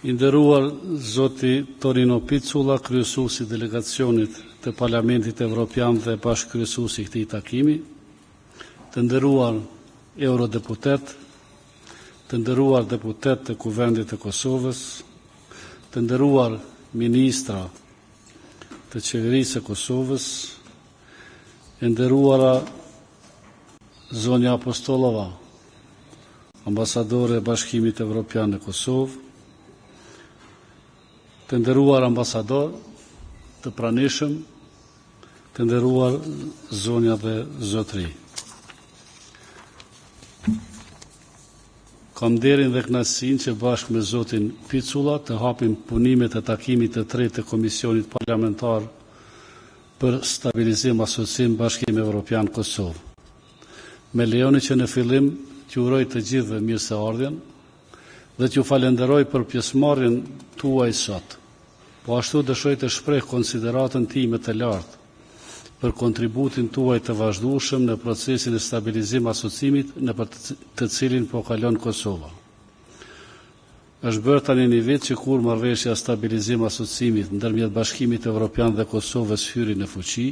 I nderuar zoti Torino Picula, kryesuesi i delegacionit të Parlamentit Evropian dhe bashkëkryesuesi i këtij takimi, të nderuar eurodeputet, të nderuar deputet të Kuvendit të Kosovës, të nderuar ministra të qeverisë së Kosovës, e nderuara zonja Apostolova, ambasadore e Bashkimit Evropian në Kosovë, të nderuar ambasador, të pranishëm, të nderuar zonja dhe zotëri. Kam nderin dhe kënaqësinë që bashkë me zotin Picula të hapim punimet e takimit të tretë të Komisionit Parlamentar për Stabilizim Asociim Bashkim Evropian Kosovë. Me lejoni që në fillim t'ju uroj të gjithëve mirëseardhjen dhe t'ju falenderoj për pjesëmarrjen tuaj sot. Po ashtu dëshoj të shpreh konsideratën time të lartë për kontributin tuaj të vazhdueshëm në procesin e stabilizim asociimit në për të cilin po kalon Kosova. Është bërë tani një vit që kur marrëveshja stabilizim asociimit ndërmjet Bashkimit Evropian dhe Kosovës hyri në fuqi,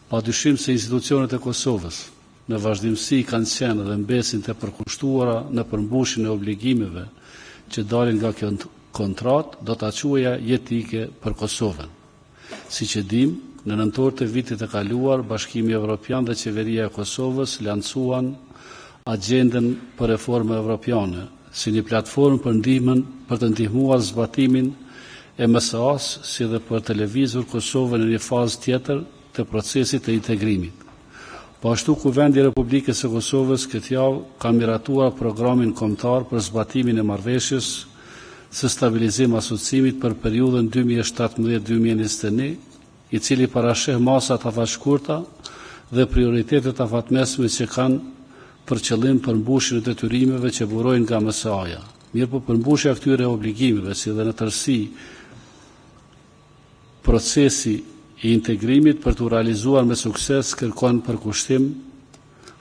padyshim se institucionet e Kosovës në vazhdimsi kanë qenë dhe mbesin të përkushtuara në përmbushjen e obligimeve që dalin nga kjo kontratë, do ta quaja jetike për Kosovën. Siç e dim, në nëntor të vitit të kaluar, Bashkimi Evropian dhe Qeveria e Kosovës lancuan agjendën për reforma evropiane, si një platformë për ndihmën për të ndihmuar zbatimin e MSA-s, si dhe për të lëvizur Kosovën në një fazë tjetër të procesit të integrimit. Po ashtu Kuvendi i Republikës së Kosovës këtë javë ka miratuar programin kombëtar për zbatimin e marrëveshjes së stabilizim asociimit për periudhën 2017-2021, i cili parasheh masat afatshkurta dhe prioritetet afatmesme që kanë për qëllim përmbushjen e detyrimeve që burojnë nga MSA-ja. Mirëpo përmbushja këtyre obligimeve, si dhe në tërësi procesi i integrimit për të realizuar me sukses kërkon përkushtim,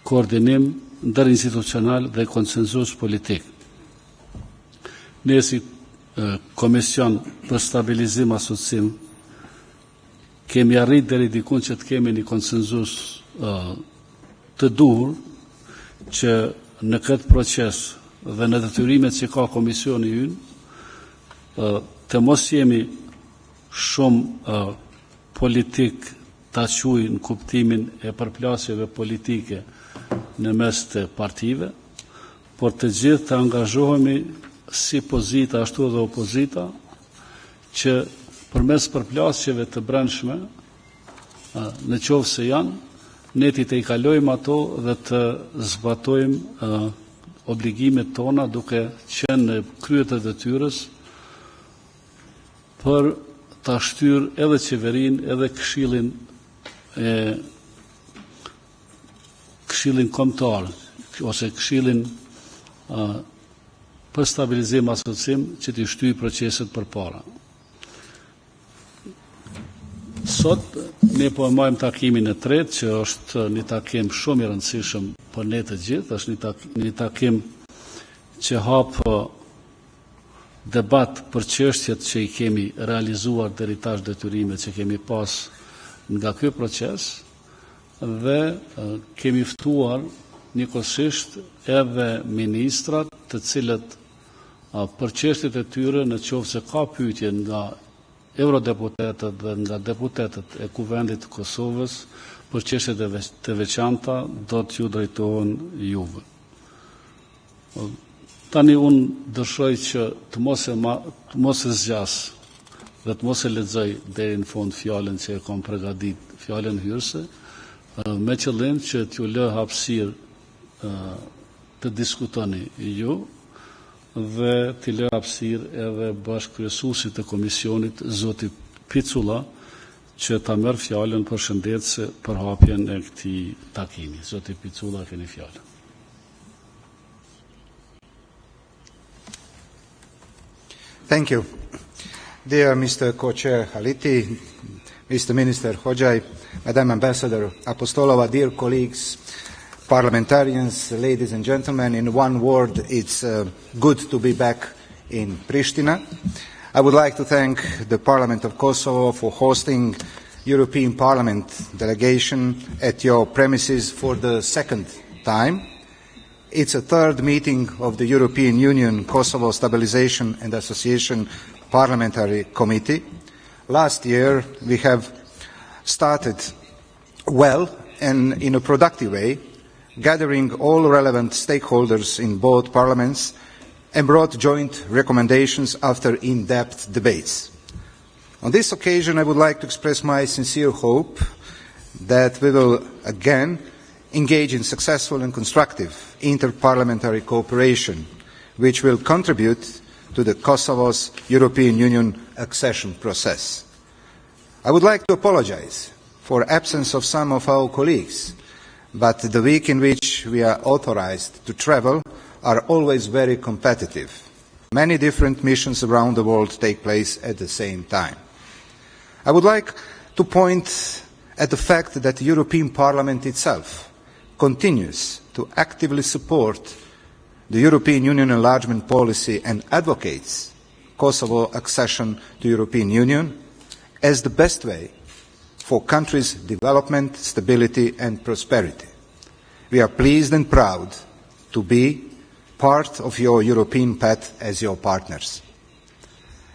koordinim ndërinstitucional dhe konsenzus politik. Ne si Komision për Stabilizim Asociim kemi arrit deri diku që të kemi një konsenzus të duhur që në këtë proces dhe në detyrimet që ka komisioni ynë të mos jemi shumë politik ta quaj në kuptimin e përplasjeve politike në mes të partive, por të gjithë të angazhohemi si pozita ashtu dhe opozita që përmes përplasjeve të brendshme, në qovë se janë, ne ti të i kalojmë ato dhe të zbatojmë obligimet tona duke qenë në kryet e detyrës për ta shtyr edhe qeverin, edhe këshillin kombëtar, ose këshillin për stabilizim asociim që t'i shtyj proceset përpara. Sot ne po e marrim takimin e tretë, që është një takim shumë i rëndësishëm për ne të gjithë, është një takim që hap debat për çështjet që i kemi realizuar deri tash, detyrimet që kemi pas nga ky proces, dhe kemi ftuar njëkohësisht edhe ministrat të cilët për çështjet e tyre, në qoftë se ka pyetje nga eurodeputetët dhe nga deputetët e Kuvendit të Kosovës për çështjet të veçanta, do t'ju drejtohen juve. Tani unë dëshoj që të mos e zgjas dhe të mos e lexoj deri në fund fjalën që e kam përgatitur, fjalën hyrëse, me qëllim që t'ju lë hapësirë të diskutoni ju dhe t'i lë hapësirë edhe bashkëkryesuesit të komisionit, zoti Picula, që ta merr fjalën për shëndetëse për hapjen e këtij takimi. Zoti Picula, keni fjalën. Thank you. Dear Mr. Co-Chair Haliti, Mr. Minister Hoxhaj, Madam Ambassador Apostolova, dear colleagues, parliamentarians, ladies and gentlemen, in one word, it's good to be back in Pristina. I would like to thank the Parliament of Kosovo for hosting European Parliament delegation at your premises for the second time. It's a third meeting of the European Union Kosovo Stabilization and Association Parliamentary Committee. Last year we have started well and in a productive way, gathering all relevant stakeholders in both parliaments and brought joint recommendations after in-depth debates. On this occasion, I would like to express my sincere hope that we will again engage in successful and constructive inter-parliamentary cooperation, which will contribute to the Kosovo's European Union accession process. I would like to apologize for the absence of some of our colleagues, but the week in which we are authorized to travel are always very competitive. Many different missions around the world take place at the same time. I would like to point at the fact that the European Parliament itself continues to actively support the European Union enlargement policy and advocates Kosovo accession to the European Union as the best way for countries' development, stability and prosperity. We are pleased and proud to be part of your European path as your partners.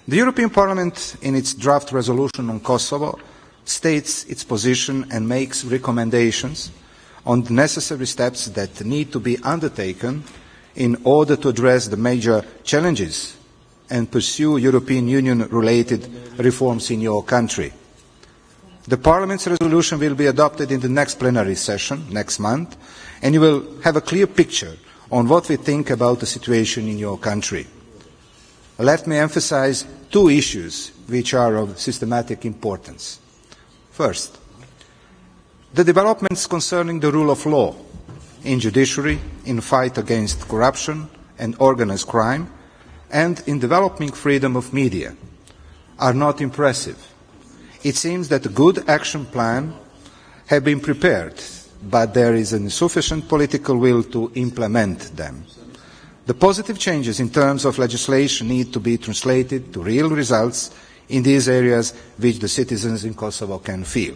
The European Parliament, in its draft resolution on Kosovo, states its position and makes recommendations on the necessary steps that need to be undertaken in order to address the major challenges and pursue European Union-related reforms in your country. The Parliament's resolution will be adopted in the next plenary session next month, and you will have a clear picture on what we think about the situation in your country. Let me emphasize two issues which are of systematic importance. First, the developments concerning the rule of law in judiciary, in fight against corruption and organised crime, and in developing freedom of media are not impressive. It seems that a good action plan has been prepared, but there is insufficient political will to implement them. The positive changes in terms of legislation need to be translated to real results in these areas which the citizens in Kosovo can feel.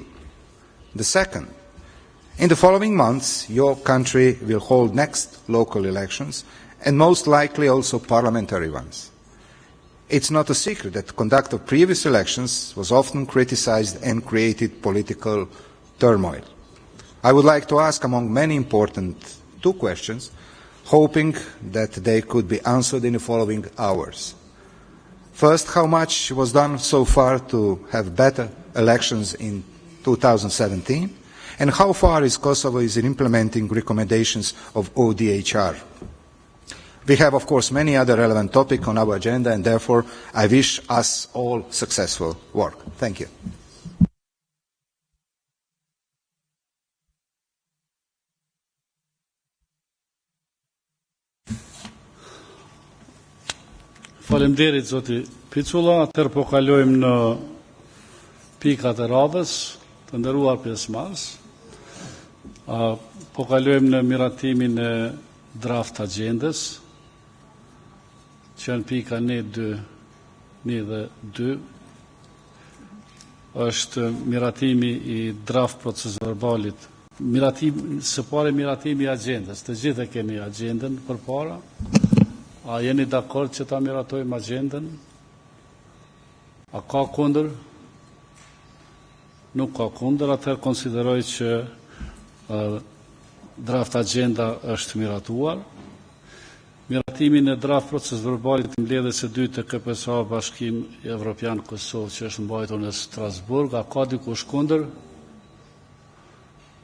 The second, in the following months, your country will hold next local elections and most likely also parliamentary ones. It's not a secret that the conduct of previous elections was often criticized and created political turmoil. I would like to ask, among many important, two questions, hoping that they could be answered in the following hours. First, how much was done so far to have better elections in 2017? And how far is Kosovo in implementing recommendations of ODHR? We have, of course, many other relevant topics on our agenda, and therefore I wish us all successful work. Thank you. Faleminderit zoti Picula, atëherë po kalojmë në pikat e radhës, të nderuar pjesëmarrës. Po kalojmë në miratimin e draft agjendës, që janë pika 1 dhe 2. Është miratimi I draft proces verbalit. Së pari miratimi I agjendës. Të gjithë e keni agjendën përpara. A jeni dakord që ta miratojmë agjendën? A ka kundër? Nuk ka kundër, atëherë konsideroj që draft agjenda është miratuar. Miratimin e draft proces verbalit të mbledhjes së dytë të KPSA Bashkim Evropian Kosovë që është mbajtur në Strasburg, a ka dikush kundër?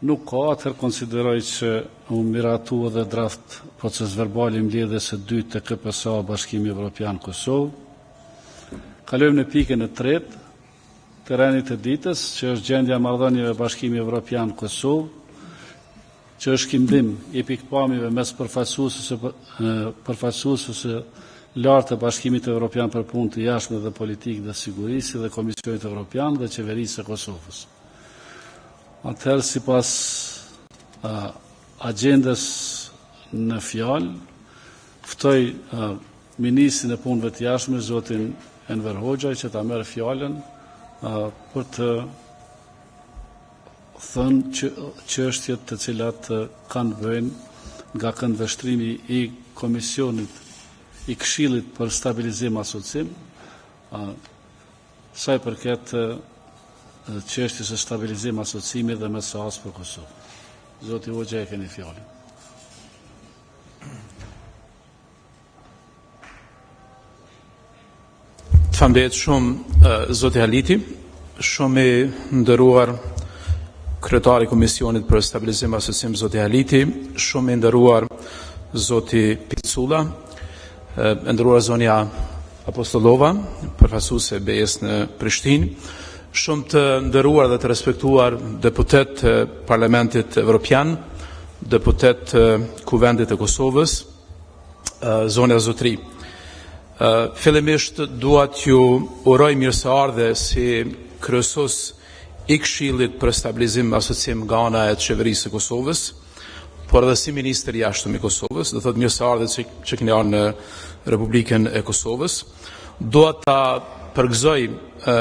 Nuk ka, atëherë konsideroj që u miratu edhe draft proces verbali mbledhjes së dytë të KPSA Bashkimi Evropian Kosovë. Kalojmë në pikën e tretë, terrenit të ditës, që është gjendja marrëdhënieve Bashkimi Evropian Kosovë, që është kimdim I pikpamjeve mes përfaqësuesve lartë të Bashkimit Evropian për punë të jashtme dhe politikë dhe sigurisë dhe Komisionit Evropian dhe Qeverisë së Kosovës. Atëherë, sipas agjendës në fjalë, ftoj Ministrin e Punëve të Jashtme, zotin Enver Hoxhaj, që ta merr fjalën për të thënë çështjet të cilat kanë bëjnë nga këndvështrimi i Komisionit i Këshillit për Stabilizim Asociim, sa i përket çështjes së stabilizim asociimit dhe mesazh për Kosovë. Zoti Hoxha, e keni fjalën. Faleminderit shumë zoti Haliti, shumë i nderuar kryetari i Komisionit për Stabilizim Asociim zoti Haliti, shumë i nderuar zoti Picula, e nderuar zonja Apostolova, përfaqësuese e BE-s në Prishtinë, shumë të nderuar dhe të respektuar deputet të Parlamentit Evropian, deputet të Kuvendit të Kosovës, zonja Zotri. Fillimisht dua t'ju uroj mirëseardhje si kryesues i Këshillit për Stabilizim Asociim nga ana e qeverisë së Kosovës, por edhe si ministër i jashtëm i Kosovës, do thotë mirëseardhje që keni ardhur në Republikën e Kosovës. Dua ta përgëzoj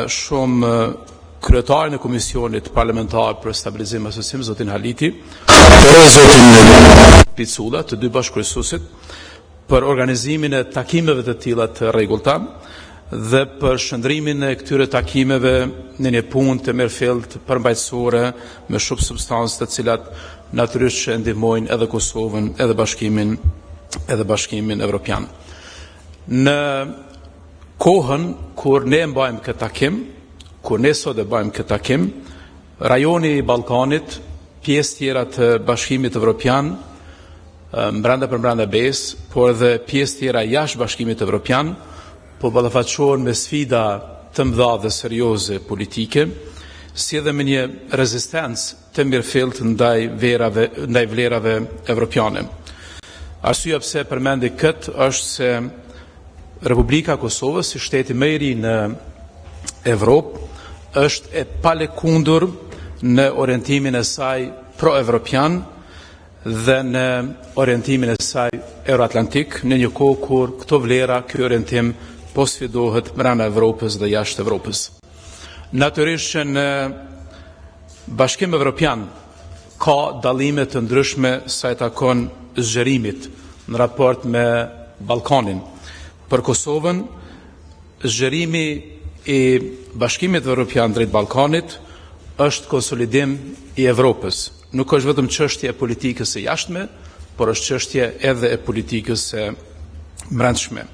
shumë kryetarin e Komisionit Parlamentar për Stabilizim Asociim, zotin Haliti, dhe zotin Picula, të dy bashkëkryesuesit, për organizimin e takimeve të tilla të rregullta dhe për shndrimin e këtyre takimeve në një punë të mirëfillt përmbajtësore me shumë substancë të cilat natyrisht që ndihmojnë edhe Kosovën, edhe Bashkimin Evropian. Në kohën kur ne mbajmë këtë takim, kur ne sot e bëjmë këtë takim, rajoni i Ballkanit, pjesë tjera të Bashkimit Evropian, brenda për brenda BE-s, por edhe pjesë tjera jashtë Bashkimit Evropian, po ballafaqohen me sfida të mëdha dhe serioze politike, si edhe me një rezistencë të mirëfillt ndaj vlerave evropiane. Arsyeja pse përmendi këtë është se Republika Kosovës, si shteti më i ri në Evropë, është e palekundur në orientimin e saj pro-evropian dhe në orientimin e saj euroatlantik, në një kohë kur këto vlera, ky orientim po sfidohet brenda Evropës dhe jashtë Evropës. Natyrisht që në Bashkim Evropian ka dallime të ndryshme sa i takon zgjerimit në raport me Ballkanin. Për Kosovën, zgjerimi i Bashkimit Evropian drejt Ballkanit është konsolidim i Evropës. Nuk është vetëm çështje e politikës së jashtme, por është çështje edhe e politikës së brendshme.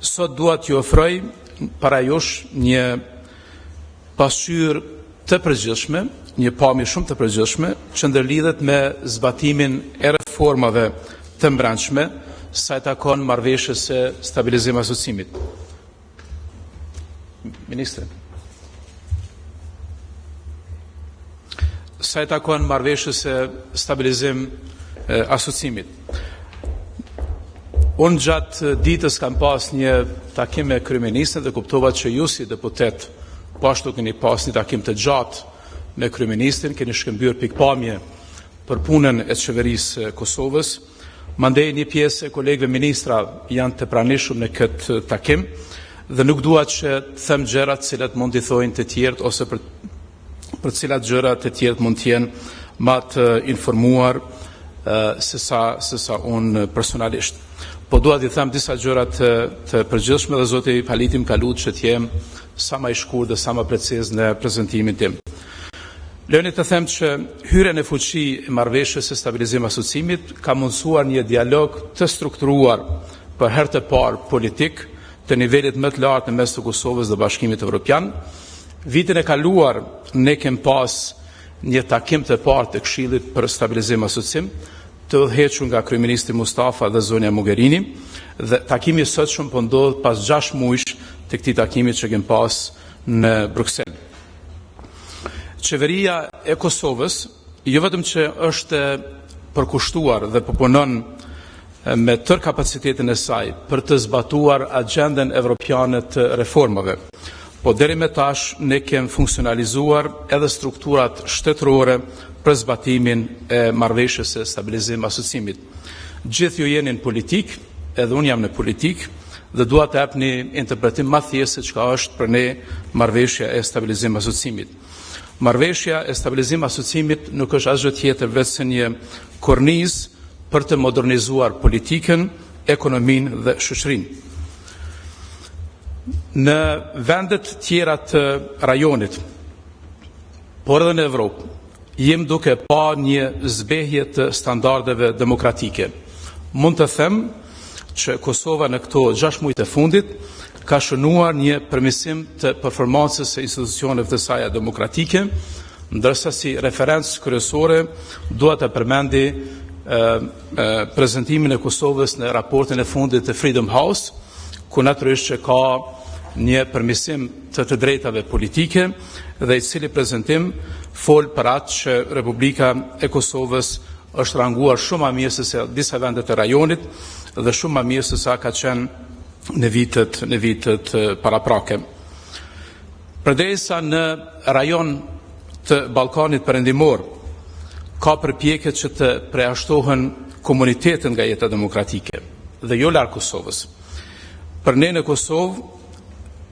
Sot dua t'ju ofroj para jush një pasqyrë të përgjithshme, një pamje shumë të përgjithshme, që ndërlidhet me zbatimin e reformave të brendshme sa i takon marrëveshjes së Stabilizim Asociimit. Ministre. Sa i takon marrëveshjes së Stabilizim Asociimit. Unë gjatë ditës kam pas një takim me kryeministrin dhe kuptova që ju si deputet po ashtu keni pas një takim të gjatë me kryeministrin, keni shkëmbyer pikpamje për punën e qeverisë së Kosovës. Mandej një pjesë e kolegëve ministra janë të pranishëm në këtë takim dhe nuk dua që të them gjëra të cilat mund t'i thojnë të tjerët ose për cilat gjëra të tjerët mund t'jenë ma të informuar se sa unë personalisht. Po dua t'i them disa gjëra të përgjithshme dhe zoti Haliti më ka lutur që t'jem sa më i shkurtër dhe sa më preciz në prezantimin tim. Lejoni të them që hyrja në fuqi e marrëveshjes së Stabilizim Asociimit ka mundësuar një dialog të strukturuar për herë të parë politik të nivelit më të lartë në mes të Kosovës dhe Bashkimit Evropian. Vitin e kaluar ne kem pas një takim të parë të Këshillit për Stabilizim Asociim, të udhëhequr nga kryeministri Mustafa dhe zonja Mogherini, dhe takimi sot shumë po ndodh pas 6 muajsh të këtij takimi që kem pas në Bruksel. Qeveria e Kosovës jo vetëm që është përkushtuar dhe po punon me tërë kapacitetin e saj për të zbatuar agjendën evropiane të reformave, po deri me tash ne kem funksionalizuar edhe strukturat shtetërore për zbatimin e marrëveshjes së stabilizim asociimit. Gjithë ju jeni në politik, edhe unë jam në politik, dhe dua të jap një interpretim më thjeshtë se çka është për ne marrëveshja e stabilizim asociimit. Marrëveshja e stabilizim asociimit nuk është asgjë tjetër veçse një kornizë për të modernizuar politikën, ekonominë dhe shoqërinë. Në vendet tjera të rajonit, por edhe në Evropë, jem duke pa një zbehje të standardeve demokratike. Mund të them që Kosova në këto 6 muaj të fundit ka shënuar një përmirësim të performancës së institucioneve të saj demokratike, ndërsa si referencë kryesore dua të përmendi prezantimin e Kosovës në raportin e fundit të Freedom House, ku natyrisht që ka një përmirësim të drejtave politike dhe i cili prezantim fol për atë që Republika e Kosovës është ranguar shumë më mirë se disa vende të rajonit dhe shumë më mirë se sa ka qenë në vitet paraprake. Përderisa në rajon të Ballkanit Perëndimor ka përpjekje që të përjashtohen komunitetet nga jeta demokratike dhe jo larg Kosovës. Për ne në Kosovë,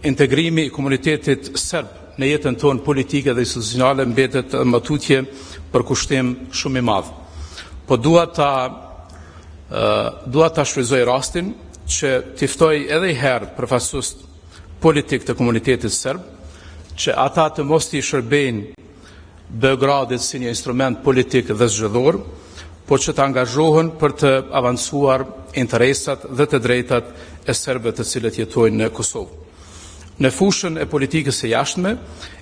integrimi i komunitetit serb në jetën tonë politike dhe institucionale mbetet më tutje për kushtim shumë i madh. Po dua ta shfrytëzoj rastin që t'i ftoj edhe herë përfaqësues politik të komunitetit serb që ata të mos t'i shërbejnë Beogradit si një instrument politik dhe zgjedhor, por që të angazhohen për të avancuar interesat dhe të drejtat e serbëve të cilët jetojnë në Kosovë. Në fushën e politikës së jashtme,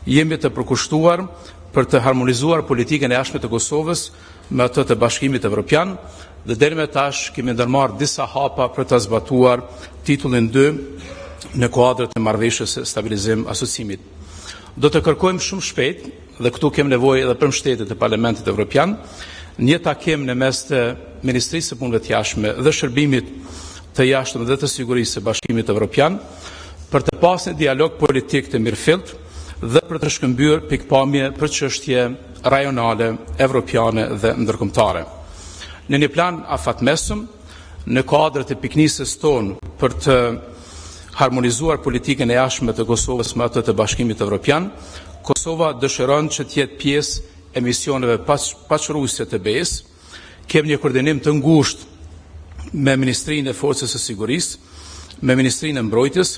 jemi të përkushtuar për të harmonizuar politikën e jashtme të Kosovës me atë të Bashkimit Evropian dhe deri më tash kemi ndërmarrë disa hapa për të zbatuar titullin 2 në kuadrët e marrëveshjes së stabilizim asociimit. Do të kërkojmë shumë shpejt, dhe këtu kem nevojë edhe për mbështetjen e Parlamentit Evropian, një takim në mes të Ministrisë së Punëve të Jashtme dhe Shërbimit të Jashtëm dhe të Sigurisë së Bashkimit Evropian për të pasur një dialog politik të mirëfillt dhe për të shkëmbyer pikpamje për çështje rajonale, evropiane dhe ndërkombëtare. Në një plan afatmesëm, në kuadrët e piknisës tonë për të harmonizuar politikën e jashtme të Kosovës me atë të Bashkimit Evropian, Kosova dëshiron që të jetë pjesë e misioneve paqërruese të BE-s. Kem një koordinim të ngushtë me Ministrinë e Forcës së Sigurisë, me Ministrinë e Mbrojtjes,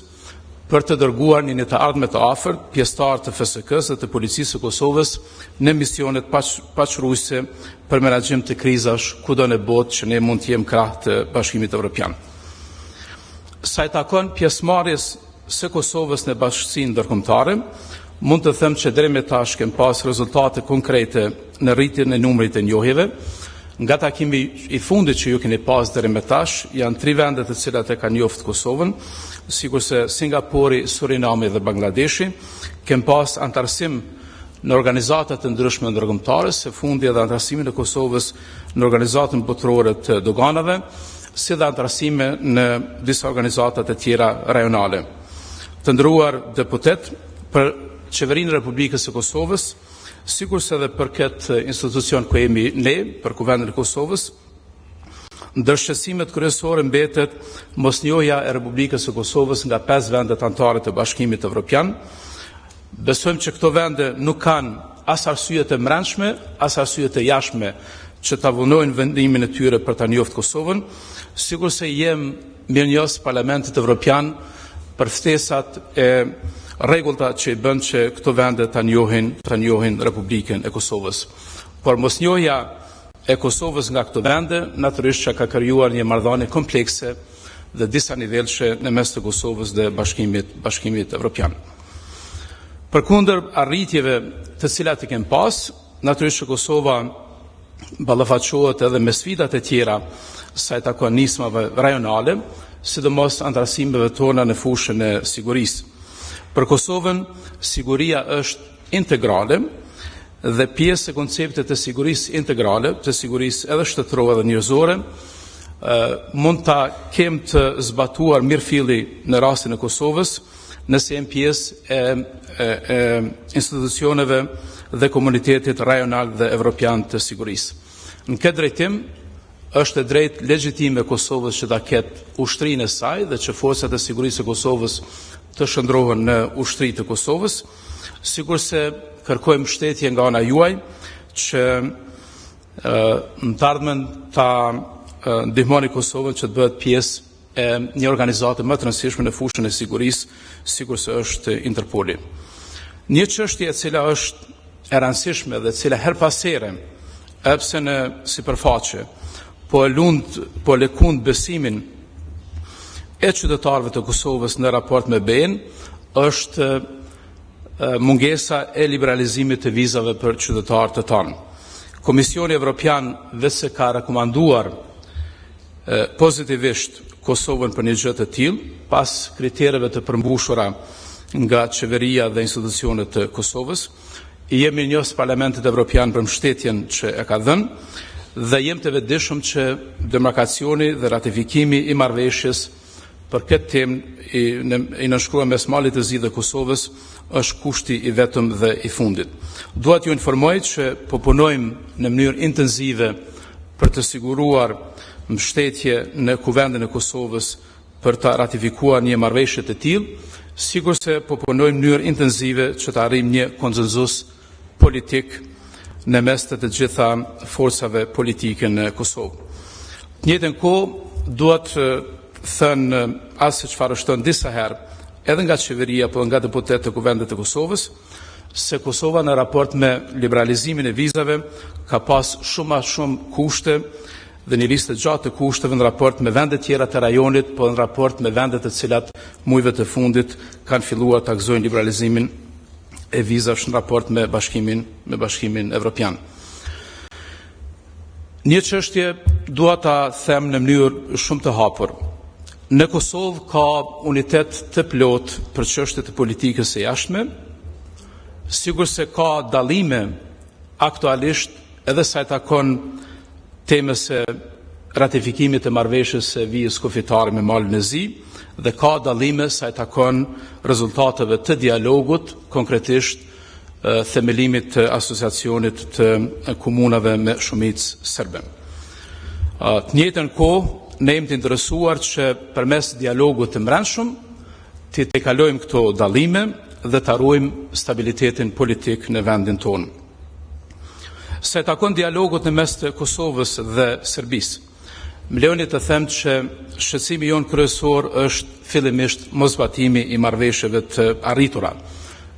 për të dërguar një të ardhme të afërt pjesëtar të FSK-s dhe të Policisë së Kosovës në misionet paqërruese për menaxhim të krizash kudo në botë që ne mund të jemi krah të Bashkimit Evropian. Sa i takon pjesëmarrjes së Kosovës në bashkësinë ndërkombëtare, mund të them që deri më tash kem pas rezultate konkrete në rritjen e numrit të njohjeve. Nga takimi i fundit që ju keni pas deri më tash, janë 3 vende të cilat e kanë njoft Kosovën, sikurse Singapuri, Surinami dhe Bangladeshi. Kem pas antarësim në organizata të ndryshme ndërkombëtare, së fundi edhe antarësimin e Kosovës në organizatën botërore të doganave, si dhe antarësime në disa organizata të tjera rajonale. Të nderuar deputet, për Qeverinë e Republikës së Kosovës, sikurse edhe për këtë institucion ku jemi ne, për Kuvendin e Kosovës, ndër shqetësimet kryesore mbetet mosnjohja e Republikës së Kosovës nga 5 vendet anëtare të Bashkimit Evropian. Besojmë që këto vende nuk kanë as arsye të brendshme, as arsye të jashtme që ta vunojnë vendimin e tyre për ta njoftë Kosovën, sikurse jem mirënjohës Parlamentit Evropian për ftesat e rregullta që i bën që këto vende ta njohin Republikën e Kosovës. Por mosnjohja e Kosovës nga këto vende natyrisht që ka krijuar një marrëdhënie komplekse dhe disa nivellshe në mes të Kosovës dhe Bashkimit Evropian. Përkundër arritjeve të cilat i kem pas, natyrisht që Kosova ballafaqohet edhe me sfidat e tjera sa i takon nismave rajonale, sidomos antarësimeve tona në fushën e sigurisë. Për Kosovën, siguria është integrale dhe pjesë e konceptet të sigurisë integrale, të sigurisë edhe shtetërore dhe njerëzore, mund ta kem të zbatuar mirëfilli në rastin e Kosovës, nëse jem pjesë e institucioneve dhe komunitetit rajonal dhe evropian të sigurisë. Në këtë drejtim, është e drejt legjitime Kosovës që ta ketë ushtrinë e saj dhe që forcat e sigurisë e Kosovës të shndrohen në ushtri të Kosovës, sikurse kërkojmë mbështetje nga ana juaj që në të ardhmen ta ndihmoni Kosovën që të bëhet pjesë e një organizate më të rëndësishme në fushën e sigurisë, sikurse është Interpoli. Një çështje e cila është e rëndësishme dhe cila her pas here, pse në sipërfaqe, po lëkund besimin e qytetarëve të Kosovës në raport me BE-n, është mungesa e liberalizimit të vizave për qytetarët e tanë. Komisioni Evropian vetëse ka rekomanduar pozitivisht Kosovën për një gjë të tillë, pas kritereve të përmbushura nga qeveria dhe institucionet të Kosovës. Jemi njës Parlamentit Evropian për mbështetjen që e ka dhënë dhe jem të vetëdijshëm që demarkacioni dhe ratifikimi i marrëveshjes për këtë temë i nënshkruar mes Malit të Zi dhe Kosovës është kushti i vetëm dhe i fundit. Dua t'ju informoj që po punojmë në mënyrë intensive për të siguruar mbështetje në kuvendin e Kosovës për të ratifikuar një marrëveshje të tillë, sikurse po punojmë në mënyrë intensive që të arrijmë një konsenzus politik në mes të të gjitha forcave politike në Kosovë. Në njëjtën kohë duhet thënë asë çfarë është thënë disa herë, edhe nga qeveria apo nga deputetët të kuvendit të Kosovës, se Kosova në raport me liberalizimin e vizave ka pas shumë kushte dhe një listë gjatë të kushteve në raport me vendet tjera të rajonit, po në raport me vendet të cilat mujve të fundit kanë filluar të gëzojnë liberalizimin e vizash në raport me bashkimin evropian. Një çështje dua ta them në mënyrë shumë të hapur. Në Kosovë ka unitet të plot për çështjet e politikës së jashtme, sigurisht se ka dallime aktualisht edhe sa i takon temës së ratifikimit të marrëveshjes së vijës kufitare me Malin e Zi dhe ka dallime sa i takon rezultateve të dialogut, konkretisht themelimit të asociacionit të komunave me shumicë serbe. Të njëjtën kohë, ne jemi të interesuar që përmes dialogut të brendshëm të tejkalojmë këto dallime dhe të ruajmë stabilitetin politik në vendin tonë. Se takon dialogut në mes të Kosovës dhe Serbisë, më lejoni të them që shqetësimi jon kryesor është fillimisht mosbatimi i marrëveshjeve të arritura.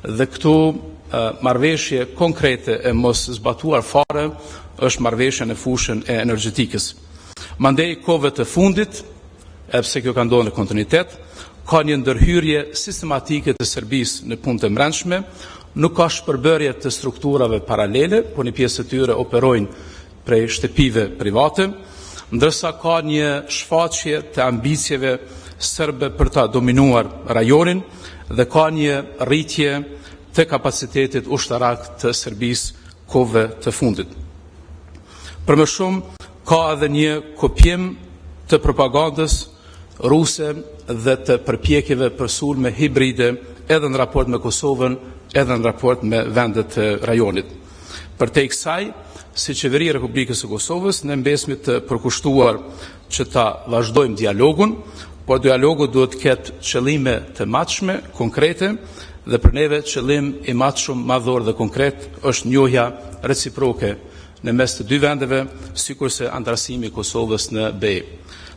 Dhe këtu marrëveshje konkrete e mos zbatuar fare është marrëveshja në fushën e energjetikës. Mandej kohëve të fundit, pse kjo ka ndodhur në kontinuitet, ka një ndërhyrje sistematike të Serbisë në punë të brendshme, nuk ka shpërbërje të strukturave paralele, por një pjesë të tyre operojnë prej shtëpive private, ndërsa ka një shfaqje të ambicjeve serbe për ta dominuar rajonin dhe ka një rritje të kapacitetit ushtarak të Serbisë kohëve të fundit. Për më shumë, ka edhe një kopjem të propagandës ruse dhe të përpjekjeve për sulme hibride edhe në raport me Kosovën, edhe në raport me vendet të rajonit. Për te i kësaj, si qeveria e Republikës së Kosovës, ne mbesmi të përkushtuar që ta vazhdojmë dialogun, por dialogu duhet të ketë qëllime të matshme, konkrete, dhe për neve qëllim i matshëm, madhor dhe konkret është njohja reciproke në mes të dy vendeve, sikurse antarësimi i Kosovës në BE.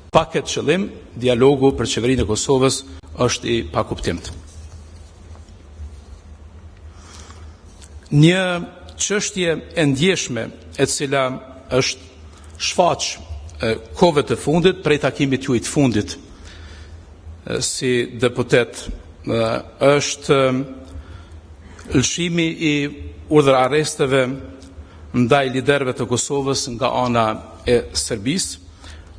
Pa këtë qëllim, dialogu për qeverinë e Kosovës është i pakuptimt. Një çështje e ndjeshme e cila është shfaq kohëve të fundit, prej takimit juaj të fundit si deputet, është lëshimi i urdhër arresteve ndaj liderëve të Kosovës nga ana e Serbisë.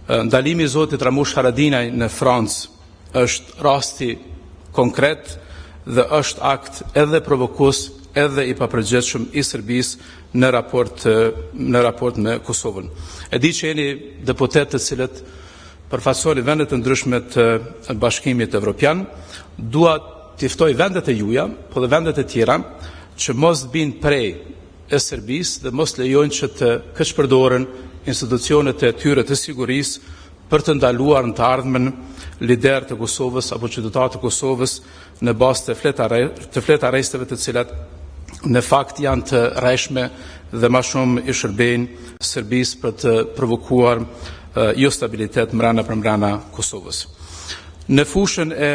Ndalimi i zotit Ramush Haradinaj në Francë është rasti konkret dhe është akt edhe provokues edhe i papërgjithshëm i Serbisë në raport me Kosovën. E di që jeni deputet të cilët përfaqësoni vendet të ndryshme të Bashkimit Evropian, dua t'i ftoj vendet e juaja, po dhe vendet e tjera, që mos bin prej e Serbisë dhe mos lejojnë që të keqpërdoren institucionet e tyre të sigurisë për të ndaluar në të ardhmen lider të Kosovës apo qytetar të Kosovës në bazë të flet arresteve të cilat në fakt janë të rreshme dhe më shumë i shërbejnë Serbisë për të provokuar jo stabilitet mbrana Kosovës. Në fushën e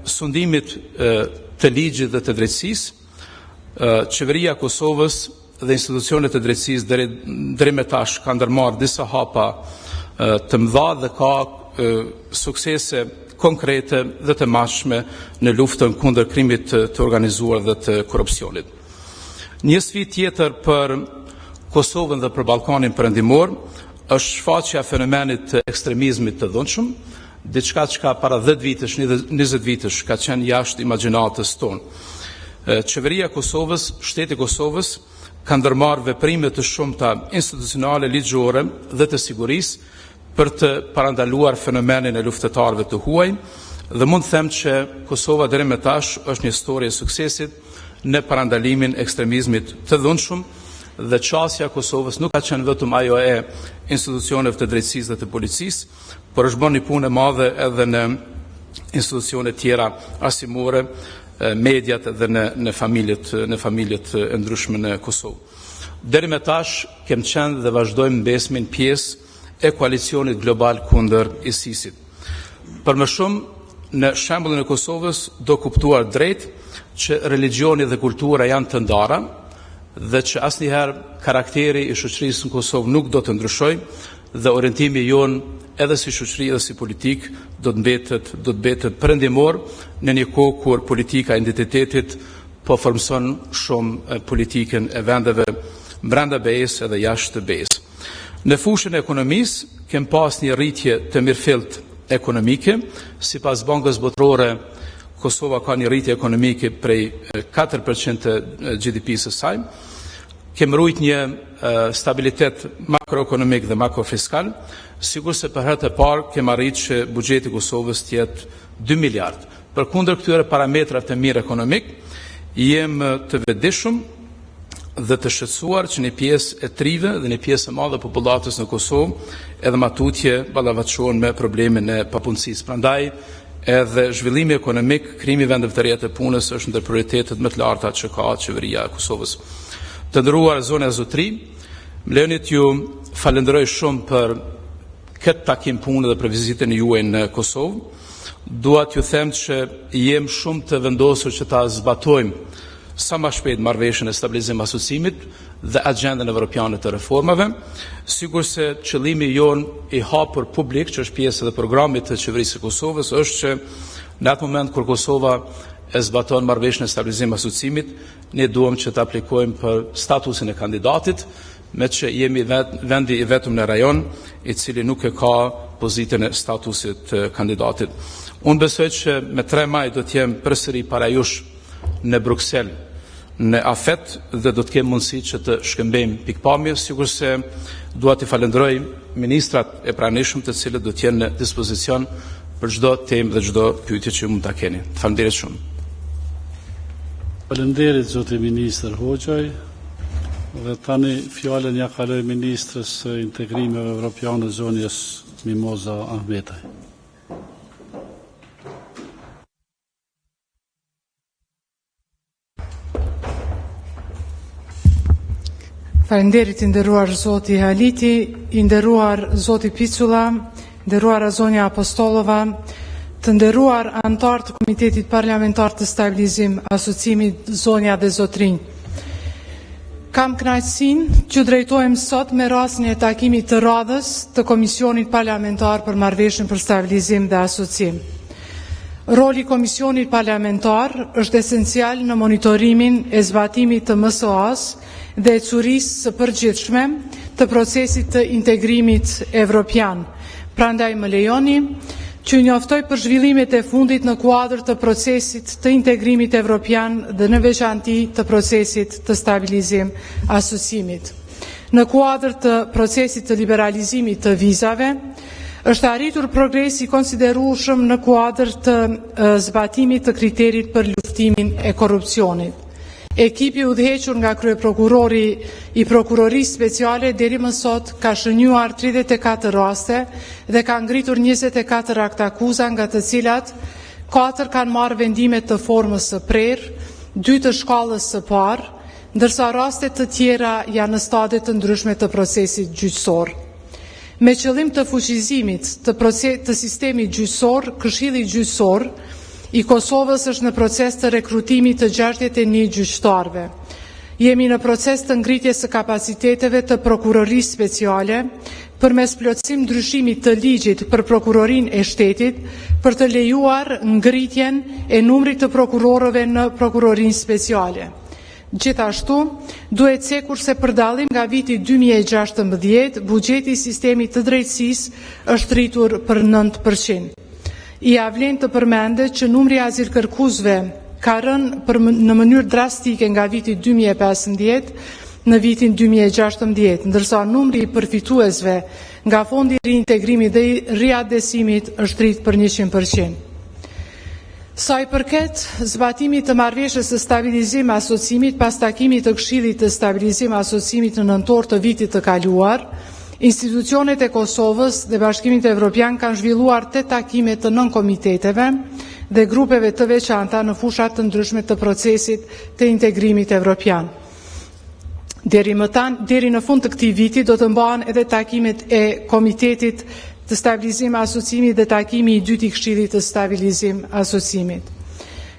sundimit të ligjit dhe të drejtësisë, qeveria e Kosovës dhe institucionet e drejtësisë deri më tash kanë ndërmarrë disa hapa të mëdha dhe ka suksese konkrete dhe të mashme në luftën kundër krimit të organizuar dhe të korrupsionit. Një sfidë tjetër për Kosovën dhe për Ballkanin Perëndimor është shfaqja e fenomenit të ekstremizmit të dhunshëm, diçka që para 10 vitesh, 20 vitesh ka qenë jashtë imagjinatës tonë. Qeveria e Kosovës, shteti i Kosovës ka ndërmarrë veprime të shumta institucionale, ligjore dhe të sigurisë për të parandaluar fenomenin e luftëtarëve të huaj dhe mund të them që Kosova deri më tash është një histori e suksesit në parandalimin e ekstremizmit të dhunshëm dhe çësia e Kosovës nuk ka qenë vetëm ajo e institucioneve të drejtësisë dhe të policisë, por është bërë një punë e madhe edhe në institucione tjera arsimore, mediat dhe në familjet e ndryshme në Kosovë. Deri më tash kemi qenë dhe vazhdojmë mbesmin pjesë e koalicionit global kundër ISIS-it. Për më shumë, në shembullin e Kosovës do kuptuar drejt që religioni dhe kultura janë të ndara dhe që asnjëherë karakteri i shoqërisë në Kosovë nuk do të ndryshojë dhe orientimi jonë edhe si shoqëri edhe si politik do të mbetet perëndimor në një kohë kur politika e identitetit po formson shumë politikën e vendeve brenda BE-s edhe jashtë BE-s. Në fushën e ekonomisë kem pas një rritje të mirëfillt ekonomike, sipas Bankës Botërore Kosova ka një rritje ekonomike prej 4% të GDP-së së saj. Kem rujt një stabilitet makroekonomik dhe makrofiskal, sigur se për herë të parë kem arrit që buxheti i Kosovës të jetë 2 miliard. Përkundër këtyre parametrave të mirë ekonomik, jem të vetëdijshëm dhe të shqetësuar që një pjesë e trive dhe një pjesë e madhe e popullatës në Kosovë edhe matutje ballafaqohen me problemin e papunësisë. Prandaj edhe zhvillimi ekonomik, krijimi vendeve të reja të punës është ndër prioritetet më të larta që ka qeveria e Kosovës. Të nderuar zonë e zotëri, më lejoni t'ju falenderoj shumë për këtë takim pune dhe për vizitën juaj në Kosovë. Dua t'ju them që jem shumë të vendosur që ta zbatojmë sa më shpejt marrëveshjen e Stabilizim Asociimit dhe agjendën evropiane të reformave, sikur se qëllimi jon i hapur publik, që është pjesë edhe programit të qeverisë së Kosovës, është që në atë moment kur Kosova e zbaton marrëveshjen e Stabilizim Asociimit, ne duam që të aplikojmë për statusin e kandidatit, me që jemi vendi i vetëm në rajon i cili nuk e ka pozitën e statusit të kandidatit. Unë besoj që me 3 maj do të jem përsëri para jush në Bruxelles, në AFET dhe do të kemi mundësi që të shkëmbejmë pikpamje, sikur se dua t'i falenderoj ministrat e pranishëm të cilët do të jenë në dispozicion për çdo temë dhe çdo pyetje që mund ta keni. Faleminderit shumë. Faleminderit zoti ministër Hoxhaj. Dhe tani fjalën ja kaloj ministrës së integrimeve evropiane zonjës Mimoza Ahmetaj. Faleminderit i nderuar zoti Haliti, i nderuar zoti Picula, nderuara zonja Apostolova, të nderuar anëtar të Komitetit Parlamentar të Stabilizim Asociimit, zonja dhe zotrinj. Kam kënaqësinë që drejtohem sot me rastin e takimit të radhës të Komisionit Parlamentar për Marrëveshjen për Stabilizim dhe Asociim. Roli Komisionit Parlamentar është esencial në monitorimin e zbatimit të MSO-s dhe ecurisë së përgjithshme të procesit të integrimit evropian. Prandaj më lejoni që njoftoj për zhvillimet e fundit në kuadër të procesit të integrimit evropian dhe në veçanti të procesit të stabilizim asociimit. Në kuadër të procesit të liberalizimit të vizave, është arritur progresi konsiderueshëm në kuadër të zbatimit të kriterit për luftimin e korrupsionit. Ekipi udhëhequr nga kryeprokurori i prokurorisë speciale deri më sot ka shënuar 34 raste dhe ka ngritur 24 akte akuza, nga të cilat 4 kanë marrë vendime të formës së prerë, 2 të shkallës së parë, ndërsa rastet të tjera janë në stadie të ndryshme të procesit gjyqësor. Me qëllim të fuqizimit të sistemit gjyqësor, Këshilli Gjyqësor i Kosovës është në proces të rekrutimit të 61 gjyqtarëve. Jemi në proces të ngritjes së kapaciteteve të prokurorisë speciale përmes plotësim ndryshimit të ligjit për prokurorinë e shtetit për të lejuar ngritjen e numrit të prokurorëve në prokurorinë speciale. Gjithashtu, duhet cekur se për dallim nga viti 2016, buxheti i sistemit të drejtësisë është rritur për 9%. I avlen të përmendet që numri i azilkërkuesve ka rënë në mënyrë drastike nga viti 2015 në vitin 2016, ndërsa numri i përfituesve nga fondi i reintegrimit dhe i riadesimit është rritur për 100%. Sa i përket zbatimit të marrëveshjes së Stabilizim Asociimit pas takimit të Këshillit të Stabilizim Asociimit në nëntor të vitit të kaluar, institucionet e Kosovës dhe Bashkimit Evropian kanë zhvilluar 8 takime të nënkomiteteve dhe grupeve të veçanta në fushat të ndryshme të procesit të integrimit evropian. Deri në fund të këtij viti do të mbahen edhe takimet e Komitetit të Stabilizim Asociimit dhe takimi i dytë i Këshillit të Stabilizim Asociimit.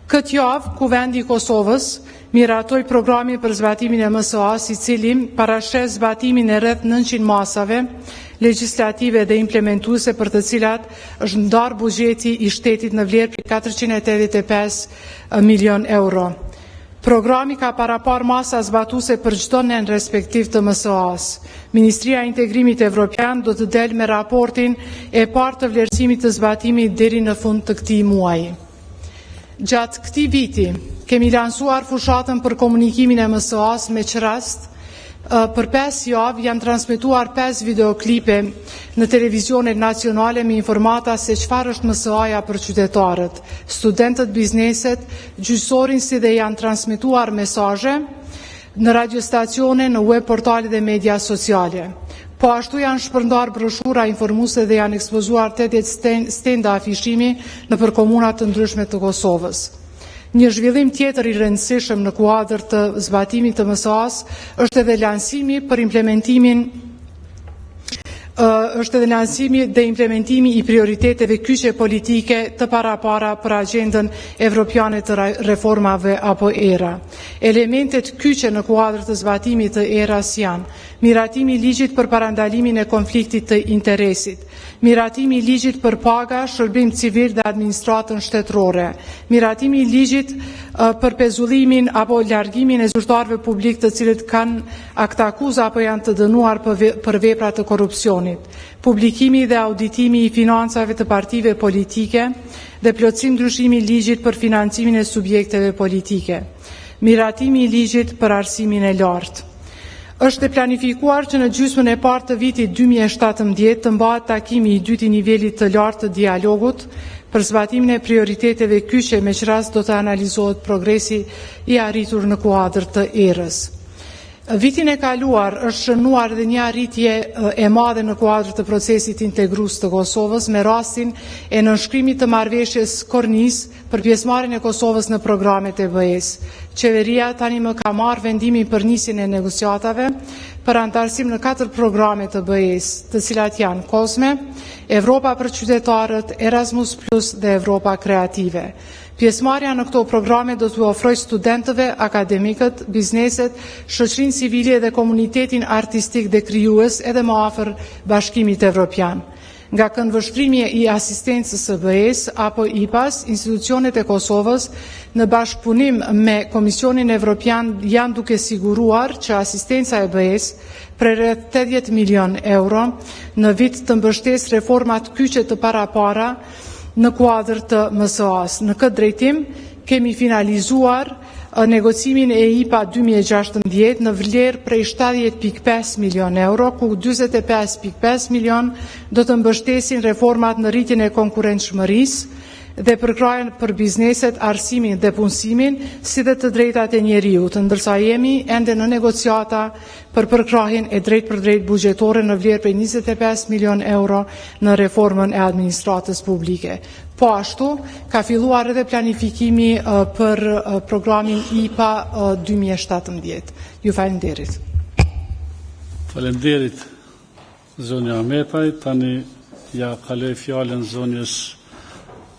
Këtë javë, Kuvendi i Kosovës miratoi programin për zbatimin e MSA-s, i cili parashës zbatimin e rreth 900 masave legjislative dhe implementuese për të cilat është ndarë buxheti i shtetit në vlerë për 485 milion euro. Programi ka parapar masa zbatuese për çdo nen respektiv të MSA-s. Ministria e Integrimit Evropian do të delë me raportin e parë të vlerësimit të zbatimit deri në fund të këtij muaji. Gjatë këtij viti kemi lansuar fushatën për komunikimin e MSA-s, me që rast për 5 javë janë transmetuar 5 videoklipe në televizionet nacionale me informata se çfarë është MSA-ja për qytetarët, studentët, bizneset, gjyqësorin, si dhe janë transmetuar mesazhe në radiostacione, në web portale dhe media sociale. Po ashtu janë shpërndar broshura informuese dhe janë ekspozuar 80 stenda afishimi në për komunat të ndryshme të Kosovës. Një zhvillim tjetër i rëndësishëm në kuadër të zbatimit të MSA-s është edhe lansimi dhe implementimi i prioriteteve kyçe politike të parapara për agjendën evropiane të reformave apo ERA. Elementet kyçe në kuadër të zbatimit të ERA-s janë miratimi i ligjit për parandalimin e konfliktit të interesit, miratimi i ligjit për paga, shërbim civil dhe administratën shtetërore, miratimi i ligjit për pezullimin apo largimin e zyrtarëve publik të cilët kanë akte akuza apo janë të dënuar për vepra të korrupsionit, publikimi dhe auditimi i financave të partive politike dhe plotësim ndryshimi i ligjit për financimin e subjekteve politike, miratimi i ligjit për arsimin e lartë. Është e planifikuar që në gjysmën e parë të vitit 2017 të mbahet takimi i dytë i nivelit të lartë të dialogut për zbatimin e prioriteteve kyçe, me që rast do të analizohet progresi i arritur në kuadër të ERA-s. Vitin e kaluar është shënuar dhe një arritje e madhe në kuadër të procesit integrues të Kosovës me rastin e nënshkrimit të marrëveshjes kornis për pjesëmarrjen e Kosovës në programet e BE-s. Qeveria tani më ka marrë vendimin për nisjen e negociatave për antarësim në 4 programe të BE-s, të cilat janë COSME, Evropa për qytetarët, Erasmus Plus dhe Evropa Kreative. Pjesëmarrja në këto programe do t'u ofrojë studentëve, akademikët, bizneset, shoqërinë civile dhe komunitetin artistik dhe krijues edhe më afër Bashkimit Evropian. Nga këndvështrimi i asistencës së BE-s apo IPA-s, institucionet e Kosovës në bashkëpunim me Komisionin Evropian janë duke siguruar që asistenca e BE-s për rreth 80 milion euro në vit të mbështesë reformat kyçe të parapara në kuadër të MSA-s. Në këtë drejtim kemi finalizuar negocimin e IPA 2016 në vlerë prej 70.5 milion euro, ku 45.5 milion do të mbështesin reformat në rritjen e konkurrentshmërisë, dhe përkrajnë për bizneset, arsimin dhe punësimin, si dhe të drejtat e njeriut, ndërsa jemi ende në negociata për përkrahin e drejtpërdrejt bugjetore në vlerë për 25 milion euro në reformën e administratës publike. Po ashtu, ka filluar edhe planifikimi për programin IPA 2017. Ju falenderit. Falenderit, zonja Ahmetaj. Tani ja kaloj fjalën zonjës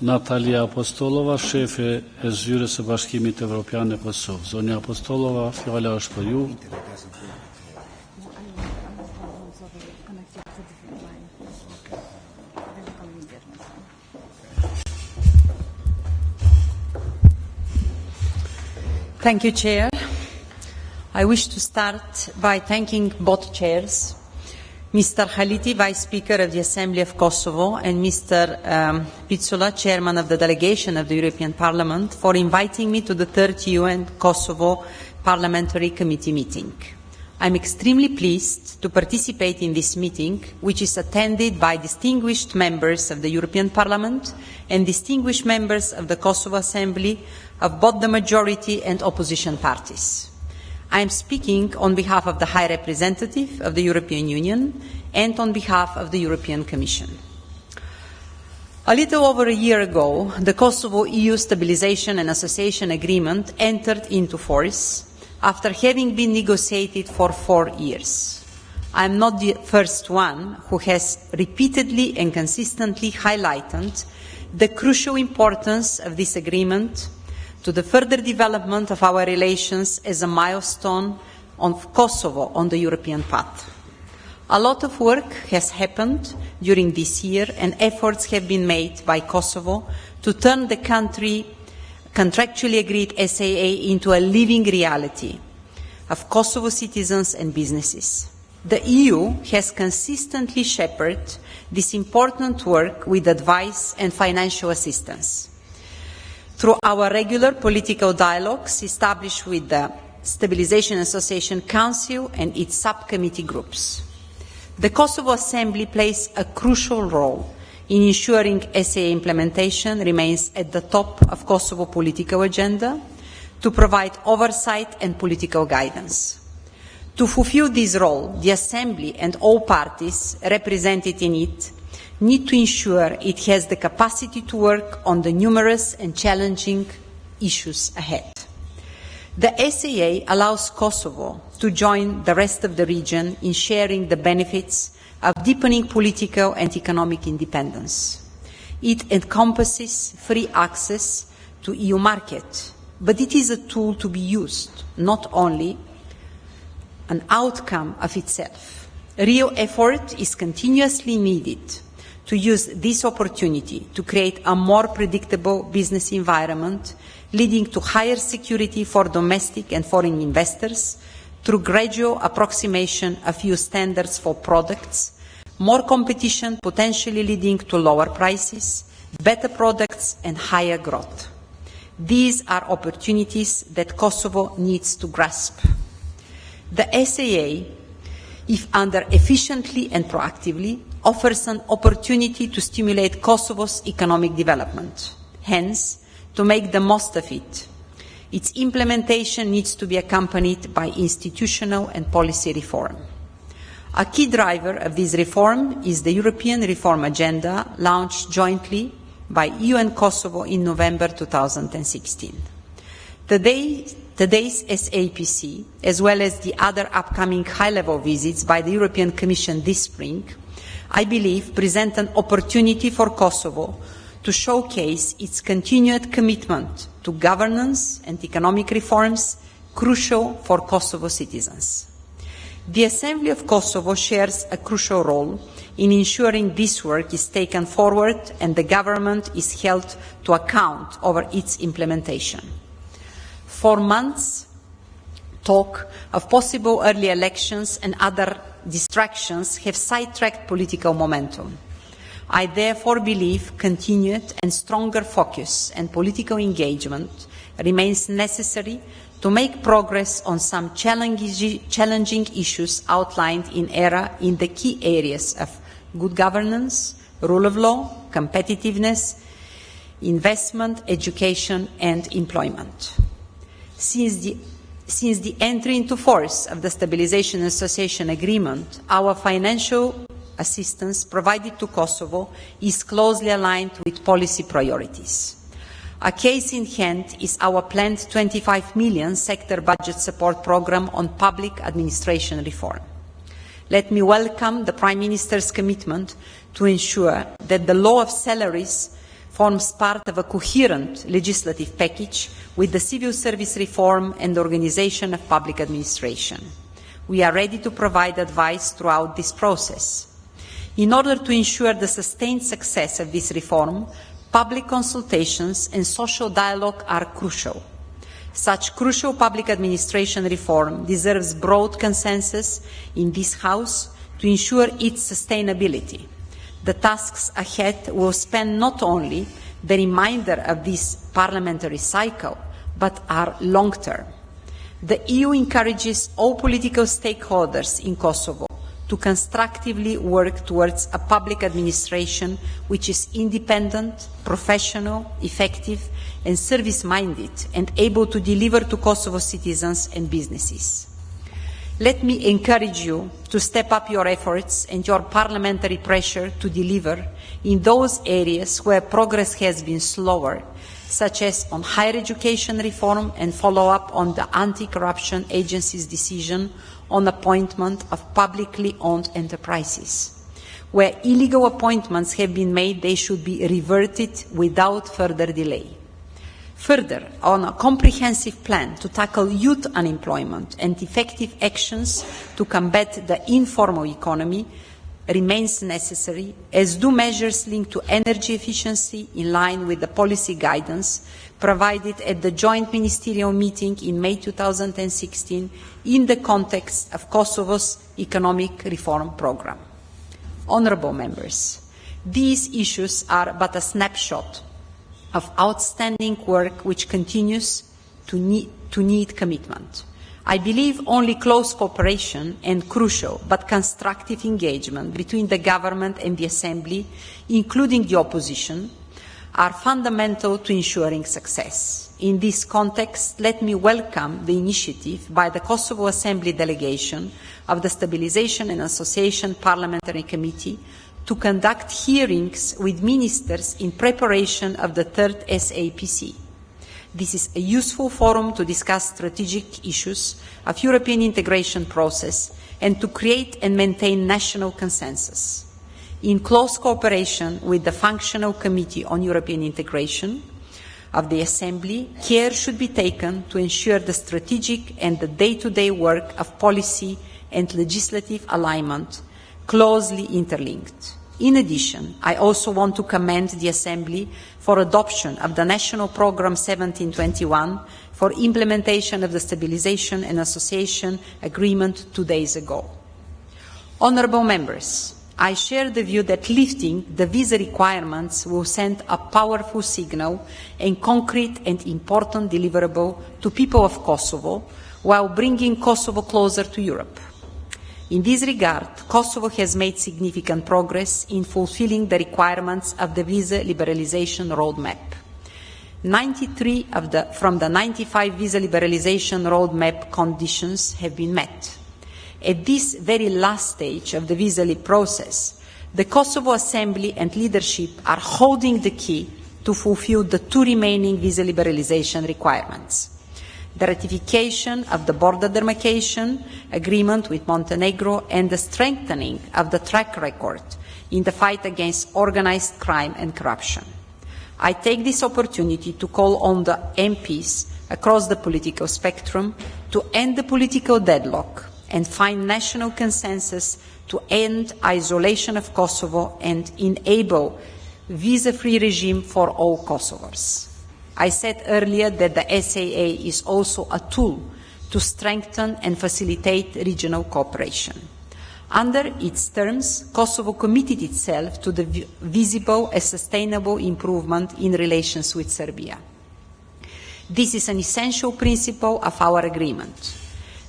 Natalia Apostolova, shefe e zyrës së Bashkimit Evropian e Kosovë. Zonja Apostolova, fjala është për ju. Thank you, Chair. I wish to start by thanking both chairs, Mr. Haliti, Vice Speaker of the Assembly of Kosovo, and Mr. Pizzula, Chairman of the Delegation of the European Parliament, for inviting me to the third UN Kosovo Parliamentary Committee meeting. I'm extremely pleased to participate in this meeting, which is attended by distinguished members of the European Parliament and distinguished members of the Kosovo Assembly of both the majority and opposition parties. I am speaking on behalf of the High Representative of the European Union and on behalf of the European Commission. A little over a year ago, the Kosovo-EU Stabilization and Association Agreement entered into force after having been negotiated for 4 years. I am not the first one who has repeatedly and consistently highlighted the crucial importance of this agreement to the further development of our relations as a milestone of Kosovo on the European path. A lot of work has happened during this year and efforts have been made by Kosovo to turn the country contractually agreed SAA into a living reality of Kosovo citizens and businesses. The EU has consistently shepherded this important work with advice and financial assistance. Through our regular political dialogues established with the Stabilization Association Council and its subcommittee groups. The Kosovo Assembly plays a crucial role in ensuring SAA implementation remains at the top of Kosovo political agenda to provide oversight and political guidance. To fulfill this role, the Assembly and all parties represented in it need to ensure it has the capacity to work on the numerous and challenging issues ahead. The SAA allows Kosovo to join the rest of the region in sharing the benefits of deepening political and economic independence. It encompasses free access to EU market, but it is a tool to be used, not only an outcome of itself. Real effort is continuously needed to use this opportunity to create a more predictable business environment, leading to higher security for domestic and foreign investors through gradual approximation of EU standards for products, more competition potentially leading to lower prices, better products and higher growth. These are opportunities that Kosovo needs to grasp. The SAA, if under efficiently and proactively, offers an opportunity to stimulate Kosovo's economic development. Hence, to make the most of it, its implementation needs to be accompanied by institutional and policy reform. A key driver of this reform is the European Reform Agenda launched jointly by EU and Kosovo in November 2016. Today's SAPC, as well as the other upcoming high-level visits by the European Commission this spring, I believe present an opportunity for Kosovo to showcase its continued commitment to governance and economic reforms crucial for Kosovo citizens. The Assembly of Kosovo shares a crucial role in ensuring this work is taken forward and the government is held to account over its implementation. For months, talk of possible early elections and other distractions have sidetracked political momentum. I therefore believe continued and stronger focus and political engagement remains necessary to make progress on some challenging issues outlined in the key areas of good governance, rule of law, competitiveness, investment, education, and employment. Since the entry into force of the Stabilization Association Agreement, our financial assistance provided to Kosovo is closely aligned with policy priorities. A case in hand is our planned 25 million sector budget support program on public administration reform. Let me welcome the Prime Minister's commitment to ensure that the law of salaries forms part of a coherent legislative package with the civil service reform and the organisation of public administration. We are ready to provide advice throughout this process. In order to ensure the sustained success of this reform, public consultations and social dialogue are crucial. Such crucial public administration reform deserves broad consensus in this House to ensure its sustainability. The tasks ahead will span not only the remainder of this parliamentary cycle, but are long-term. The EU encourages all political stakeholders in Kosovo to constructively work towards a public administration which is independent, professional, effective, and service-minded, and able to deliver to Kosovo citizens and businesses. Let me encourage you to step up your efforts and your parliamentary pressure to deliver in those areas where progress has been slower, such as on higher education reform and follow-up on the Anti-Corruption Agency's decision on appointment of publicly owned enterprises. Where illegal appointments have been made, they should be reverted without further delay. Further, on a comprehensive plan to tackle youth unemployment and effective actions to combat the informal economy remains necessary, as do measures linked to energy efficiency in line with the policy guidance provided at the joint ministerial meeting in May 2016 in the context of Kosovo's economic reform programme. Honourable members, these issues are but a snapshot of outstanding work which continues to need commitment. I believe only close cooperation and crucial but constructive engagement between the government and the Assembly, including the opposition, are fundamental to ensuring success. In this context, let me welcome the initiative by the Kosovo Assembly delegation of the Stabilization and Association Parliamentary Committee to conduct hearings with ministers in preparation of the third SAPC. This is a useful forum to discuss strategic issues of European integration process and to create and maintain national consensus. In close cooperation with the Functional Committee on European Integration of the Assembly, care should be taken to ensure the strategic and the day-to-day work of policy and legislative alignment closely interlinked. In addition, I also want to commend the Assembly for adoption of the National Programme 1721 for implementation of the Stabilization and Association Agreement 2 days ago. Honourable members, I share the view that lifting the visa requirements will send a powerful signal and concrete and important deliverable to people of Kosovo while bringing Kosovo closer to Europe. In this regard, Kosovo has made significant progress in fulfilling the requirements of the visa liberalisation roadmap. 93 from the 95 visa liberalisation roadmap conditions have been met. At this very last stage of the visa process, the Kosovo Assembly and leadership are holding the key to fulfil the two remaining visa liberalisation requirements: the ratification of the border demarcation agreement with Montenegro and the strengthening of the track record in the fight against organised crime and corruption. I take this opportunity to call on the MPs across the political spectrum to end the political deadlock and find national consensus to end isolation of Kosovo and enable visa-free regime for all Kosovars. I said earlier that the SAA is also a tool to strengthen and facilitate regional cooperation. Under its terms, Kosovo committed itself to the visible and sustainable improvement in relations with Serbia. This is an essential principle of our agreement.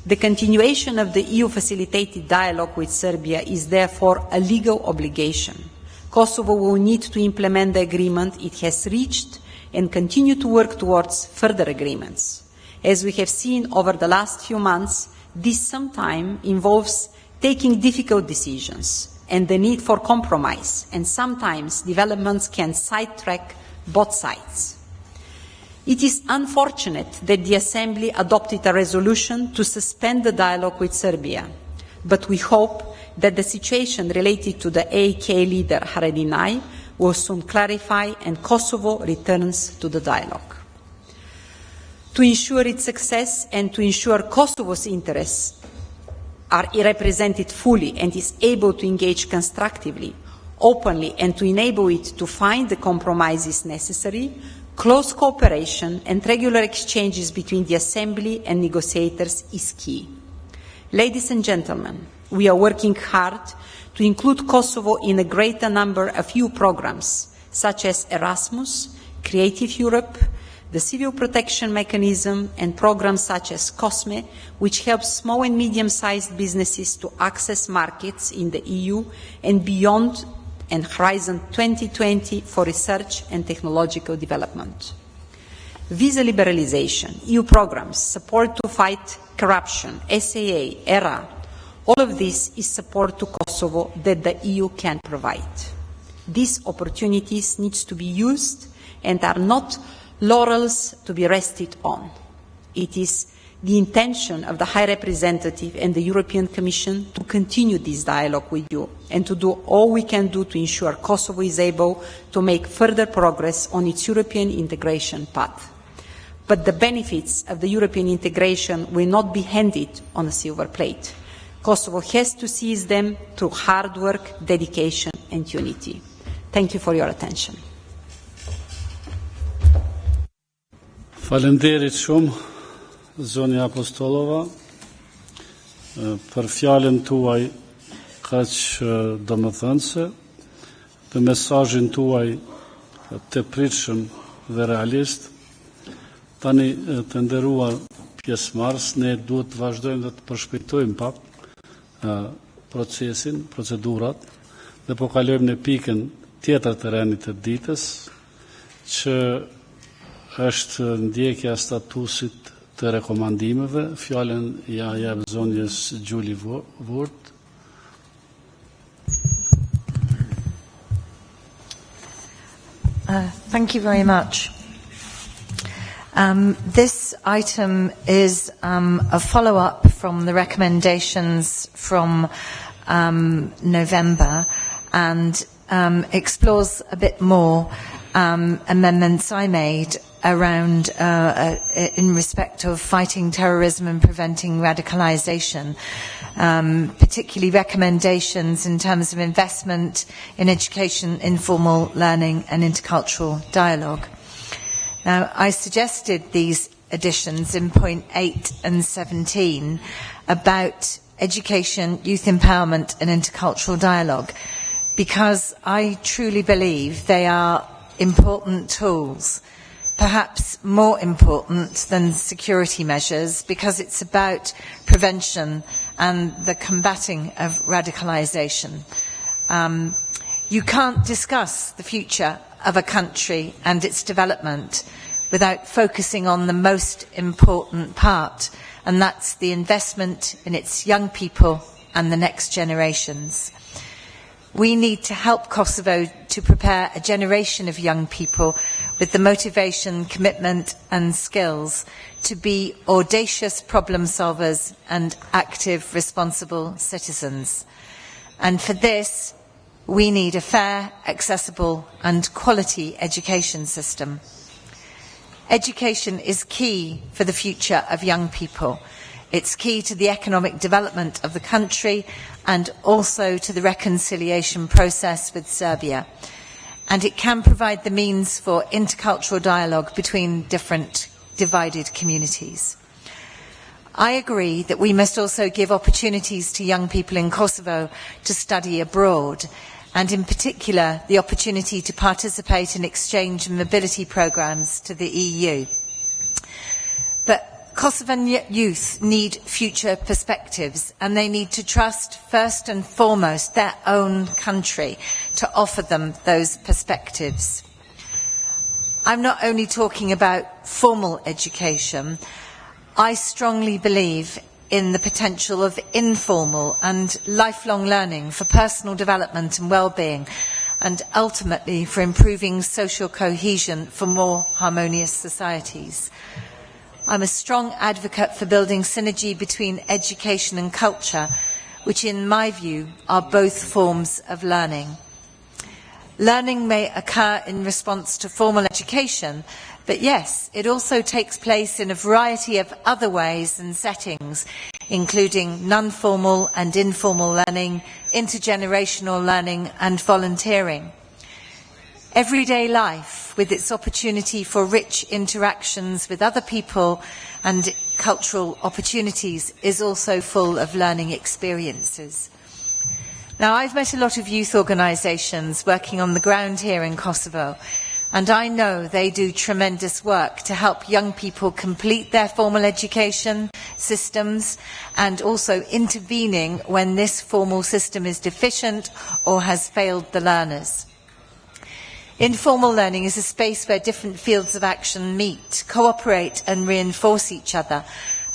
The continuation of the EU-facilitated dialogue with Serbia is therefore a legal obligation. Kosovo will need to implement the agreement it has reached and continue to work towards further agreements. As we have seen over the last few months, this sometimes involves taking difficult decisions and the need for compromise, and sometimes developments can sidetrack both sides. It is unfortunate that the Assembly adopted a resolution to suspend the dialogue with Serbia, but we hope that the situation related to the AK leader Haradinaj will soon clarify and Kosovo returns to the dialogue. To ensure its success and to ensure Kosovo's interests are represented fully and is able to engage constructively, openly, and to enable it to find the compromises necessary, close cooperation and regular exchanges between the Assembly and negotiators is key. Ladies and gentlemen, we are working hard to include Kosovo in a greater number of EU programs, such as Erasmus, Creative Europe, the Civil Protection Mechanism, and programs such as COSME, which helps small and medium-sized businesses to access markets in the EU and beyond, and Horizon 2020 for research and technological development. Visa liberalization, EU programs, support to fight corruption, SAA, ERA, all of this is support to Kosovo that the EU can provide. These opportunities need to be used and are not laurels to be rested on. It is the intention of the High Representative and the European Commission to continue this dialogue with you and to do all we can do to ensure Kosovo is able to make further progress on its European integration path. But the benefits of the European integration will not be handed on a silver plate. Kosovo has to seize them through hard work, dedication and unity. Thank you for your attention. Falenderit shumë, Zonja Apostolova, për fjalën tuaj kaq domethënëse, për mesazhin tuaj të pritshëm dhe realist. Tani të nderuar pjesëmarrës, ne duhet të vazhdojmë dhe të përshpejtojmë pak procesin, procedurat, dhe po kalojmë në pikën tjetër të rendit të ditës, që është ndjekja e statusit të rekomandimeve. Fjalën ja jep zonjës Gjuli Wurt. Thank you very much. This item is a follow-up from the recommendations from November and explores a bit more amendments I made around in respect of fighting terrorism and preventing radicalization, particularly recommendations in terms of investment in education, informal learning and intercultural dialogue. Now, I suggested these additions in point 8 and 17 about education, youth empowerment and intercultural dialogue, because I truly believe they are important tools, perhaps more important than security measures, because it's about prevention and the combating of radicalization. You can't discuss the future of a country and its development without focusing on the most important part, and that's the investment in its young people and the next generations. We need to help Kosovo to prepare a generation of young people with the motivation, commitment and skills to be audacious problem solvers and active, responsible citizens. And for this, we need a fair, accessible and quality education system. Education is key for the future of young people. It's key to the economic development of the country and also to the reconciliation process with Serbia. And it can provide the means for intercultural dialogue between different divided communities. I agree that we must also give opportunities to young people in Kosovo to study abroad, and in particular the opportunity to participate in exchange and mobility programmes to the EU. But Kosovan youth need future perspectives, and they need to trust first and foremost their own country to offer them those perspectives. I'm not only talking about formal education. I strongly believe in the potential of informal and lifelong learning for personal development and well-being, and ultimately for improving social cohesion for more harmonious societies. I'm a strong advocate for building synergy between education and culture, which in my view are both forms of learning. Learning may occur in response to formal education, but yes, it also takes place in a variety of other ways and settings, including non-formal and informal learning, intergenerational learning and volunteering. Everyday life, with its opportunity for rich interactions with other people and cultural opportunities, is also full of learning experiences. Now, I've met a lot of youth organisations working on the ground here in Kosovo, and I know they do tremendous work to help young people complete their formal education systems and also intervening when this formal system is deficient or has failed the learners. Informal learning is a space where different fields of action meet, cooperate and reinforce each other,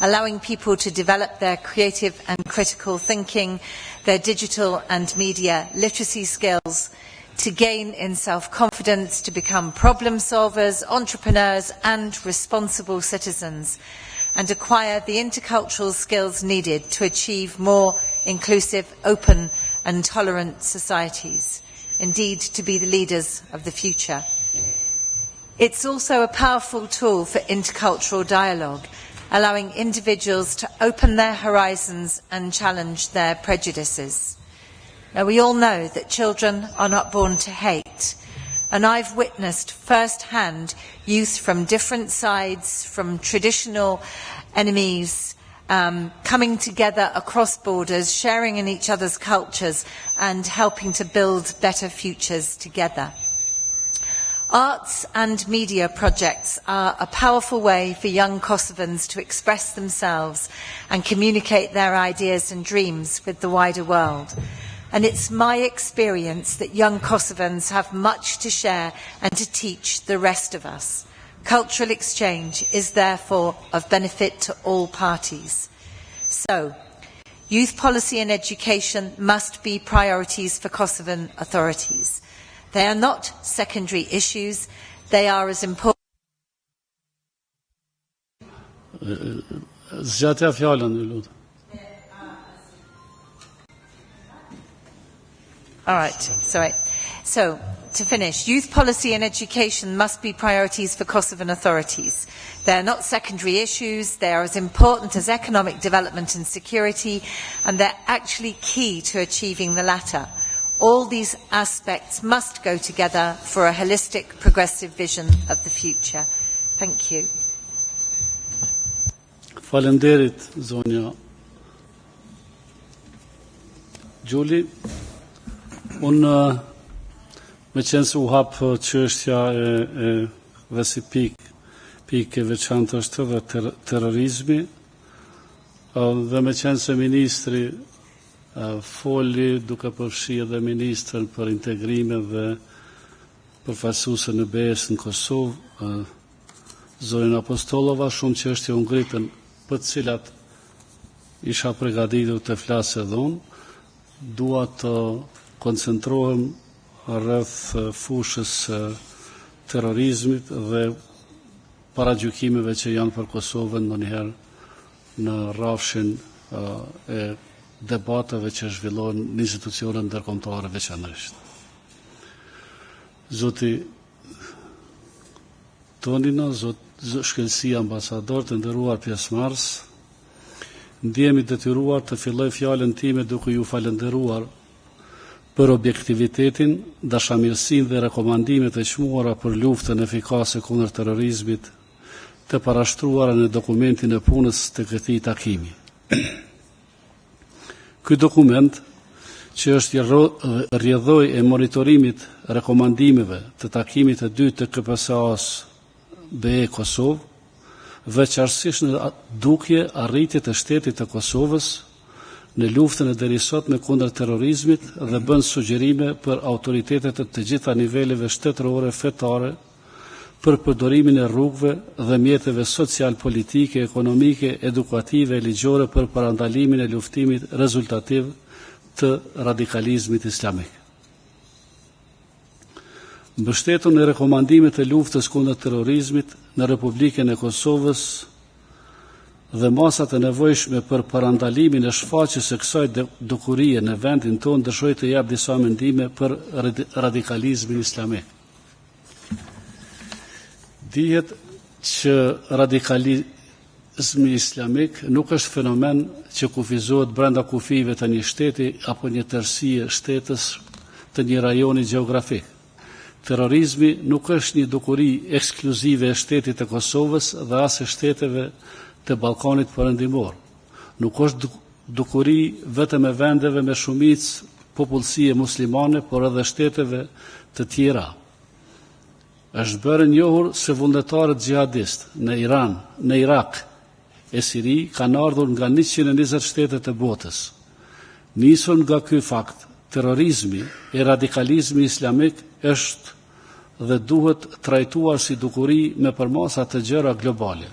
allowing people to develop their creative and critical thinking, their digital and media literacy skills, to gain in self-confidence, to become problem solvers, entrepreneurs and responsible citizens, and acquire the intercultural skills needed to achieve more inclusive, open and tolerant societies. Indeed, to be the leaders of the future. It's also a powerful tool for intercultural dialogue, allowing individuals to open their horizons and challenge their prejudices. Now, we all know that children are not born to hate, and I've witnessed firsthand youth from different sides, from traditional enemies, coming together across borders, sharing in each other's cultures and helping to build better futures together. Arts and media projects are a powerful way for young Kosovans to express themselves and communicate their ideas and dreams with the wider world. And it's my experience that young Kosovans have much to share and to teach the rest of us. Cultural exchange is therefore of benefit to all parties. So, youth policy and education must be priorities for Kosovan authorities. They are not secondary issues, they are as important. Zgjatja fjalën, ju lutem. All right, sorry. So, to finish, youth policy and education must be priorities for Kosovan authorities. They are not secondary issues, they are as important as economic development and security, and they're actually key to achieving the latter. All these aspects must go together for a holistic, progressive vision of the future. Thank you. Faleminderit, zonja Gjuli. Unë me qenë se u hapë çështja dhe si pikë veçantë është dhe terrorizmi, dhe me qenë se ministri foli duke përfshi edhe ministrën për integrime dhe përfaqësuese në BE-s në Kosovë, zonën Apostolova, shumë çështje u ngritën për të cilat isha përgatitur të flas edhe unë. Dua të koncentrohem rreth fushës terrorizmit dhe paragjykimeve që janë për Kosovën ndonjëherë në rrafshin e debateve që zhvillohen në institucionet ndërkombëtare veçanërisht. Zoti Tonino, Shkelësi ambasador, të nderuar pjesëmarrës, ndjehemi detyruar të filloj fjalën time duke ju falënderuar për objektivitetin, dashamirësinë dhe rekomandimet e çmuara për luftën efikase kundër terrorizmit të parashtruara në dokumentin e punës të këtij takimi. Ky dokument, që është rrjedhoj e monitorimit rekomandimeve të takimit të dytë të KPSA-s BE-Kosovë, veçanërisht në dukje arritjet e shtetit të Kosovës në luftën e derisotme kundër terrorizmit dhe bën sugjerime për autoritetet e të gjitha niveleve shtetërore fetare për përdorimin e rrugëve dhe mjeteve social, politike, ekonomike, edukative e ligjore për parandalimin e luftimit rezultativ të radikalizmit islamik. Mbështetur në rekomandimet e luftës kundër terrorizmit në Republikën e Kosovës dhe masat e nevojshme për parandalimin e shfaqjes së kësaj dukurie në vendin tonë, dëshiroj të jap disa mendime për radikalizmin islamik. Dihet që radikalizmi islamik nuk është fenomen që kufizohet brenda kufive të një shteti apo një tërësie shtetës të një rajoni gjeografik. Terrorizmi nuk është një dukuri ekskluzive e shtetit të Kosovës dhe as e shteteve të Ballkanit Perëndimor. Nuk është dukuri vetëm e vendeve me shumicë popullsie muslimane, por edhe shteteve të tjera. Është bërë njohur se vullnetarët xhihadist në Iran, në Irak e Siri kanë ardhur nga 120 shtete të botës. Nisur nga ky fakt, terrorizmi e radikalizmi islamik është dhe duhet trajtuar si dukuri me përmasa të gjëra globale.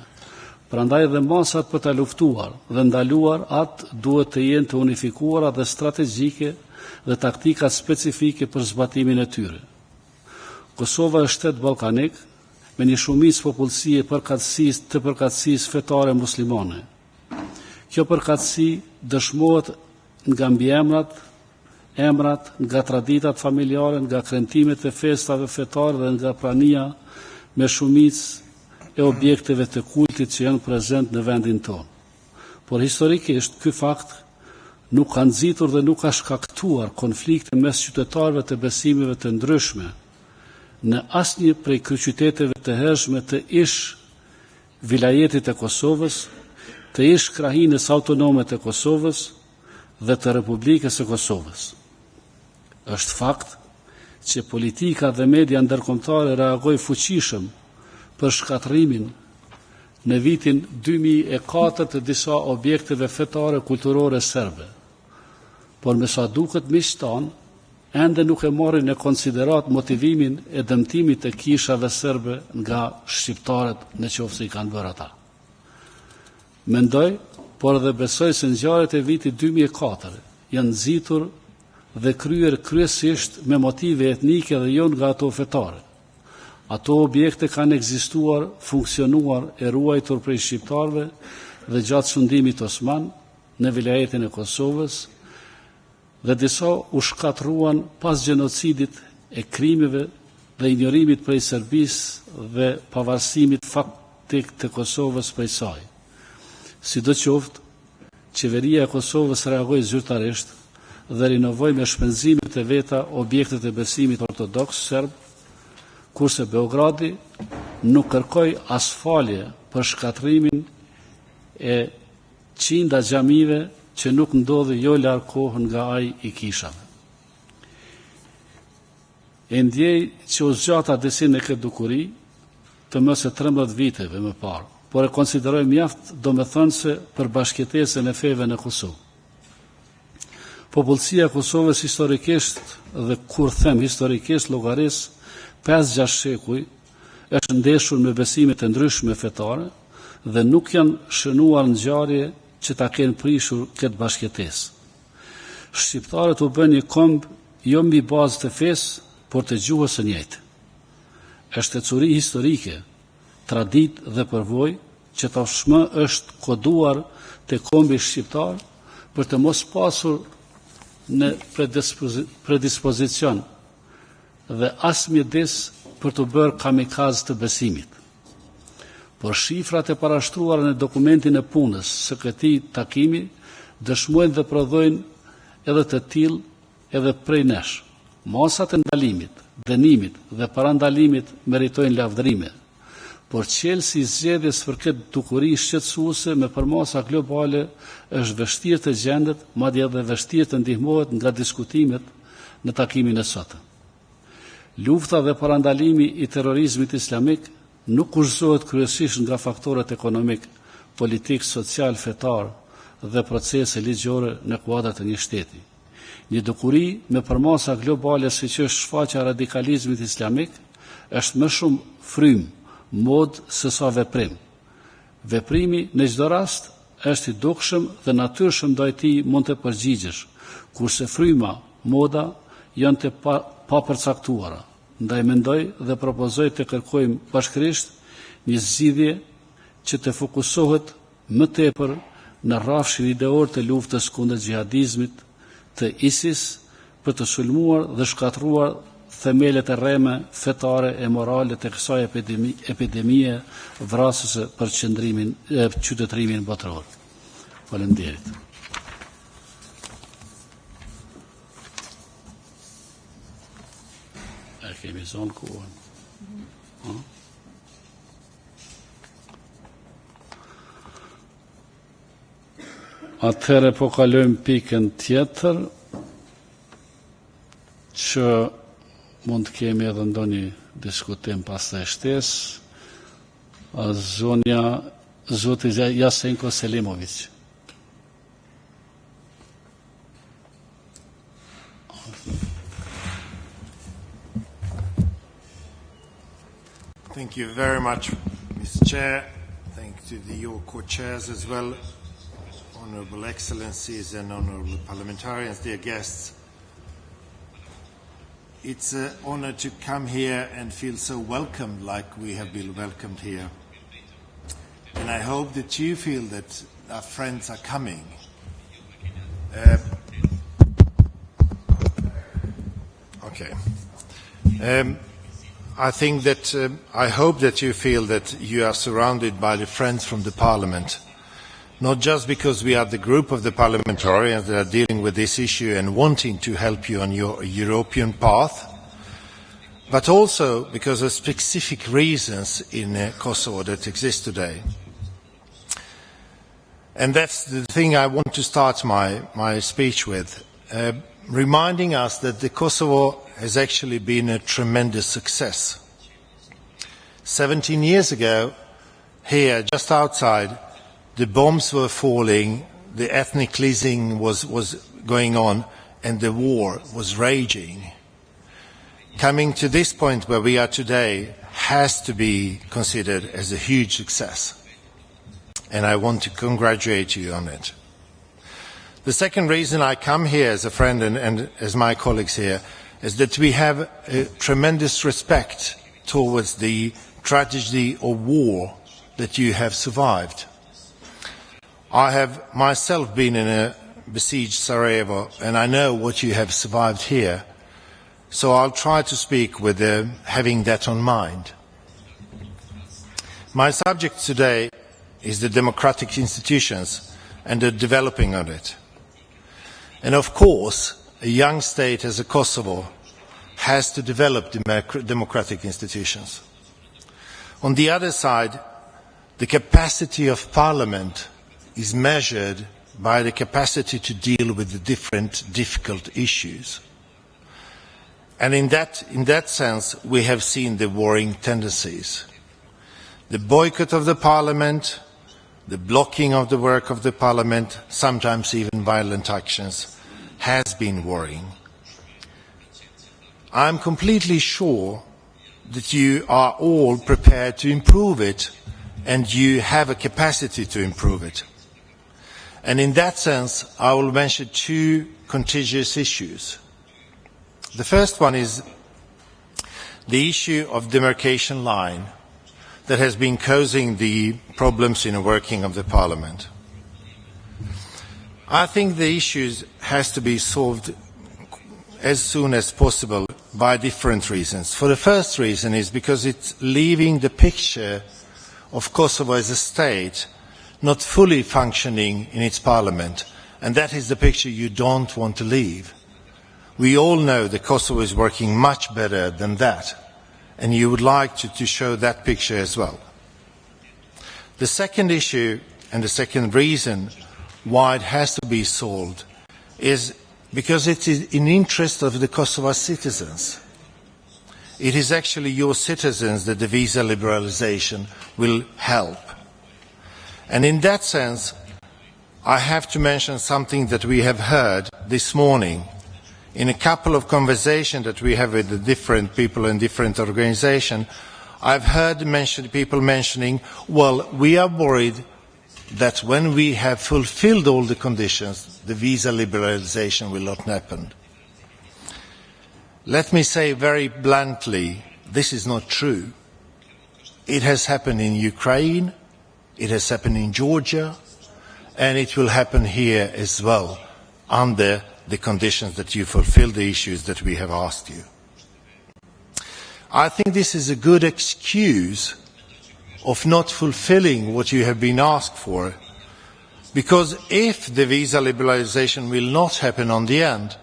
Prandaj dhe masat për ta luftuar dhe ndaluar atë duhet të jenë të unifikuara dhe strategjike dhe taktika specifike për zbatimin e tyre. Kosova është shtet ballkanik me një shumicë popullsie të përkatësisë fetare muslimane. Kjo përkatësi dëshmohet nga mbiemrat, emrat, nga traditat familjare, nga kremtimet e festave fetare dhe nga prania me shumicë e objekteve të kultit që janë prezent në vendin tonë. Por historikisht, ky fakt nuk ka nxitur dhe nuk ka shkaktuar konflikte mes qytetarëve të besimeve të ndryshme në asnjë prej kryeqyteteve të hershme të ish vilajetit e Kosovës, të ish krahinës autonome të Kosovës dhe të Republikës së Kosovës. Është fakt që politika dhe media ndërkombëtare reagoi fuqishëm për shkatrimin në vitin 2004 të disa objekteve fetare kulturore serbe. Por me sa duket miqtan, ende nuk e marrin në konsiderat motivimin e dëmtimit të kishave serbe nga shqiptarët në qoftë se i kanë bërë ata. Mendoj, por edhe besoj se ngjarjet e vitit 2004 janë nxitur dhe kryer kryesisht me motive etnike dhe jo nga ato fetare. Ato objekte kanë ekzistuar, funksionuar e ruajtur prej shqiptarëve dhe gjatë sundimit osman në vilajetin e Kosovës dhe disa u shkatruan pas gjenocidit e krimeve dhe injorimit prej Serbisë dhe pavarësimit faktik të Kosovës prej saj. Sidoqoftë, qeveria e Kosovës reagoi zyrtarisht dhe rinovoi me shpenzimet e veta objektet e besimit ortodoks serb, kurse Beogradi nuk kërkoi as falje për shkatrimin e qinda xhamive që nuk ndodhi jo larg kohën nga ai i kishave. E ndjej që u zgjata desin e këtë dukuri të më se 13 viteve më parë, por e konsideroj mjaft domethënëse për bashkëtesën e feve në Kosovë. Popullsia e Kosovës historikisht dhe kur them historikisht llogaris 5-6 shekuj është ndeshur me besime të ndryshme fetare dhe nuk janë shënuar ngjarje që ta kenë prishur këtë bashkëtesë. Shqiptarët u bën një komb jo mbi bazë të fesë, por të gjuhës së njëjtë. Është ecuri historike, traditë dhe përvojë që tashmë është koduar te kombi shqiptar për të mos pasur në predispozicion dhe as mjedis për të bërë kamikaz të besimit. Por shifrat e parashtruara në dokumentin e punës së këtij takimi dëshmojnë dhe prodhojnë edhe të tillë edhe prej nesh. Masat e ndalimit, dënimit dhe parandalimit meritojnë lavdërime, por qelsi i zgjedhjes për këtë dukuri shqetësuese me përmasa globale është vështirë të gjendet, madje edhe vështirë të ndihmohet nga diskutimet në takimin e sotëm. Lufta dhe parandalimi i terrorizmit islamik nuk kushtohet kryesisht nga faktorët ekonomik, politik, social, fetar dhe procese ligjore në kuadrat e një shteti. Një dukuri me përmasa globale si që është shfaqja e radikalizmit islamik është më shumë frym, mod se sa veprim. Veprimi në çdo rast është i dukshëm dhe natyrshëm ndaj tij mund të përgjigjesh, kurse fryma, moda janë të papërcaktuara. Ndaj mendoj dhe propozoj të kërkojmë bashkërisht një zgjidhje që të fokusohet më tepër në rrafshin ideor të luftës kundër xhihadizmit të ISIS për të sulmuar dhe shkatruar themelet e rreme fetare e morale të kësaj epidemie vrasëse për qytetërimin botëror. Faleminderit. E kemi zonë kohën. Atëherë po kalojmë pikën tjetër, që mund të kemi edhe ndonjë diskutim pas të shtesë. Zoti Jasenko Selimović. Thank you very much, Mr. Chair. Thank you to your co-chairs as well, Honourable Excellencies and Honourable Parliamentarians, dear guests. It's an honour to come here and feel so welcomed like we have been welcomed here. And I hope that you feel that our friends are coming. I think that I hope that you feel that you are surrounded by the friends from the Parliament, not just because we are the group of the parliamentarians that are dealing with this issue and wanting to help you on your European path, but also because of specific reasons in Kosovo that exist today. And that's the thing I want to start my speech with, reminding us that the Kosovo has actually been a tremendous success. 17 years ago, here, just outside, the bombs were falling, the ethnic cleansing was going on, and the war was raging. Coming to this point where we are today has to be considered as a huge success. And I want to congratulate you on it. The second reason I come here as a friend and as my colleagues here is that we have a tremendous respect towards the tragedy of war that you have survived. I have myself been in a besieged Sarajevo, and I know what you have survived here, so I'll try to speak with having that on mind. My subject today is the democratic institutions and the developing of it. And of course, a young state as a Kosovo has to develop democratic institutions. On the other side, the capacity of Parliament is measured by the capacity to deal with the different difficult issues. And in that sense, we have seen the warring tendencies. The boycott of the Parliament, the blocking of the work of the Parliament, sometimes even violent actions, has been worrying. I'm completely sure that you are all prepared to improve it, and you have a capacity to improve it. And in that sense, I will mention two contiguous issues. The first one is the issue of demarcation line that has been causing the problems in the working of the Parliament. I think the issues has to be solved as soon as possible by different reasons. For the first reason is because it's leaving the picture of Kosovo as a state not fully functioning in its parliament, and that is the picture you don't want to leave. We all know that Kosovo is working much better than that, and you would like to show that picture as well. The second issue and the second reason why it has to be solved is because it is in the interest of the Kosovo citizens. It is actually your citizens that the visa liberalization will help. And in that sense, I have to mention something that we have heard this morning in a couple of conversations that we have with the different people in different organizations. I've heard people mentioning, well, we are worried that when we have fulfilled all the conditions, the visa liberalization will not happen. Let me say very bluntly, this is not true. It has happened in Ukraine, it has happened in Georgia, and it will happen here as well, under the conditions that you fulfill the issues that we have asked you. I think this is a good excuse of not fulfilling what you have been asked for, because if the visa liberalization will not happen on the end,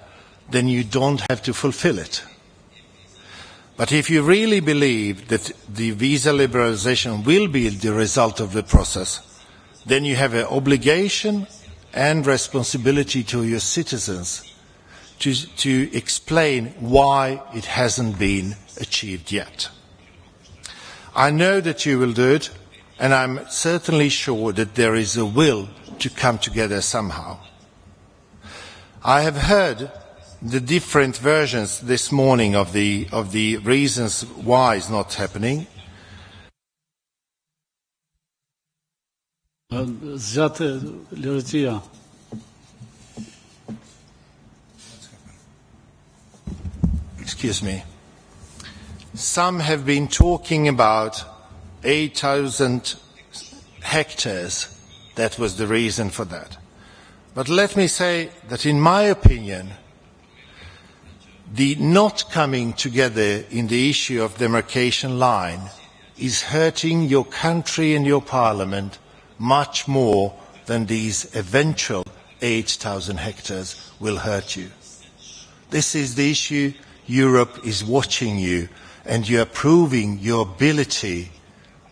then you don't have to fulfill it. But if you really believe that the visa liberalization will be the result of the process, then you have an obligation and responsibility to your citizens to explain why it hasn't been achieved yet. I know that you will do it, and I'm certainly sure that there is a will to come together somehow. I have heard the different versions this morning of the reasons why it's not happening. Excuse me. Some have been talking about 8,000 hectares. That was the reason for that. But let me say that in my opinion, the not coming together in the issue of demarcation line is hurting your country and your parliament much more than these eventual 8,000 hectares will hurt you. This is the issue. Europe is watching you, and you are proving your ability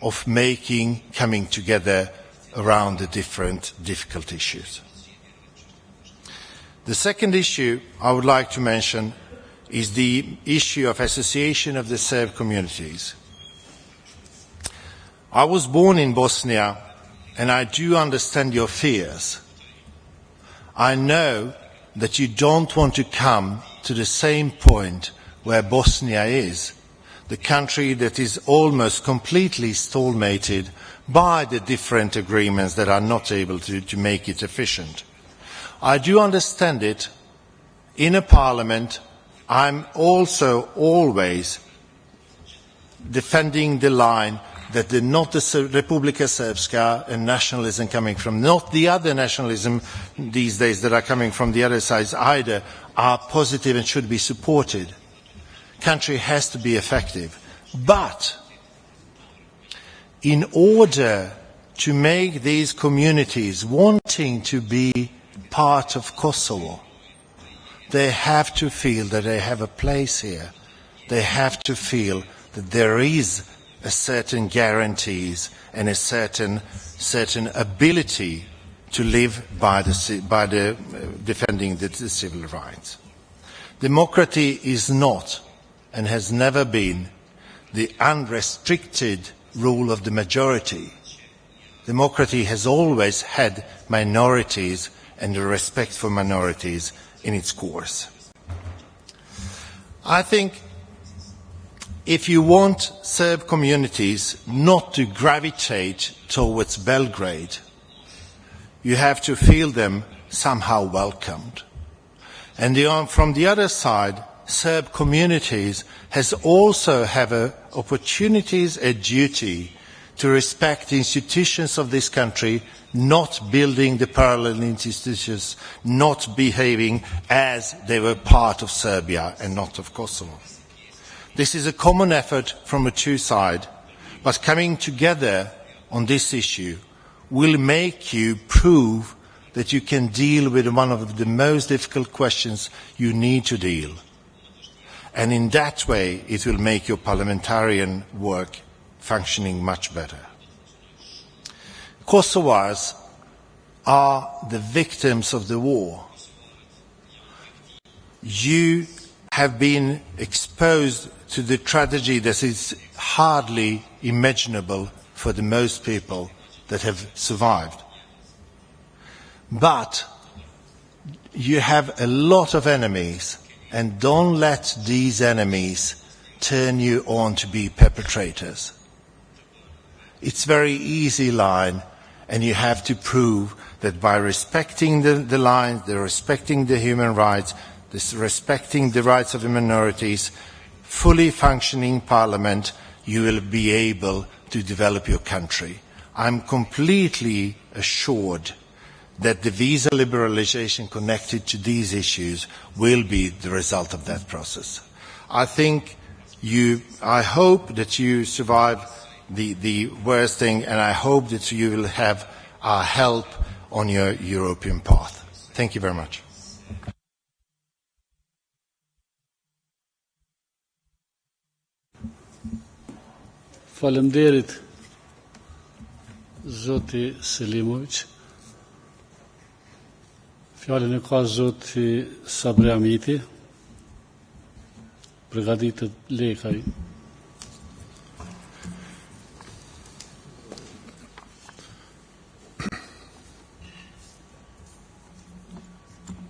of coming together around the different difficult issues. The second issue I would like to mention is the issue of association of the Serb communities. I was born in Bosnia, and I do understand your fears. I know that you don't want to come to the same point where Bosnia is, the country that is almost completely stalemated by the different agreements that are not able to make it efficient. I do understand it. In a parliament, I'm also always defending the line that not the Republika Srpska and nationalism coming from, not the other nationalism these days that are coming from the other sides either, are positive and should be supported. Country has to be effective. But in order to make these communities wanting to be part of Kosovo, they have to feel that they have a place here. They have to feel that there is a certain guarantees and a certain ability to live by defending the civil rights. Democracy is not and has never been the unrestricted rule of the majority. Democracy has always had minorities and the respect for minorities in its course. I think if you want Serb communities not to gravitate towards Belgrade, you have to feel them somehow welcomed. And from the other side, Serb communities has also have opportunities, a duty to respect the institutions of this country, not building the parallel institutions, not behaving as they were part of Serbia and not of Kosovo. This is a common effort from the two sides, but coming together on this issue will make you prove that you can deal with one of the most difficult questions you need to deal. And in that way, it will make your parliamentarian work functioning much better. Kosovars are the victims of the war. You have been exposed to the tragedy that is hardly imaginable for the most people that have survived. But you have a lot of enemies, and don't let these enemies turn you on to be perpetrators. It's very easy line, and you have to prove that by respecting the lines, respecting the human rights, respecting the rights of the minorities, fully functioning parliament, you will be able to develop your country. I'm completely assured that the visa liberalization connected to these issues will be the result of that process. I hope that you survive the worst thing, and I hope that you will have our help on your European path. Thank you very much. Faleminderit Zoti Selimović. Fjalën e ka Zoti Sabriamiti. Përgatitet lekaj.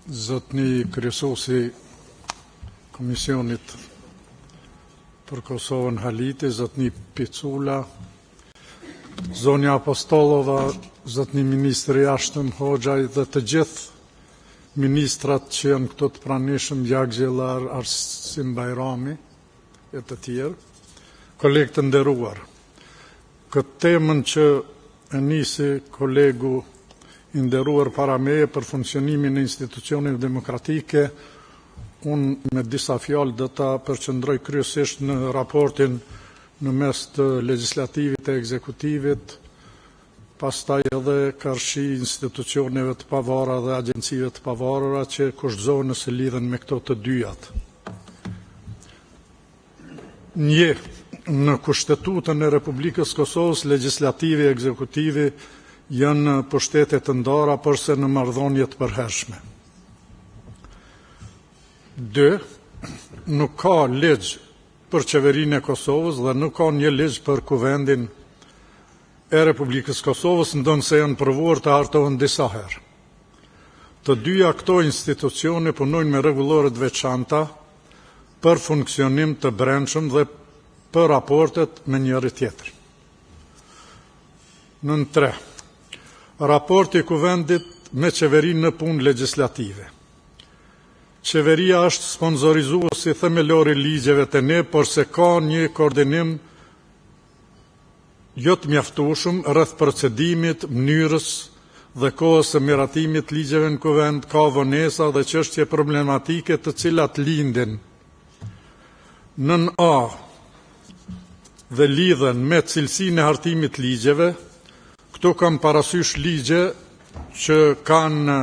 Zotni kryesuesi Komisionit për Kosovën Haliti, zotni Picula, zonja Apostolova, zotni ministri Jashtëm Hoxhaj dhe të gjithë ministrat që janë këto të pranishëm, Jagjellar, Arsim Bajrami e të tjerë, kolegë të nderuar. Këtë temën që e nisi kolegu i nderuar para meje për funksionimin e institucioneve demokratike, unë me disa fjalë do ta përqendroj kryesisht në raportin në mes të legislativit e ekzekutivit, pastaj edhe karshi institucioneve të pavara dhe agjencive të pavarura që kushtzohen nëse lidhen me këto të dyjat. Në Kushtetutën e Republikës Kosovës, legislativi e ekzekutivi janë pushtete të ndara përse në marrëdhënie të përhershme. 2. Nuk ka ligj për qeverinë e Kosovës dhe nuk ka një ligj për kuvendin e Republikës Kosovës, ndonse janë provuar të hartohen disa herë. Të dyja këto institucione punojnë me rregullore të veçanta për funksionim të brendshëm dhe për raportet me njëri tjetrin. Nën 3. Raporti i kuvendit me qeverinë në punë legjislative. Qeveria është sponzorizuesi themelor i ligjeve të ne, por se ka një koordinim jo të mjaftueshëm rreth procedimit, mënyrës dhe kohës së miratimit ligjeve në kuvend, ka vonesa dhe çështje problematike të cilat lindin nën A dhe lidhen me cilësinë e hartimit ligjeve. Këtu kam parasysh ligje që kanë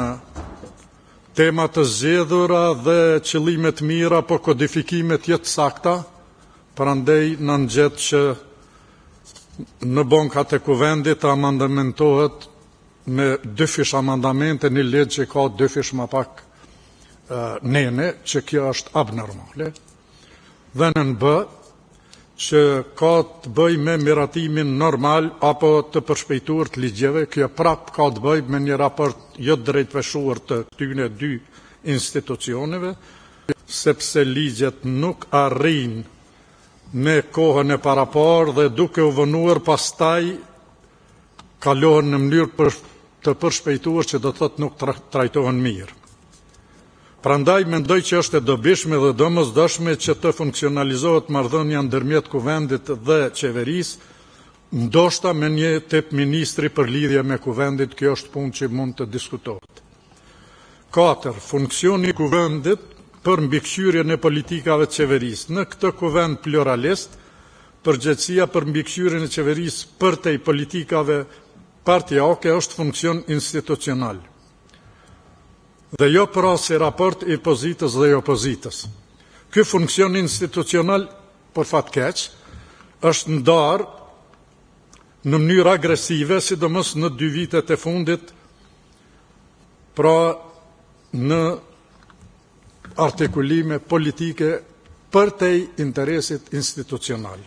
tema të zgjedhura dhe qëllime të mira, po kodifikimet jo të sakta, prandaj na nxjet që në bankat e kuvendit amandamentohet me 2 fish amandamente një ligj që ka 2 fish më pak nene, që kjo është abnormale. Dhe në B, që ka të bëj me miratimin normal apo të përshpejtuar të ligjeve, kjo prap ka të bëj me një raport jo drejtpeshuar të këtyne 2 institucioneve, sepse ligjet nuk arrin me kohën e parapar dhe duke u vënuar pastaj kalohen në mënyrë të përshpejtuar që do të thotë nuk trajtohen mirë. Prandaj mendoj që është e dobishme dhe domosdoshme që të funksionalizohet marrëdhënia ndërmjet kuvendit dhe qeverisë, ndoshta me një tip ministri për lidhje me kuvendit, kjo është punë që mund të diskutohet. 4. Funksioni i kuvendit për mbikëqyrjen e politikave të qeverisë. Në këtë kuvend pluralist, përgjegjësia për mbikëqyrjen e qeverisë përtej politikave partijake është funksion institucional. Dhe jo pra si raport i pozitës dhe opozitës. Ky funksion institucional, për fat keq, është ndarë në mënyrë agresive, sidomos në 2 vitet e fundit, pra në artikulime politike përtej interesit institucional.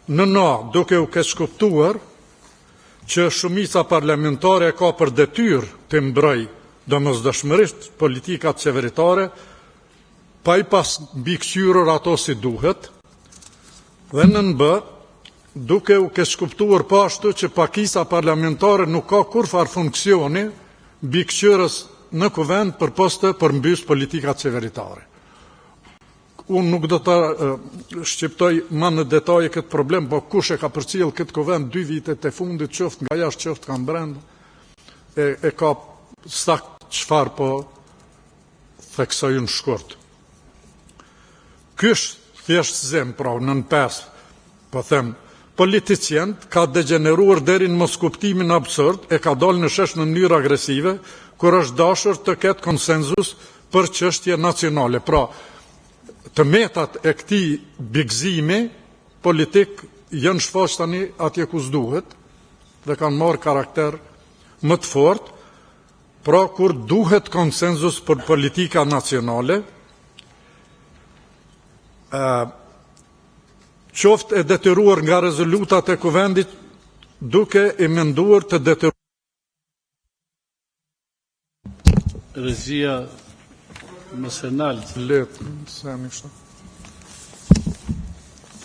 Në duke u keqkuptuar që shumica parlamentare ka për detyrë të mbrojë domosdoshmërisht politikat qeveritare, pa i pas mbikëqyrur ato si duhet, dhe në nënbë, duke u keshkuptuar pashtu që pakisa parlamentare nuk ka kurfar funksioni mbikëqyrës në kuvend për poste për mbys politikat qeveritare. Unë nuk do të shqiptoj ma në detaje këtë problem, po kush e ka përcjell këtë kuvend 2 vitet e fundit, qoftë nga jashtë, qoftë nga brenda, e ka sakt çfarë po theksoj në shkurt. Ky është thjesht zem, pra nën 5, po them, politicient ka degeneruar deri në moskuptimin absurd, e ka dalë në shesh në mënyrë agresive, kur është dashur të ketë konsenzus për çështje nacionale. Pra, të metat e këtij bigëzimi politik janë shfaq tani atje ku s'duhet dhe kanë marrë karakter më të fortë, pra kur duhet konsenzus për politika nacionale, qoftë e detyruar nga rezolutat e kuvendit duke i menduar të detyruar. Regjia mos e naltë. Letë,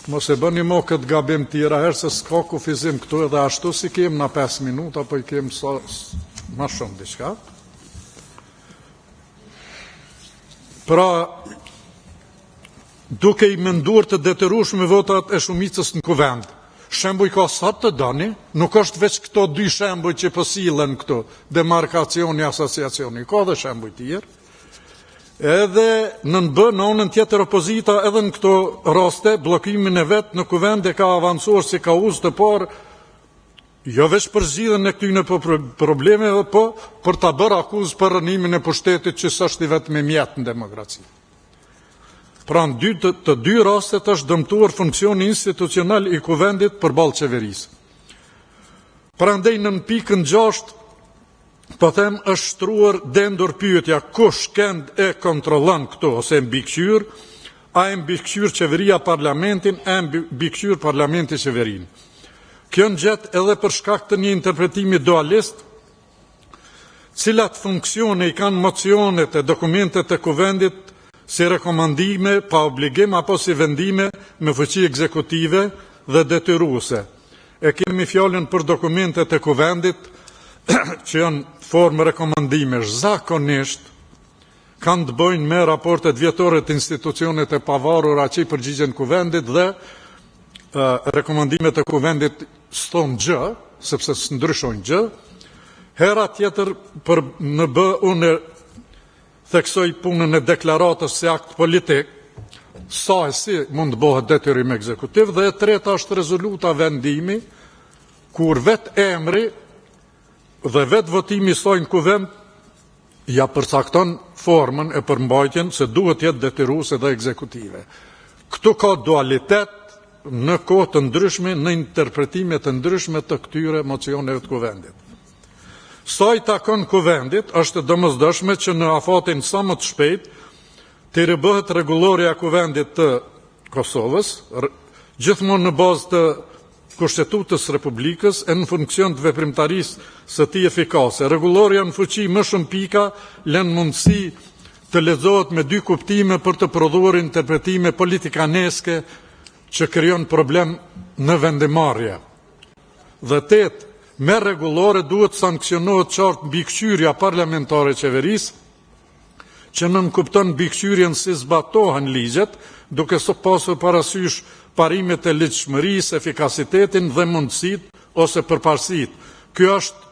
mos e bëni mo këtë gabim tira herë, se s'ka kufizim këtu edhe ashtu si kem na 5 minuta, apo i kem ma shumë diçka. Pra, duke i menduar të detyrueshme votat e shumicës në kuvend. Shembuj ka sa të doni, nuk është veç këto 2 shembuj që po sillen këtu, demarkacioni, asociacioni, ka dhe shembuj tjerë. Edhe në nënën tjetër opozita, edhe në këto raste, blokimin e vetë në kuvend e ka avancuar si ka uzë të parë, jo veç për zgjidhjen e këtyre problemeve, po për ta bërë akuzë për rënimin e pushtetit që s'është i vetëm mjet në demokraci. Pra në të dy rastet është dëmtuar funksioni institucional i kuvendit përballë qeverisë. Prandaj në pikën 6, po them, është shtruar dendur pyetja kush kënd e kontrollon këto, ose mbikëqyr, a e mbikëqyr qeveria parlamentin, a e mbikëqyr parlamenti qeverinë. Kjo në gjet edhe për shkak të një interpretimi dualist, cilat funksione i kanë mocionet e dokumentet e kuvendit si rekomandime pa obligim apo si vendime me fuqi ekzekutive dhe detyruese. E kemi fjalën për dokumentet e kuvendit që janë formë rekomandimesh, zakonisht kanë të bëjnë me raportet vjetore të institucionet e pavarura që i përgjigjen kuvendit dhe rekomandimet e kuvendit s'thon gjë, sepse s'ndryshojnë gjë. Hera tjetër për në bë unë theksoj punën e deklaratës si akt politik, sa e si mund të bëhet detyrim ekzekutiv, dhe e treta është rezoluta vendimi, kur vet emri dhe vet votimi saj në kuvend ja përcakton formën e përmbajtjen se duhet jetë detyruese dhe ekzekutive. Këtu ka dualitet në kohë të ndryshme, në interpretime të ndryshme të këtyre mocioneve të kuvendit. Sa i takon kuvendit, është domosdoshme që në afatin sa më të shpejt të ribëhet rregulloria e kuvendit të Kosovës, gjithmonë në bazë të Kushtetutës Republikës e në funksion të veprimtarisë së tij efikase. Rregulloria në fuqi më shumë pika lën mundësi të lexohet me 2 kuptime për të prodhuar interpretime politikaneske që krijon problem në vendimarrje. Dhe 8, me rregullore duhet sankcionohet qartë mbikëqyrja parlamentare e qeverisë, që nënkupton mbikëqyrjen si zbatohen ligjet, duke së pasur parasysh parimet e ligjshmërisë, efikasitetin dhe mundësitë ose përparësitë. Ky është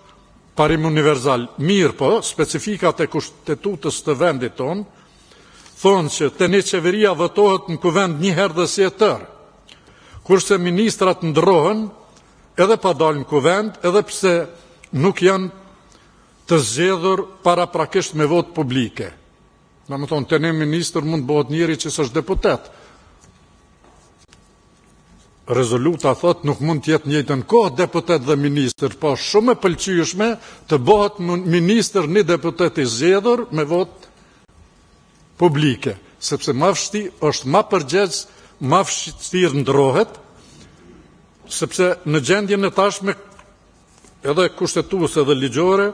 parim universal. Mirë po, specifikat e kushtetutës të vendit tonë thonë që tani qeveria votohet në kuvend një herë dhe si e tërë, kurse ministrat ndrohen edhe pa dalë në kuvend, edhe pse nuk janë të zgjedhur paraprakisht me votë publike. Në më thonë, të ne ministр mund bëhet njëri që s'është deputet. Rezoluta thot nuk mund të jetë njëjtën kohë deputet dhe ministër, po shumë e pëlqyeshme të bëhet ministër një deputet i zgjedhur me votë publike, sepse është ma përgjegjës, ma vështirë ndrohet, sepse në gjendjen e tashme edhe kushtetuese dhe ligjore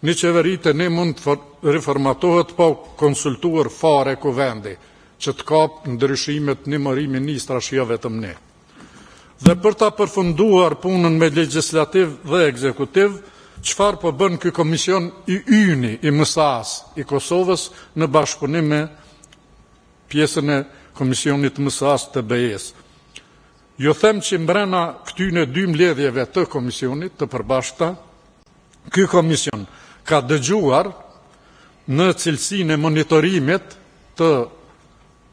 një qeveri të ne mund të reformatohet pa konsultuar fare kuvendi, që të kap ndryshimet një mëri ministrash jo vetëm ne. Dhe për ta përfunduar punën me legislativ dhe ekzekutiv, çfarë po bën ky komision i yni i MSA-s i Kosovës në bashkëpunim me pjesën e Komisionit MSA-s të BE-s. Jo them që mbrana këtyne dy mbledhjeve të komisionit të përbashkëta, ky komision ka dëgjuar në cilësinë e monitorimit të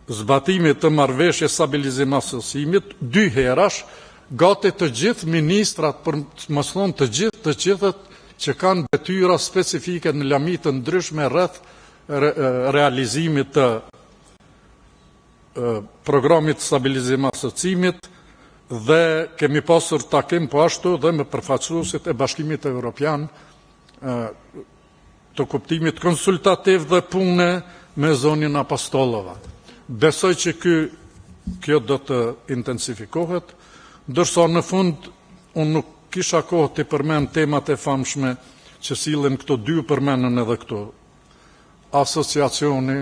zbatimit të marrëveshjes Stabilizim Asociimit 2 herash, gati të gjithë ministrat, për mos thonë të gjithët që kanë detyra specifike në lami të ndryshme rreth realizimit të programit Stabilizim Asociimit, dhe kemi pasur takim po ashtu dhe me përfaqësuesit e Bashkimit Evropian të kuptimit konsultativ dhe pune me zonin Apostolova. Besoj që kjo do të intensifikohet, ndërsa në fund unë nuk kisha kohë të përmend temat e famshme që sillen këto dy përmendën edhe këtu. Asociacioni,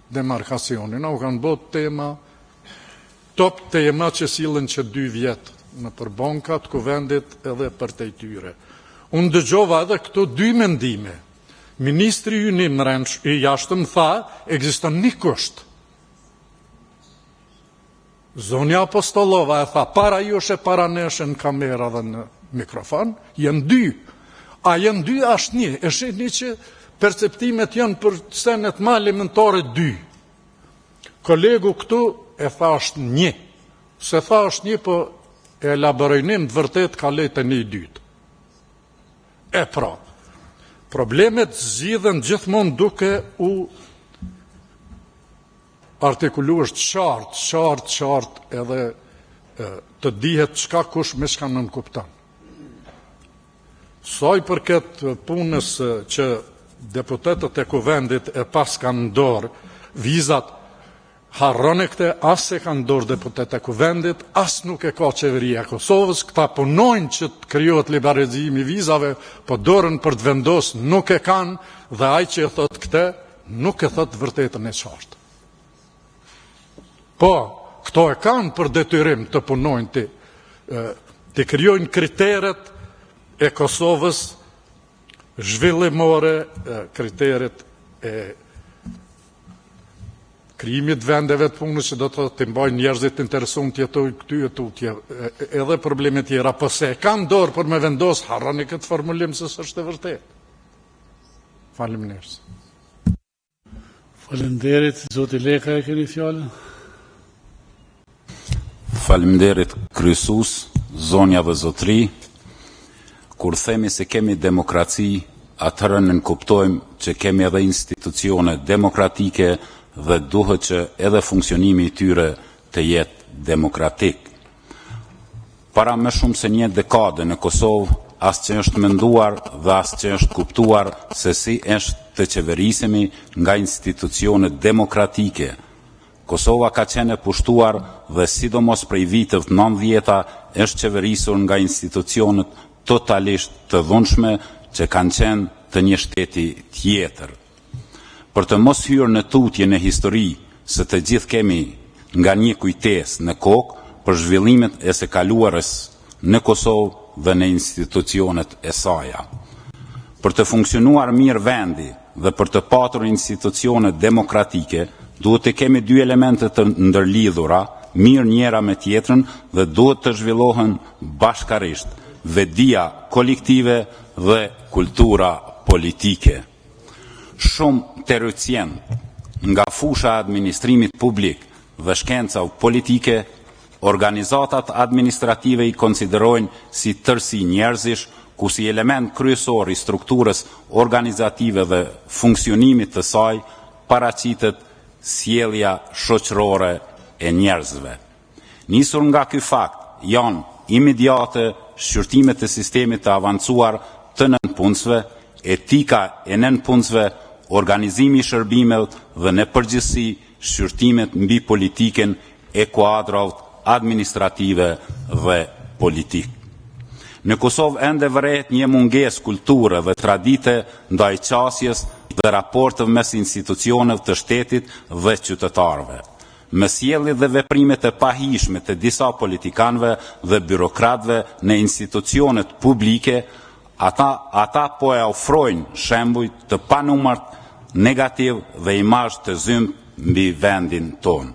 demarkacioni, na u kanë bërë tema, top tema që sillen që 2 vjet në përbonkat, kuvendit edhe për të tyre. Unë dëgjova edhe këto 2 mendime. Ministri ynë i jashtëm tha, ekziston një kusht. Zonja Apostolova e tha, para jush e para nesh në kamera dhe në mikrofon, jenë 2. A jenë 2 ashtë një, e shihni që perceptimet janë për senet ma elementare 2. Kolegu këtu e tha është 1. Se tha është 1, po e elaborojnim të vërtet ka lejtë e 1/2. E pra, problemet zgjidhen gjithmonë duke u artikuluar qartë edhe të dihet çka kush me çka nën kupton. Sa i përket punës që deputetët e kuvendit e pas kanë dorë vizat, harron e këte, as se kanë dorë deputetët e kuvendit, as nuk e ka qeveria e Kosovës, këta punojnë që të krijohet liberalizimi i vizave, po dorën për të vendosur nuk e kanë, dhe ai që e thot këte, nuk e thot vërtetën e qartë. Po, këto e kanë për detyrim të punojnë të krijojnë kriteret e Kosovës zhvillimore, kriteret e krijimit vendeve të punës që do të mbajnë njerëzit interesuar të jetojnë këty e tutje, edhe probleme tjera, po se e kanë dorë për me vendos, harroni këtë formulim se s'është e vërtet. Faleminderit. Faleminderit, zoti Leka e keni fjalën. Faleminderit kryesues, zonja dhe zotri. Kur themi se kemi demokraci, atëherë nënkuptojmë që kemi edhe institucione demokratike dhe duhet që edhe funksionimi i tyre të jetë demokratik. Para më shumë se 1 dekade në Kosovë, as që është menduar dhe as që është kuptuar se si është të qeverisemi nga institucionet demokratike. Kosova ka qenë e pushtuar dhe sidomos prej viteve 90-ta është qeverisur nga institucionet totalisht të dhunshme që kanë qenë të një shteti tjetër. Për të mos hyrë në tutje në histori se të gjithë kemi nga një kujtesë në kokë për zhvillimet e së kaluarës në Kosovë dhe në institucionet e saja. Për të funksionuar mirë vendi dhe për të patur institucione demokratike, duhet të kemi 2 elemente të ndërlidhura, mirë njëra me tjetrën dhe duhet të zhvillohen bashkarisht, vedia kolektive dhe kultura politike. Shumë teoretician nga fusha e administrimit publik dhe shkenca politike, organizatat administrative i konsiderojnë si tërsi njerëzish, ku si element kryesor i strukturës organizative dhe funksionimit të saj paraqitet sjellja shoqërore e njerëzve. Nisur nga ky fakt, janë imediate shqyrtimet e sistemit të avancuar të nënpunësve, etika e nënpunësve, organizimi i shërbimeve dhe në përgjithësi shqyrtimet mbi politiken e kuadrat administrative dhe politik. Në Kosovë ende vërehet një mungesë kulture dhe tradite ndaj qasjes dhe raporteve mes institucioneve të shtetit dhe qytetarëve. Me sjelljet dhe veprimet e pahishme të disa politikanëve dhe byrokratëve në institucionet publike, ata po e ofrojnë shembuj të panumërt negativ dhe imazh të zymt mbi vendin tonë.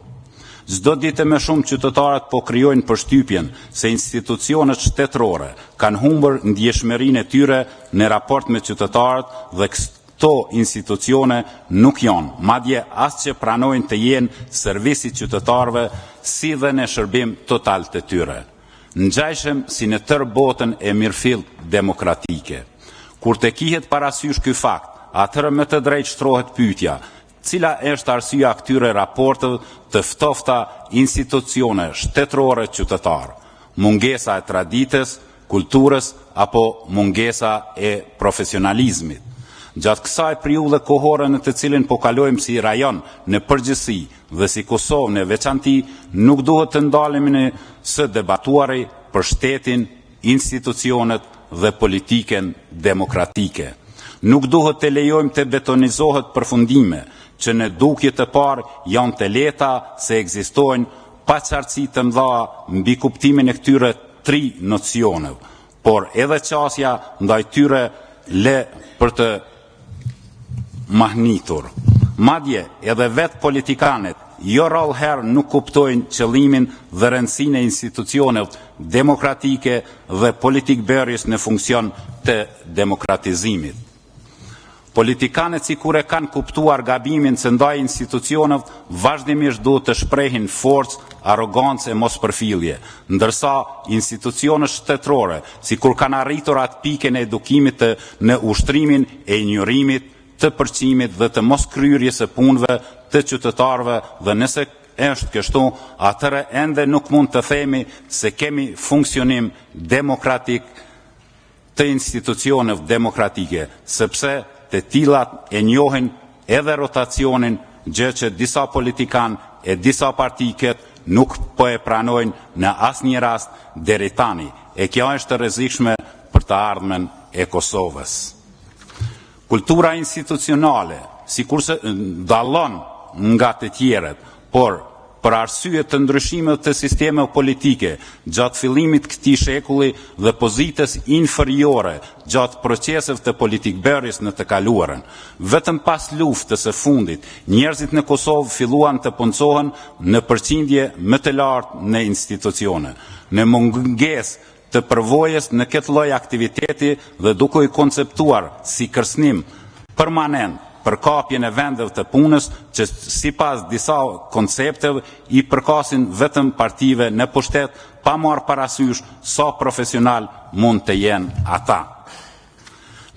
Çdo ditë më shumë qytetarët po krijojnë përshtypjen se institucionet shtetërore kanë humbur ndjeshmërinë e tyre në raport me qytetarët dhe këto institucione nuk janë, madje as që pranojnë të jenë servisi qytetarëve si dhe në shërbim total të tyre. Ngjajshëm si në tërë botën e mirëfillt demokratike. Kur të kihet parasysh ky fakt, atëherë me të drejtë shtrohet pyetja: cila është arsyeja këtyre raporteve të ftofta institucione shtetërore qytetar? Mungesa e traditës, kulturës apo mungesa e profesionalizmit? Gjatë kësaj periudhe kohore në të cilin po kalojmë si rajon në përgjithësi dhe si Kosovë në veçanti, nuk duhet të ndalemi së debatuari për shtetin, institucionet dhe politiken demokratike. Nuk duhet të lejojmë të betonizohet përfundime që në dukje të parë janë të lehta se ekzistojnë paqartësi të mëdha mbi kuptimin e këtyre tri nocioneve, por edhe qasja ndaj tyre le për të mahnitur. Madje edhe vetë politikanet jo rallëherë nuk kuptojnë qëllimin dhe rëndësinë e institucioneve demokratike dhe politikbërjes në funksion të demokratizimit. Politikanët sikur e kanë kuptuar gabimin se ndaj institucioneve vazhdimisht duhet të shprehin forcë, arrogancë e mospërfillje, ndërsa institucionet shtetërore sikur kanë arritur atë pikën e edukimit në ushtrimin e injorimit, të përqimit dhe të moskryerjes së punëve të qytetarëve, dhe nëse është kështu, atëherë ende nuk mund të themi se kemi funksionim demokratik të institucioneve demokratike, sepse të tillat e njohin edhe rotacionin, gjë që disa politikan e disa partiket nuk po e pranojnë në asnjë rast deri tani, e kjo është e rrezikshme për të ardhmen e Kosovës. Kultura institucionale, sikurse dallon nga të tjerët, por për arsye të ndryshimeve të sistemeve politike gjatë fillimit këtij shekulli dhe pozitës inferiore gjatë proceseve të politikbërjes në të kaluarën. Vetëm pas luftës së fundit, njerëzit në Kosovë filluan të puncohen në përqindje më të lartë në institucione. Në mungesë të përvojës në këtë lloj aktiviteti dhe duke i konceptuar si kërcënim permanent për kapjen e vendeve të punës që sipas disa koncepteve i përkasin vetëm partive në pushtet, pa marrë parasysh sa profesional mund të jenë ata.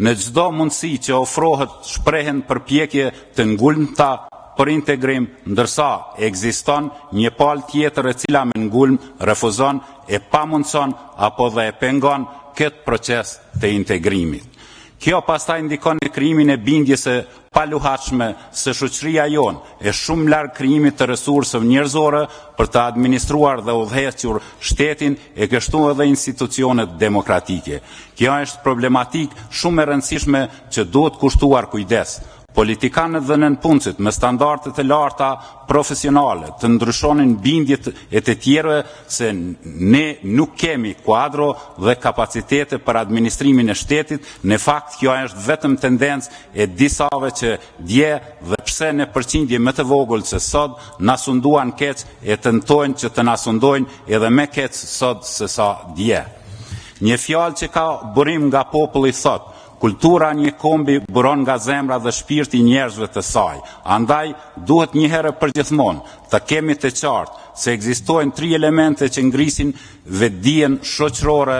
Në çdo mundësi që ofrohet shprehen përpjekje të ngulmta për integrim, ndërsa ekziston një palë tjetër e cila me ngulm refuzon e pamundson apo dhe e pengon këtë proces të integrimit. Kjo pastaj ndikon në krijimin e bindjes së paluhatshme se shoqëria jonë e shumë larg krijimit të resurseve njerëzore për të administruar dhe udhëhequr shtetin e kështu edhe institucionet demokratike. Kjo është problematik shumë e rëndësishme që duhet kushtuar kujdes. Politikanët dhe nënpunësit me standardet e larta profesionale të ndryshonin bindjet e të tjerëve se ne nuk kemi kuadro dhe kapacitete për administrimin e shtetit. Në fakt kjo është vetëm tendencë e disave që dje dhe pse në përqindje më të vogël se sot na sunduan keq e tentojnë që të na sundojnë edhe më keq sot se sa dje. Një fjalë që ka burim nga populli thot: kultura një kombi buron nga zemra dhe shpirti i njerëzve të saj. Andaj duhet një herë përgjithmonë të kemi të qartë se ekzistojnë tri elemente që ngrisin vetdijen shoqërore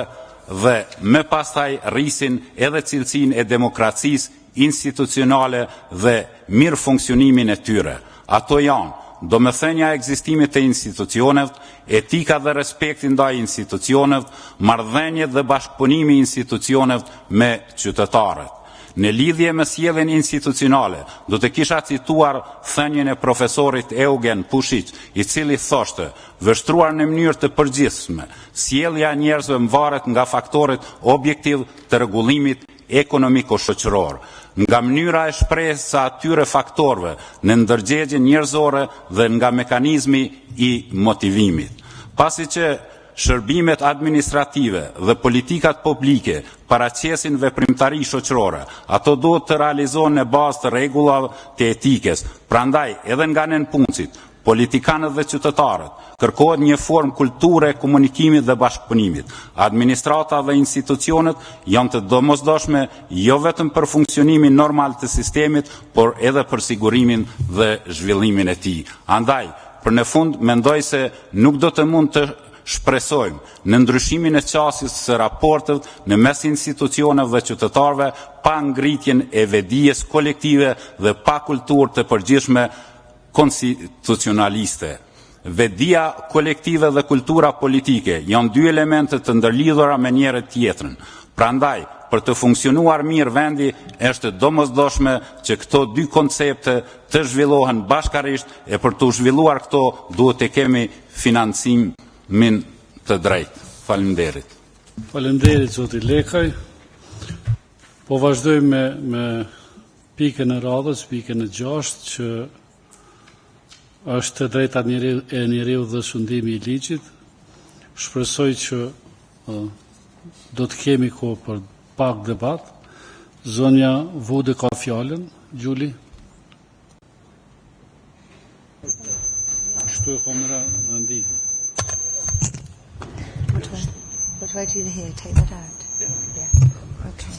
dhe më pastaj rrisin edhe cilësinë e demokracisë institucionale dhe mirë funksionimin e tyre. Ato janë domethënia e ekzistimit të institucioneve, etika dhe respekti ndaj institucioneve, marrëdhëniet dhe bashkëpunimi i institucioneve me qytetarët. Në lidhje me sjelljen institucionale, do të kisha cituar thënien e profesorit Eugen Pushic, i cili thoshte: "Vështruar në mënyrë të përgjithshme, sjellja e njerëzve mvaret nga faktorët objektiv të rregullimit ekonomiko-shoqëror, nga mënyra e shprehjes së atyre faktorëve në ndërgjegjen njerëzore dhe nga mekanizmi i motivimit." Pasi që shërbimet administrative dhe politikat publike paraqesin veprimtari shoqërore, ato duhet të realizohen në bazë të rregullave të etikës. Prandaj, edhe nga nënpunësit, politikanët dhe qytetarët, kërkohet një formë kulture e komunikimit dhe bashkëpunimit. Administrata dhe institucionet janë të domosdoshme jo vetëm për funksionimin normal të sistemit, por edhe për sigurimin dhe zhvillimin e tij. Andaj, për në fund, mendoj se nuk do të mund të shpresojmë në ndryshimin e qasjes së raportet në mes institucioneve dhe qytetarëve pa ngritjen e vedijes kolektive dhe pa kulturë të përgjithshme konstitucionaliste. Vedia kolektive dhe kultura politike janë dy elemente të ndërlidhura me njëri tjetrën. Prandaj, për të funksionuar mirë vendi, është domosdoshme që këto dy koncepte të zhvillohen bashkarisht, e për të zhvilluar këto duhet të kemi financimin të drejtë. Faleminderit. Faleminderit zoti Lekaj. Po vazhdojmë me pikën e radhës, pikën e 6, që është drejta e njeriu dhe shundimi i ligjit. Shpresoj që do të kemi kohë për pak debat. Zonja Vude ka fjalën. Gjuli. Shtu e kamera në ndi. What do I do here? Take that out? Yeah. Okay.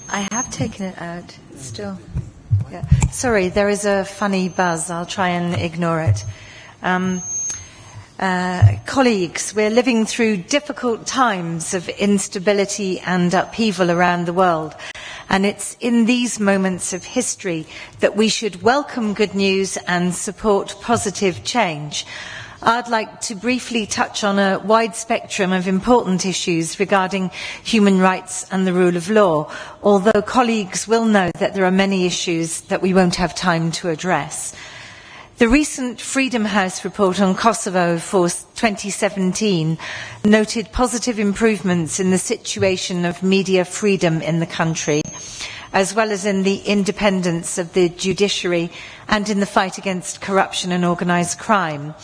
I have taken it out, still. Yeah. Sorry, there is a funny buzz. I'll try and ignore it. Colleagues, we're living through difficult times of instability and upheaval around the world. And it's in these moments of history that we should welcome good news and support positive change. I'd like to briefly touch on a wide spectrum of important issues regarding human rights and the rule of law, although colleagues will know that there are many issues that we won't have time to address. The recent Freedom House report on Kosovo for 2017 noted positive improvements in the situation of media freedom in the country, as well as in the independence of the judiciary and in the fight against corruption and organised crime.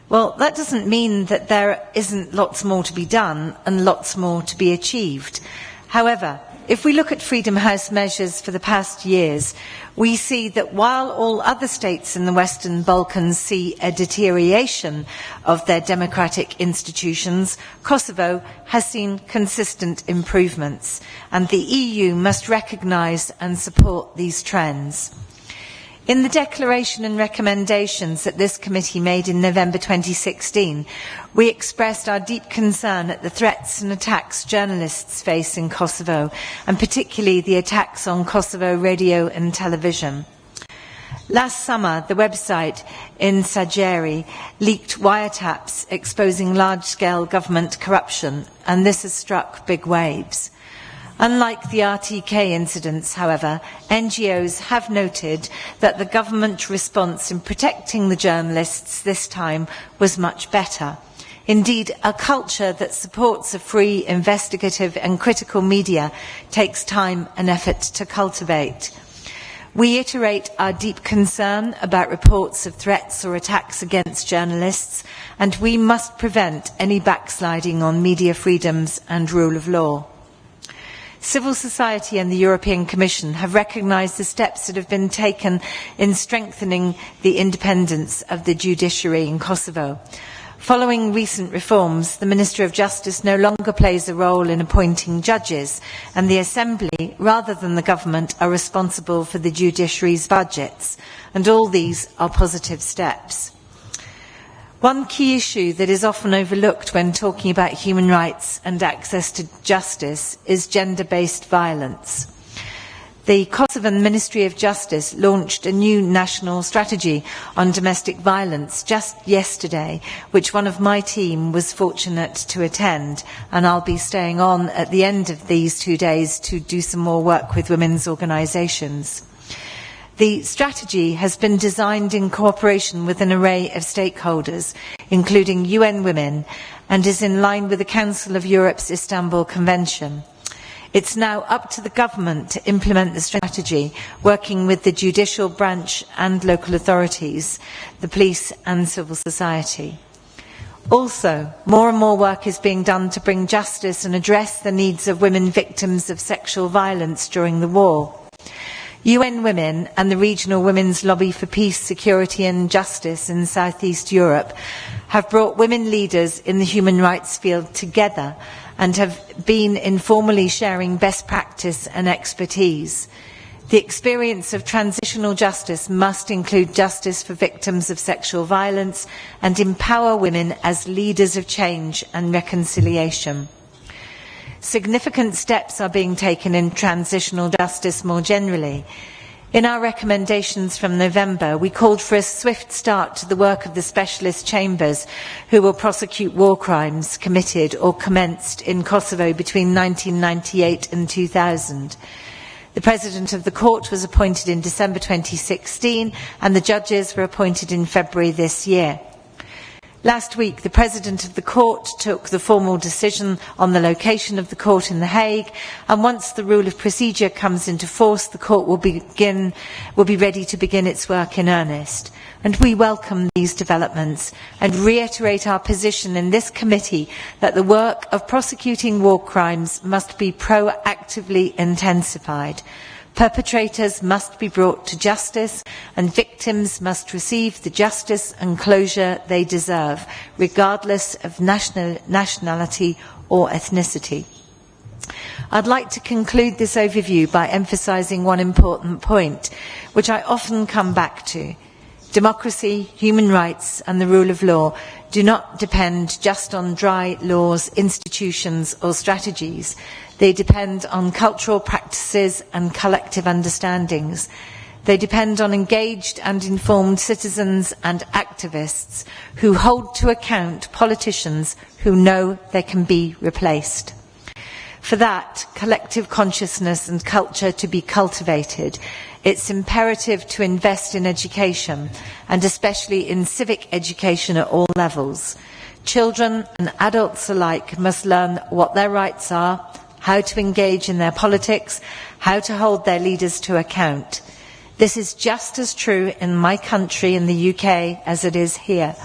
Well, that doesn't mean that there isn't lots more to be done and lots more to be achieved. However, if we look at Freedom House measures for the past years, we see that while all other states in the Western Balkans see a deterioration of their democratic institutions, Kosovo has seen consistent improvements, and the EU must recognise and support these trends. In the declaration and recommendations that this committee made in November 2016, we expressed our deep concern at the threats and attacks journalists face in Kosovo, and particularly the attacks on Kosovo radio and television. Last summer, the website in Sajeri leaked wiretaps exposing large-scale government corruption, and this has struck big waves. Unlike the RTK incidents, however, NGOs have noted that the government response in protecting the journalists this time was much better. Indeed, a culture that supports a free, investigative and critical media takes time and effort to cultivate. We iterate our deep concern about reports of threats or attacks against journalists, and we must prevent any backsliding on media freedoms and rule of law. Civil society and the European Commission have recognised the steps that have been taken in strengthening the independence of the judiciary in Kosovo. Following recent reforms, the Minister of Justice no longer plays a role in appointing judges, and the Assembly, rather than the government, are responsible for the judiciary's budgets, and all these are positive steps. One key issue that is often overlooked when talking about human rights and access to justice is gender-based violence. The Kosovan Ministry of Justice launched a new national strategy on domestic violence just yesterday, which one of my team was fortunate to attend, and I'll be staying on at the end of these 2 days to do some more work with women's organisations. The strategy has been designed in cooperation with an array of stakeholders, including UN Women, and is in line with the Council of Europe's Istanbul Convention. It's now up to the government to implement the strategy, working with the judicial branch and local authorities, the police and civil society. Also, more and more work is being done to bring justice and address the needs of women victims of sexual violence during the war. UN Women and the Regional Women's Lobby for Peace, Security and Justice in South East Europe have brought women leaders in the human rights field together and have been informally sharing best practice and expertise. The experience of transitional justice must include justice for victims of sexual violence and empower women as leaders of change and reconciliation. Significant steps are being taken in transitional justice more generally. In our recommendations from November, we called for a swift start to the work of the specialist chambers who will prosecute war crimes committed or commenced in Kosovo between 1998 and 2000. The President of the Court was appointed in December 2016 and the judges were appointed in February this year. Last week, the President of the Court took the formal decision on the location of the court in The Hague, and once the rule of procedure comes into force, the court will be ready to begin its work in earnest. And we welcome these developments and reiterate our position in this committee that the work of prosecuting war crimes must be proactively intensified. Perpetrators must be brought to justice and victims must receive the justice and closure they deserve, regardless of nationality or ethnicity. I'd like to conclude this overview by emphasising one important point, which I often come back to. Democracy, human rights and the rule of law do not depend just on dry laws, institutions or strategies. They depend on cultural practices and collective understandings. They depend on engaged and informed citizens and activists who hold to account politicians who know they can be replaced. For that collective consciousness and culture to be cultivated, it's imperative to invest in education, and especially in civic education at all levels. Children and adults alike must learn what their rights are, how to engage in their politics, how to hold their leaders to account. This is just as true in my country, in the UK, as it is here.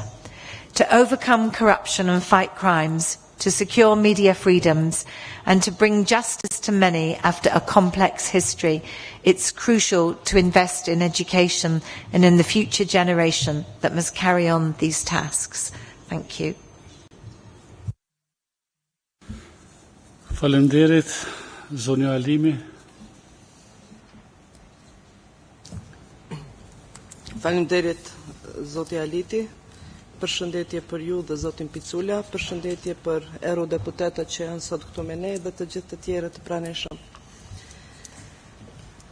To overcome corruption and fight crimes, to secure media freedoms, and to bring justice to many after a complex history, it's crucial to invest in education and in the future generation that must carry on these tasks. Thank you. Faleminderit, zonja Alimi. Faleminderit, zoti Aliti. Përshëndetje për ju dhe zotin Picula, përshëndetje për eurodeputetët që janë sot këtu me ne dhe të gjithë të tjerët të pranishëm.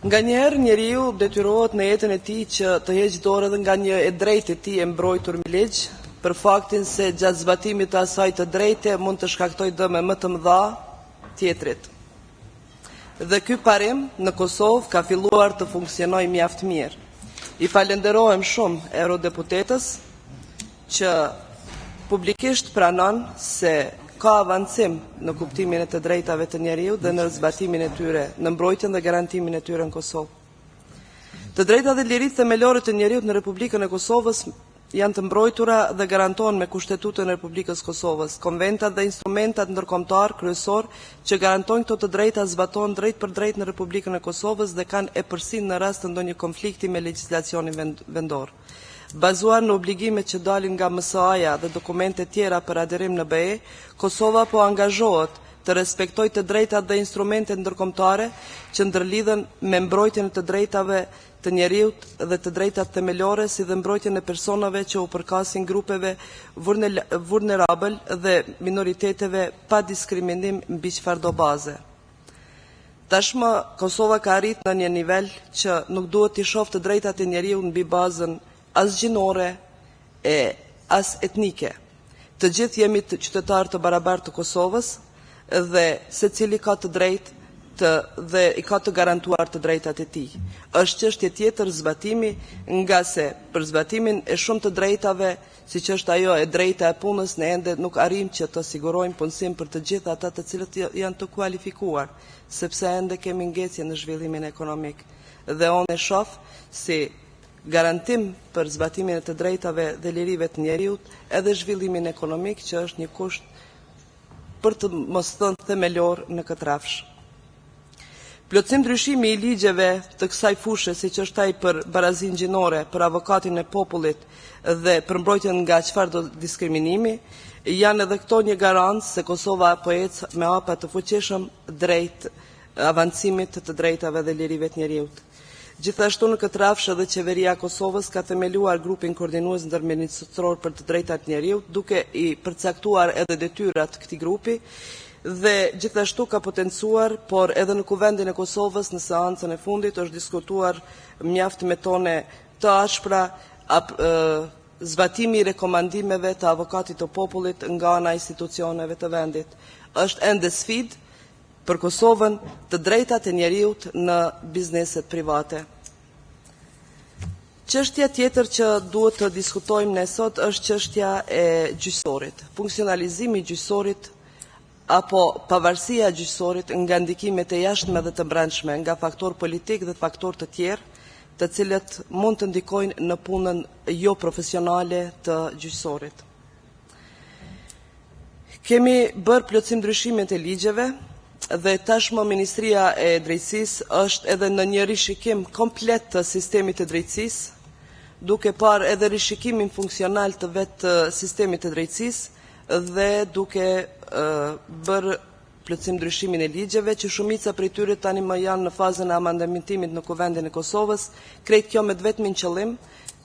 Nganjëherë njeriu detyrohet në jetën e tij që të heqë dorë edhe nga një e drejtë e tij e mbrojtur me ligj, për faktin se gjatë zbatimit të asaj të drejte mund të shkaktojë dëme më të mëdha tjetrit. Dhe ky parim në Kosovë ka filluar të funksionojë mjaft mirë. I falenderojmë shumë eurodeputetës që publikisht pranon se ka avancim në kuptimin e të drejtave të njeriu dhe në zbatimin e tyre, në mbrojtjen dhe garantimin e tyre në Kosovë. Të drejtat dhe liritë themelore të njeriut në Republikën e Kosovës janë të mbrojtura dhe garantohen me Kushtetutën e Republikës Kosovës. Konventat dhe instrumentat ndërkombëtar kryesor që garantojnë këto të drejta zbatohen drejt për drejt në Republikën e Kosovës dhe kanë epërsinë në rast të ndonjë konflikti me legjislacionin vendor. Bazuar në obligimet që dalin nga MSA-ja dhe dokumente tjera për aderim në BE, Kosova po angazhohet të respektojë të drejtat dhe instrumentet ndërkombëtare që ndërlidhen me mbrojtjen e të drejtave të njeriut dhe të drejtat themelore, si dhe mbrojtjen e personave që u përkasin grupeve vulnerabël dhe minoriteteve pa diskriminim mbi çfarëdo baze. Tashmë Kosova ka arrit në një nivel që nuk duhet t'i shoh të drejtat e njeriut mbi bazën as gjinore e as etnike. Të gjithë jemi të qytetarë të barabartë të Kosovës dhe secili ka të drejtë dhe i ka të garantuar të drejtat e tij. Është çështje tjetër zbatimi, nga se për zbatimin e shumë të drejtave, siç është ajo e drejta e punës, ne ende nuk arrim që të sigurojmë punësim për të gjithë ata të cilët janë të kualifikuar, sepse ende kemi ngecje në zhvillimin ekonomik. Dhe unë e shoh si garantim për zbatimin e të drejtave dhe lirive të njeriut edhe zhvillimin ekonomik, që është një kusht për të mos thënë themelor në këtë rafsh. Plotësim ndryshimi i ligjeve të kësaj fushë, siç është ai për barazinë gjinore, për avokatin e popullit dhe për mbrojtjen nga çfarëdo diskriminimi, janë edhe këto një garancë se Kosova po ecë me hapa të fuqishëm drejt avancimit të drejtave dhe lirive të njeriut. Gjithashtu në këtë rafsh edhe qeveria e Kosovës ka themeluar grupin koordinues ndërministror për të drejtat njeriut, duke i përcaktuar edhe detyrat këtij grupi, dhe gjithashtu ka potencuar, por edhe në kuvendin e Kosovës në seancën e fundit është diskutuar mjaft me tone të ashpra zbatimi i rekomandimeve të avokatit të popullit nga ana institucioneve të vendit. Është ende sfidë për Kosovën të drejtat e njeriut në bizneset private. Çështja tjetër që duhet të diskutojmë ne sot është çështja e gjyqësorit. Funksionalizimi i gjyqësorit apo pavarësia e gjyqësorit nga ndikimet e jashtme dhe të brendshme, nga faktor politik dhe faktor të tjerë, të cilët mund të ndikojnë në punën jo profesionale të gjyqësorit. Kemi bërë plotësim ndryshimet e ligjeve dhe tashmë Ministria e Drejtësisë është edhe në një rishikim komplet të sistemit të drejtësisë, duke parë edhe rishikimin funksional të vetë sistemit të drejtësisë dhe duke bërë plotësim ndryshimin e ligjeve, që shumica prej tyre tani më janë në fazën e amandamentimit në kuvendin e Kosovës, krejt kjo me vetmin qëllim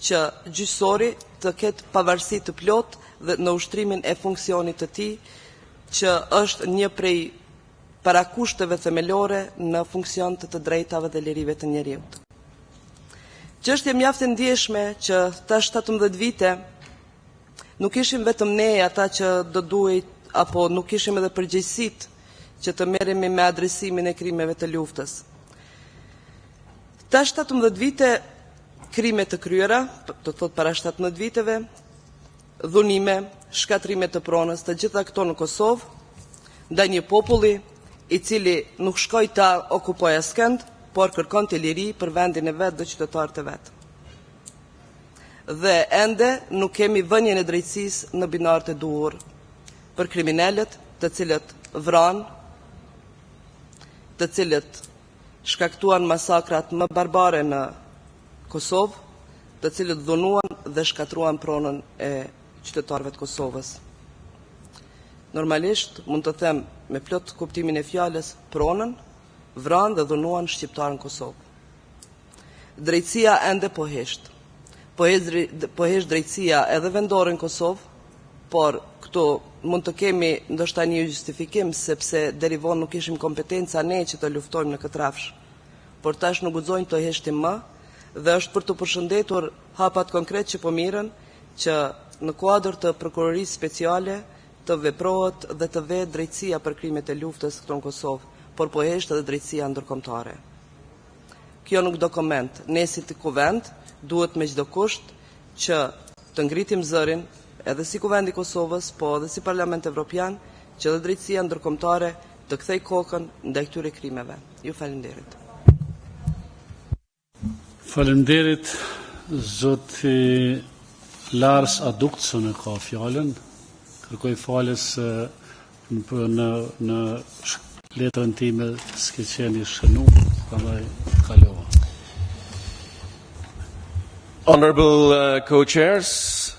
që gjyqësori të ketë pavarësi të plot dhe në ushtrimin e funksionit të tij, që është një prej parakushteve themelore në funksion të drejtave dhe lirive të njeriut. Çështje mjaft e ndjeshme që tash 17 vite nuk ishim vetëm ne ata që do duhet, apo nuk ishim edhe përgjegjësitë që të merremi me adresimin e krimeve të luftës. Tash 17 vite krime të kryera, do thot para 17 viteve, dhunime, shkatrime të pronës, të gjitha këto në Kosovë, ndaj një populli i cili nuk shkoi ta okupojë askënd, por kërkon të liri për vendin e vet dhe qytetarët e vet. Dhe ende nuk kemi vënien e drejtësisë në binarët e duhur për kriminalët të cilët vranë, të cilët shkaktuan masakrat më barbare në Kosovë, të cilët dhunuan dhe shkatruan pronën e qytetarëve të Kosovës. Normalisht, mund të them me plot kuptimin e fjalës, pronën, vranë dhe dhunuan shqiptarën Kosovë. Drejtësia ende po hesht. Po hesht drejtësia edhe vendore në Kosovë, por këtu mund të kemi ndoshta një justifikim, sepse deri vonë nuk ishim kompetenca ne që të luftojmë në këtë rafsh. Por tash nuk guxojmë të heshtim më, dhe është për të përshëndetur hapat konkret që po mirën, që në kuadër të prokurorisë speciale të veprohet dhe të vetë drejtësia për krimet e luftës këtu në Kosovë, por po hesht edhe drejtësia ndërkombëtare. Kjo nuk do koment. Ne si të kuvend duhet me çdo kusht që të ngritim zërin, edhe si kuvendi i Kosovës, po edhe si Parlament Evropian, që edhe drejtësia ndërkombëtare të kthej kokën ndaj këtyre krimeve. Ju falenderit. Falenderit, zoti Lars Aduktsson e ka fjalën. Kërkoj falës në letrën time s'ke qenë i shënuar, prandaj kalova. Honorable co-chairs,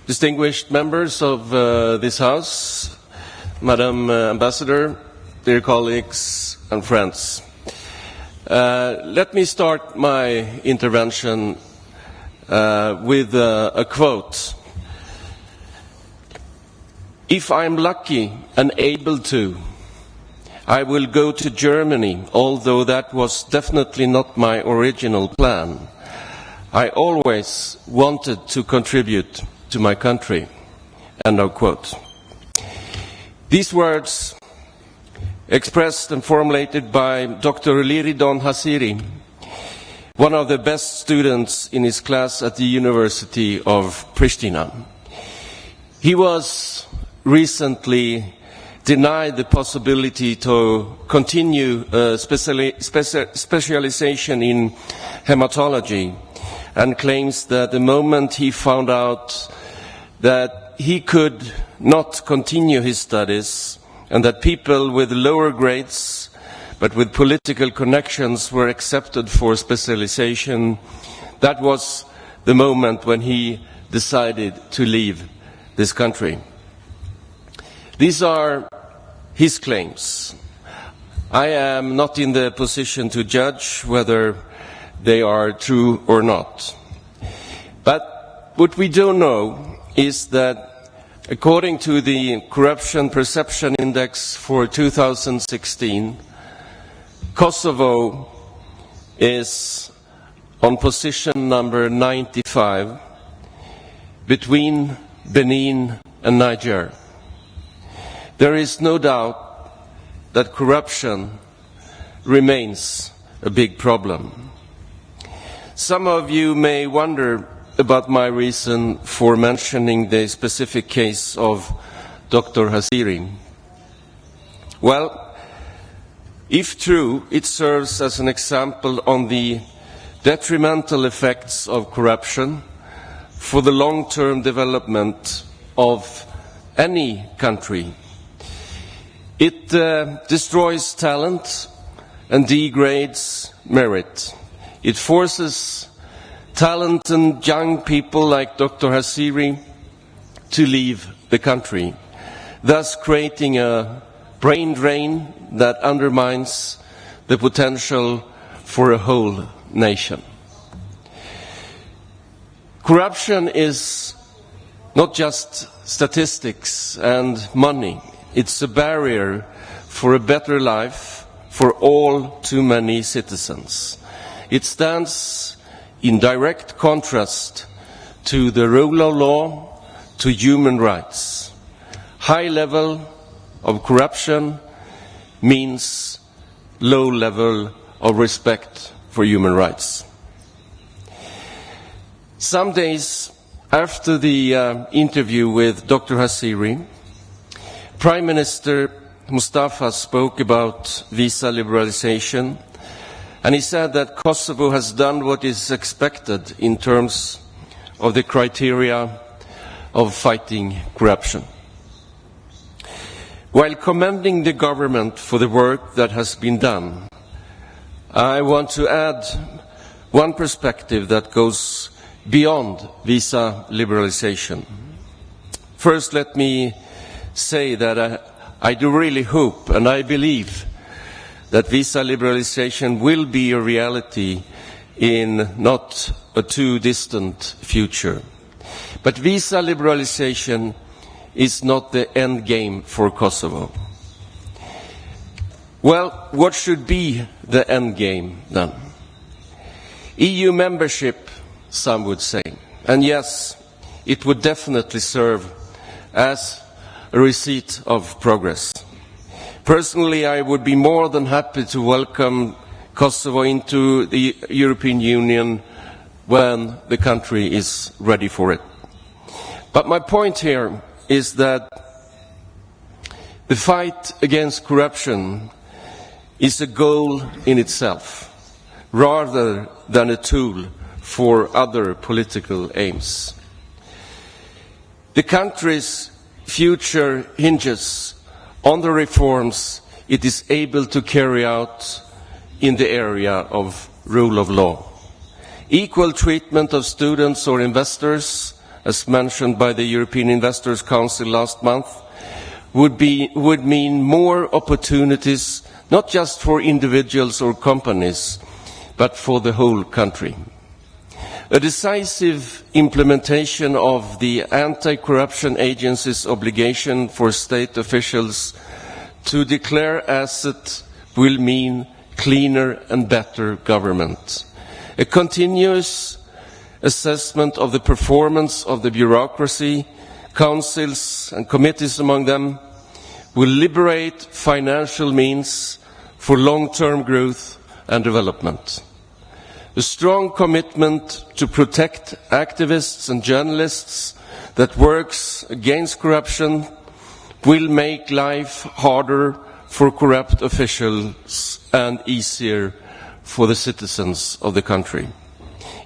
distinguished members of this House, Madam Ambassador, dear colleagues and friends. Let me start my intervention with a quote. If I'm lucky and able to, I will go to Germany, although that was definitely not my original plan. I always wanted to contribute to my country." End of quote. These words, expressed and formulated by Dr. Liridon Hasiri, one of the best students in his class at the University of Pristina. He was recently denied the possibility to continue specialization in hematology, and claims that the moment he found out that he could not continue his studies and that people with lower grades but with political connections were accepted for specialization, that was the moment when he decided to leave this country. These are his claims. I am not in the position to judge whether they are true or not. But what we do know is that according to the Corruption Perception Index for 2016, Kosovo is on position number 95 between Benin and Niger. There is no doubt that corruption remains a big problem. Some of you may wonder about my reason for mentioning the specific case of Dr. Hasiri. Well, if true, it serves as an example on the detrimental effects of corruption for the long-term development of any country. It destroys talent and degrades merit. It forces talented young people like Dr. Hasiri to leave the country, thus creating a brain drain that undermines the potential for a whole nation. Corruption is not just statistics and money. It's a barrier for a better life for all too many citizens. It stands in direct contrast to the rule of law, to human rights. High level of corruption means low level of respect for human rights. Some days after the interview with Dr. Hasiri, Prime Minister Mustafa spoke about visa liberalization, and he said that Kosovo has done what is expected in terms of the criteria of fighting corruption. While commending the government for the work that has been done, I want to add one perspective that goes beyond visa liberalization. First, let me say that I do really hope and I believe that visa liberalization will be a reality in not a too distant future. But visa liberalization is not the end game for Kosovo. Well, what should be the end game then? EU membership, some would say. And yes, it would definitely serve as a receipt of progress. Personally, I would be more than happy to welcome Kosovo into the European Union when the country is ready for it. But my point here is that the fight against corruption is a goal in itself, rather than a tool for other political aims. The country's future hinges on the reforms it is able to carry out in the area of rule of law. Equal treatment of students or investors, as mentioned by the European Investors Council last month, would mean more opportunities, not just for individuals or companies, but for the whole country. A decisive implementation of the Anti-Corruption Agency's obligation for state officials to declare asset will mean cleaner and better government. A continuous assessment of the performance of the bureaucracy, councils and committees among them, will liberate financial means for long-term growth and development. A strong commitment to protect activists and journalists that works against corruption will make life harder for corrupt officials and easier for the citizens of the country.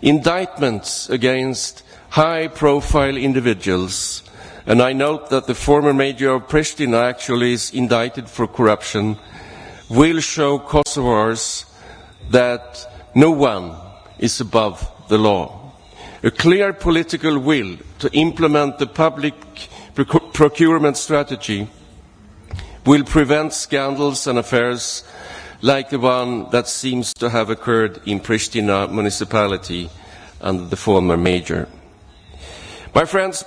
Indictments against high-profile individuals, and I note that the former mayor of Pristina actually is indicted for corruption, will show Kosovars that no one is above the law. A clear political will to implement the public procurement strategy will prevent scandals and affairs like the one that seems to have occurred in Pristina municipality under the former mayor. My friends,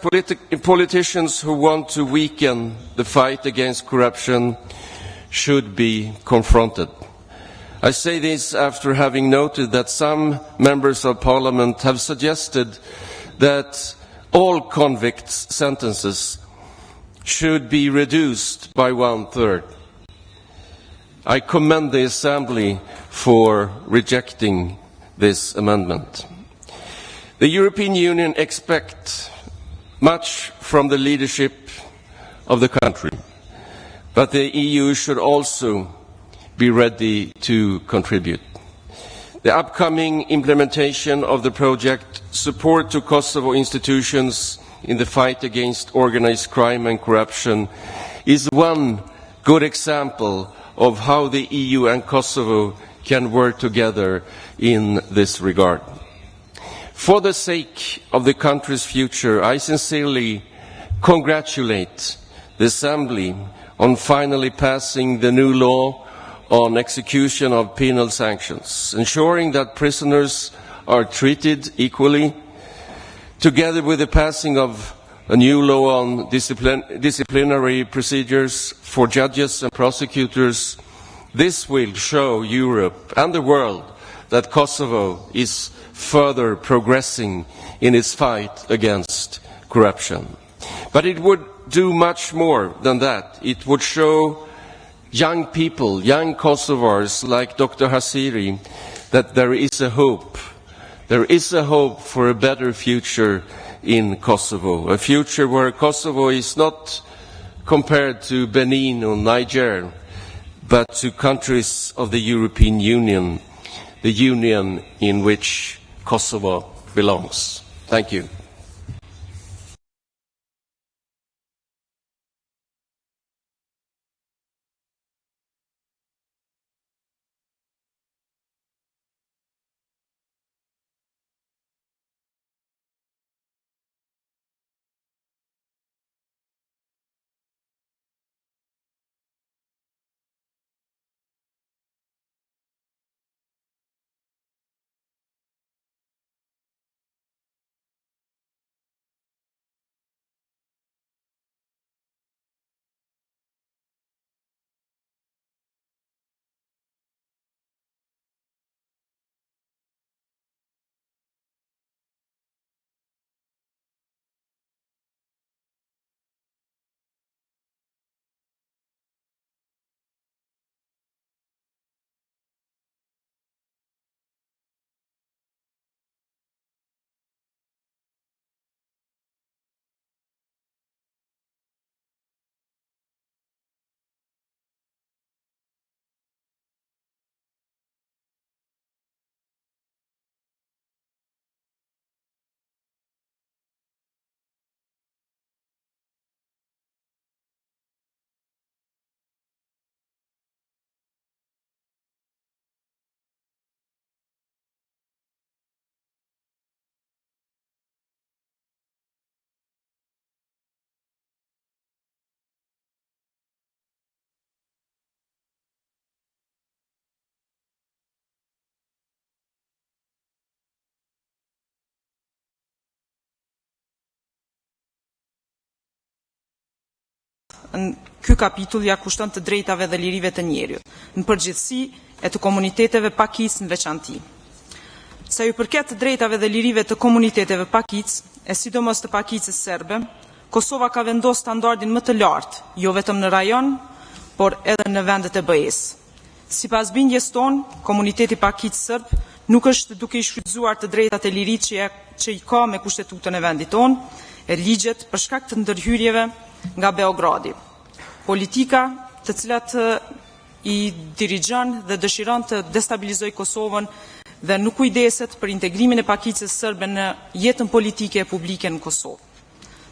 politicians who want to weaken the fight against corruption should be confronted. I say this after having noted that some members of parliament have suggested that all convict sentences should be reduced by 1/3. I commend the Assembly for rejecting this amendment. The European Union expects much from the leadership of the country, but the EU should also be ready to contribute. The upcoming implementation of the project Support to Kosovo Institutions in the Fight Against Organized Crime and Corruption is one good example of how the EU and Kosovo can work together in this regard. For the sake of the country's future, I sincerely congratulate the Assembly on finally passing the new law on execution of penal sanctions, ensuring that prisoners are treated equally, together with the passing of a new law on disciplinary procedures for judges and prosecutors. This will show Europe and the world that Kosovo is further progressing in its fight against corruption. But it would do much more than that. It would show young people, young Kosovars like Dr. Hasiri, that there is a hope. There is a hope for a better future in Kosovo, a future where Kosovo is not compared to Benin or Niger, but to countries of the European Union, the union in which Kosovo belongs. Thank you. ky kapitull ja kushton të drejtave dhe lirive të njerëzit, në përgjithësi e të komuniteteve pakicë në veçanti. Sa ju përket të drejtave dhe lirive të komuniteteve pakicë, e sidomos të pakicës serbe, Kosova ka vendosur standardin më të lartë, jo vetëm në rajon, por edhe në vendet e BE-s. Sipas bindjes tonë, komuniteti pakicë serb nuk është duke i shfrytzuar të drejtat e lirisë që i ka me kushtetutën e vendit tonë, e ligjet për shkak të ndërhyrjeve nga Beogradi. Politika të cilat i dirigjon dhe dëshiron të destabilizojë Kosovën dhe nuk kujdeset për integrimin e pakicës serbe në jetën politike e publike në Kosovë.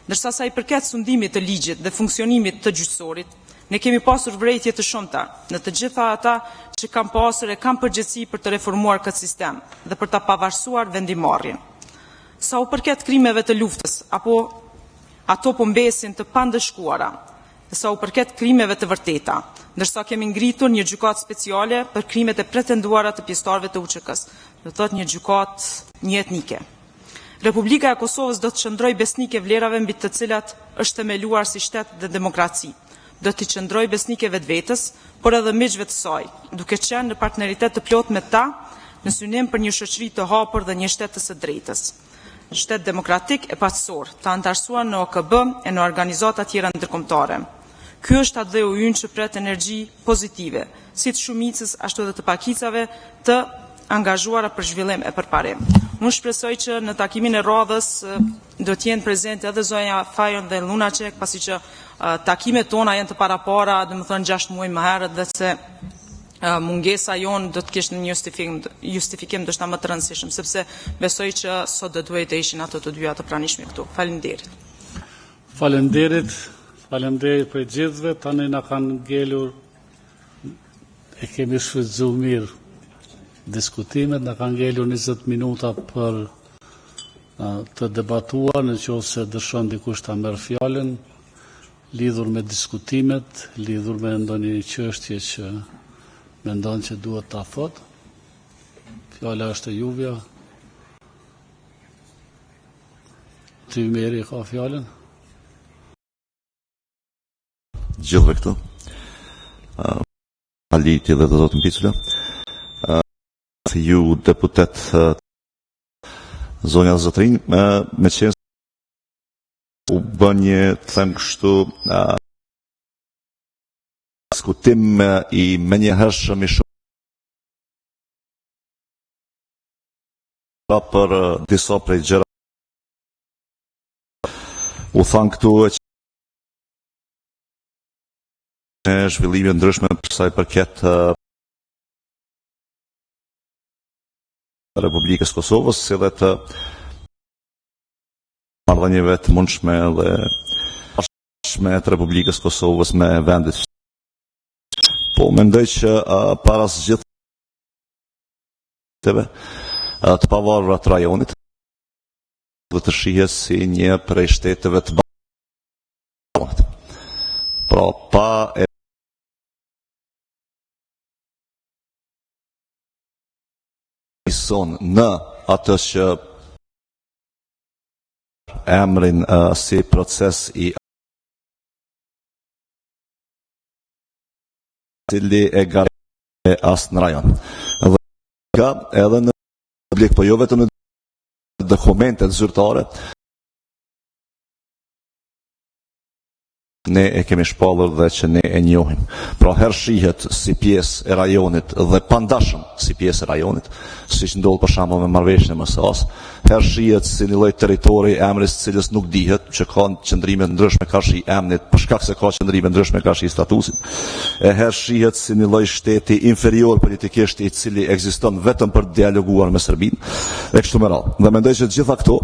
Ndërsa sa i përket sundimit të ligjit dhe funksionimit të gjyqësorit, ne kemi pasur vërejtje të shumta në të gjitha ata që kanë pasur e kanë përgjegjësi për të reformuar këtë sistem dhe për ta pavarësuar vendimarrjen. Sa u përket krimeve të luftës, ato po mbesin të pandëshkuara, dhe sa u përket krimeve të vërteta, ndërsa kemi ngritur një gjykatë speciale për krimet e pretenduara të pjesëtarëve të UÇK-s, do thotë një gjykatë një etnike. Republika e Kosovës do të qëndroj besnike vlerave mbi të cilat është themeluar si shtet dhe demokraci. Do të qëndroj besnike vetvetes, por edhe miqve të saj, duke qenë në partneritet të plot me ta, në synim për një shoqëri të hapur dhe një shtet të së drejtës. Shtet demokratik e paqësor, të antarësuar në OKB e në organizata tjera ndërkombëtare. Ky është atë dheu ynë që pret energji pozitive, si të shumicës ashtu edhe të pakicave të angazhuara për zhvillim e përparim. Unë shpresoj që në takimin e radhës do të jenë prezente edhe zonja Fajon dhe Lunacek, pasi që takimet tona janë të parapara, domethënë 6 muaj më herët, dhe se mungesa jonë do të kishte një justifikim ndoshta më të rëndësishëm, sepse besoj që sot do duhet të ishin ato të dyja të pranishme këtu. Faleminderit. Faleminderit për gjithëve, tani na kanë ngelur, e kemi shfrytzuar mirë diskutimet, na kanë ngelur 20 minuta për të debatuar, në qoftë se dëshon dikush ta merr fjalën, lidhur me diskutimet, lidhur me ndonjë çështje që mendon që duhet ta thotë. Fjala është e juve. Ty Meri ka fjalën. Gjithve këtu. Aliti dhe të zotën Picula. Ju deputet zonja Zotrin, me qenë u bën një, të them kështu, diskutim i menjëhershëm i shumë për disa prej gjëra. U thanë këtu që zhvillime ndryshme për sa i përket Republikës Kosovës, si dhe të marrëdhënieve të mundshme dhe bashkëshme të Republikës Kosovës me vendit. Po mendoj që para së gjithëve të pavarura të rajonit dhe të shihet si një prej shteteve të bashkuara. Pra pa në atë që emrin si proces i cili e garantoj as në rajon. Dhe ka edhe në publik, po jo vetëm në dokumentet zyrtare, ne e kemi shpallur dhe që ne e njohim. Pra herë shihet si pjesë e rajonit dhe pandashëm si pjesë e rajonit, siç ndodh për shembull me marrëveshjen e MSA-s, herë shihet si një lloj territori emrit të cilës nuk dihet, që ka qëndrime ndryshme karshi emrit, për shkak se ka qëndrime ndryshme karshi statusit. E herë shihet si një lloj shteti inferior politikisht i cili ekziston vetëm për të dialoguar me Serbinë, dhe kështu me radhë. Dhe mendoj që gjitha këto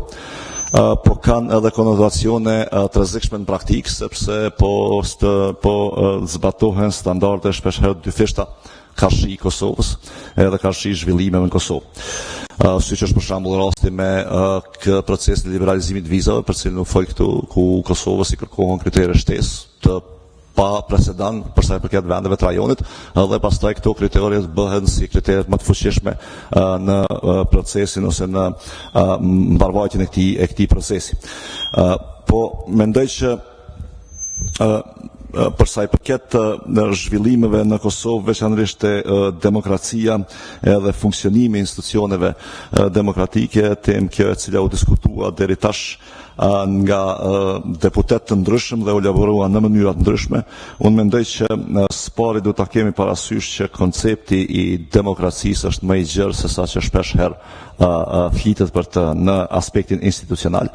po kanë edhe konotacione të rrezikshme në praktikë, sepse po zbatohen standarde shpeshherë dyfishta karshi i Kosovës edhe karshi i zhvillimeve në Kosovë. Siç është për shembull rasti me procesin e liberalizimit vizave, për cilin u fol këtu, ku Kosovës i kërkohen kritere shtesë të pa precedent për sa i përket vendeve të rajonit, dhe pastaj këto kriteret bëhen si kriteret më të fuqishme në procesin ose në mbarvajtjen e këtij procesi. Po mendoj që për sa i përket zhvillimeve në Kosovë, veçanërisht demokracia edhe funksionimi i institucioneve demokratike, temë kjo e cila u diskutua deri tash nga deputet të ndryshëm dhe u elaborua në mënyra të ndryshme. Unë mendoj që spari duhet ta kemi parasysh që koncepti i demokracisë është më i gjerë se sa që shpesh herë flitet për të në aspektin institucional,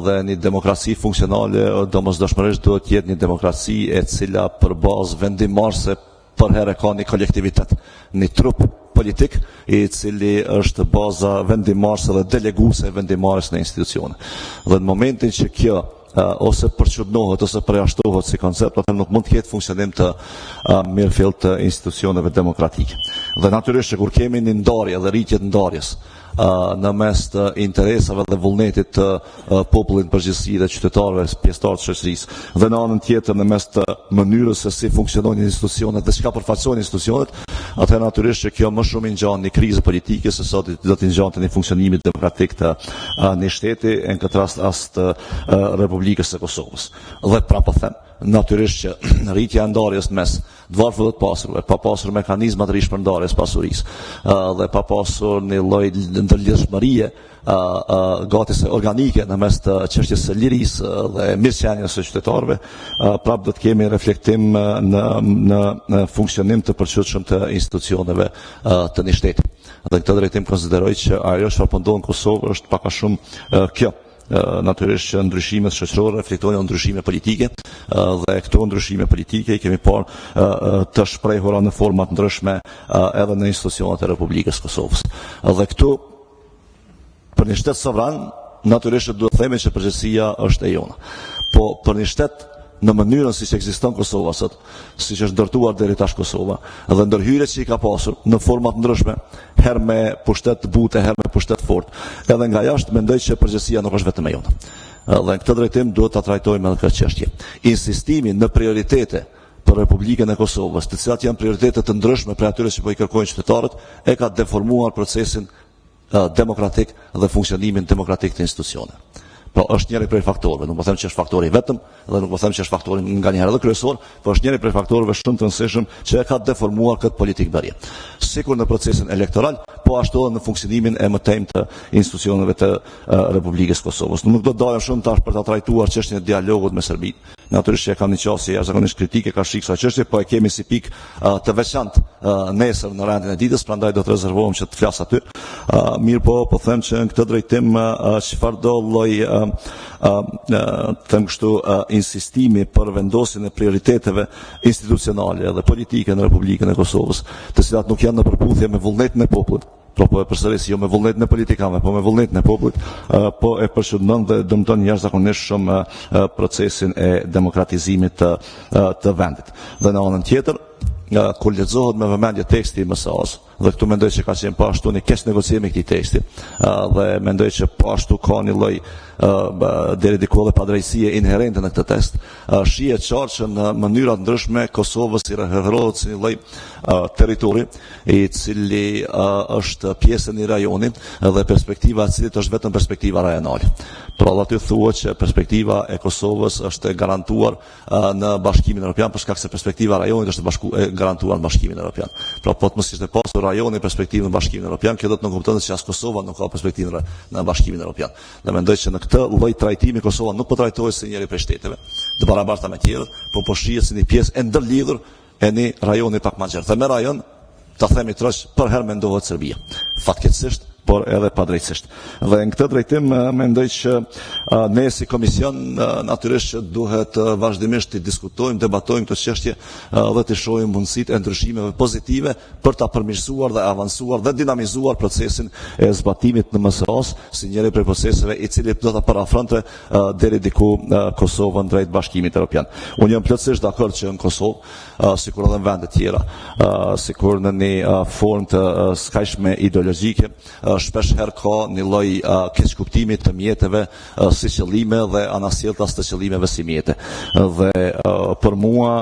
dhe një demokraci funksionale domosdoshmërisht duhet të jetë një demokraci e cila për bazë vendimarrëse për herë ka një kolektivitet, një trup politik i cili është baza vendimarrëse dhe deleguese e vendimarrjes në institucione. Dhe në momentin që kjo ose përçudnohet ose përjashtohet si koncept, atë nuk mund të ketë funksionim të mirëfillt të institucioneve demokratike. Dhe natyrisht që kur kemi një ndarje dhe rritje të ndarjes në mes të interesave dhe vullnetit të popullit përgjithësi dhe qytetarëve, pjesëtarë të shoqërisë, dhe në anën tjetër në mes të mënyrës se si funksionojnë institucionet dhe çka përfaqësojnë institucionet, atëherë natyrisht që kjo më shumë i ngjan një krizë politike se sa do të ngjante një funksionimi demokratik të një shteti, në këtë rast të Republikës së Kosovës. Dhe pra po them, natyrisht që rritja e ndarjes mes dvarfëve të pasurve, pa pasur mekanizma të rishpërndarjes pasurisë dhe pa pasur një lloj ndërlidhshmërie gati se organike në mes të çështjes së lirisë dhe mirëqenies së qytetarëve, prapë do të kemi reflektim në funksionim të përgjithshëm të institucioneve të një shteti. Dhe këtë drejtim konsideroj që ajo çfarë po ndodh në Kosovë është pak a shumë kjo. Natyrisht që ndryshimet shoqërore reflektojnë ndryshime politike dhe këto ndryshime politike i kemi parë të shprehura në forma të ndryshme edhe në institucionet e Republikës së Kosovës. Dhe këtu për një shtet sovran natyrisht duhet të themi që përgjegjësia është e jona. Po për një shtet në mënyrën siç ekziston Kosova sot, siç është ndërtuar deri tash Kosova, dhe ndërhyrjet që i ka pasur në forma të ndryshme, herë me pushtet të butë, herë me pushtet fort, edhe nga jashtë mendoj që përgjegjësia nuk është vetëm e jona. Dhe në këtë drejtim duhet ta trajtojmë edhe këtë çështje. Insistimi në prioritete për Republikën e Kosovës, të cilat janë prioritete të ndryshme për atyre që po i kërkojnë qytetarët, e ka deformuar procesin demokratik dhe funksionimin demokratik të institucioneve. Po është njëri prej faktorëve, nuk po them që është faktori vetëm dhe nuk po them që është faktori nganjëherë edhe kryesor, por është njëri prej faktorëve shumë të rëndësishëm që e ka deformuar këtë politikë bërje. Sikur në procesin elektoral, po ashtu edhe në funksionimin e mëtejmë të institucioneve të Republikës Kosovës. Nuk do të dalem shumë tash për ta trajtuar çështjen e dialogut me Serbinë. Natyrisht që e kam një qasje jashtëzakonisht kritike ka shik kësaj çështje, po e kemi si pikë të veçantë nesër në rendin e ditës, prandaj do të rezervohem që të flas aty. Mirë po them që në këtë drejtim çfarëdo lloj them kështu insistimi për vendosjen e prioriteteve institucionale dhe politike në Republikën e Kosovës, të cilat nuk janë në përputhje me vullnetin e popullit. Po e përsëris, jo me vullnetin e politikanëve, po me vullnetin e popullit, po e përshëndon dhe dëmton jashtëzakonisht shumë procesin e demokratizimit të vendit. Dhe në anën tjetër, kur lexohet me vëmendje teksti i MSA-s, dhe këtu mendoj që ka qenë po ashtu një keq negociim i këtij teksti, dhe mendoj që po ashtu ka një lloj deri diku edhe padrejësie inherente në këtë tekst, shihet qartë që në mënyra të ndryshme Kosovës i referohet si një lloj territori i cili është pjesë e një rajoni dhe perspektiva e cilit është vetëm perspektiva rajonale. Pra aty thuhet që perspektiva e Kosovës është garantuar në Bashkimin Evropian, për shkak se perspektiva e rajonit është garantuar në Bashkimin Evropian. Pra po të mos ishte pasur rajoni perspektivën në Bashkimin Evropian, kjo do të nënkuptonte që as Kosova nuk ka perspektivën në Bashkimin Evropian. Dhe mendoj që në këtë lloj trajtimi Kosova nuk po trajtohet si njëri prej shteteve të barabarta me tjerët, por po shihet si një pjesë e ndërlidhur e një rajoni pak më gjerë. Dhe me rajon, ta themi trosh, për herë mendohet Serbia. Fatkeqësisht, por edhe padrejtësisht. Dhe në këtë drejtim mendoj që ne si komision natyrisht që duhet vazhdimisht të diskutojmë, debatojmë këtë çështje dhe të shohim mundësitë e ndryshimeve pozitive për ta përmirësuar dhe avancuar dhe dinamizuar procesin e zbatimit në MSA-s si njëri prej proceseve i cili do ta parafronte deri diku Kosovën drejt Bashkimit Evropian. Unë jam plotësisht dakord që në Kosovë, sikur edhe në vende tjera, sikur në një formë të skajshme ideologjike, shpesh herë ka një lloj keqkuptimi të mjeteve si qëllime dhe anasjelltas të qëllimeve si mjete. Dhe për mua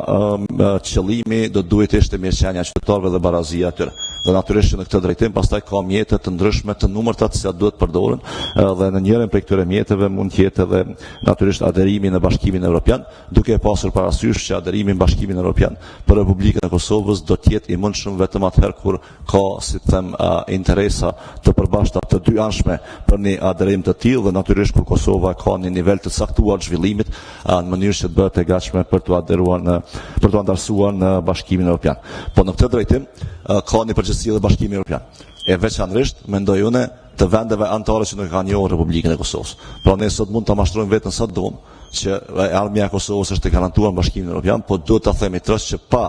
qëllimi do duhet të ishte mirëqenia e qytetarëve dhe barazia e tyre. Dhe natyrisht që në këtë drejtim pastaj ka mjete të ndryshme të numërta të cilat duhet përdoren dhe në njërin prej këtyre mjeteve mund të jetë edhe natyrisht aderimi në Bashkimin Evropian, duke pasur parasysh që aderimi në Bashkimin Evropian për Republikën e Kosovës do të jetë i mundshëm vetëm atëherë kur ka, si të them, interesa të përbashkëta të dy anshme për një aderim të tillë dhe natyrisht kur Kosova ka një nivel të caktuar zhvillimit në mënyrë që të bëhet e gatshme për të antarësuar në Bashkimin Evropian. Po në këtë drejtim ka një përgjegjësi edhe Bashkimi Evropian. E veçanërisht mendoj unë të vendeve anëtare që nuk kanë njohur Republikën e Kosovës. Pra ne sot mund ta mashtrojmë veten sa dom që armia e Kosovës është e garantuar në Bashkimin Evropian, po duhet ta themi trashë që pa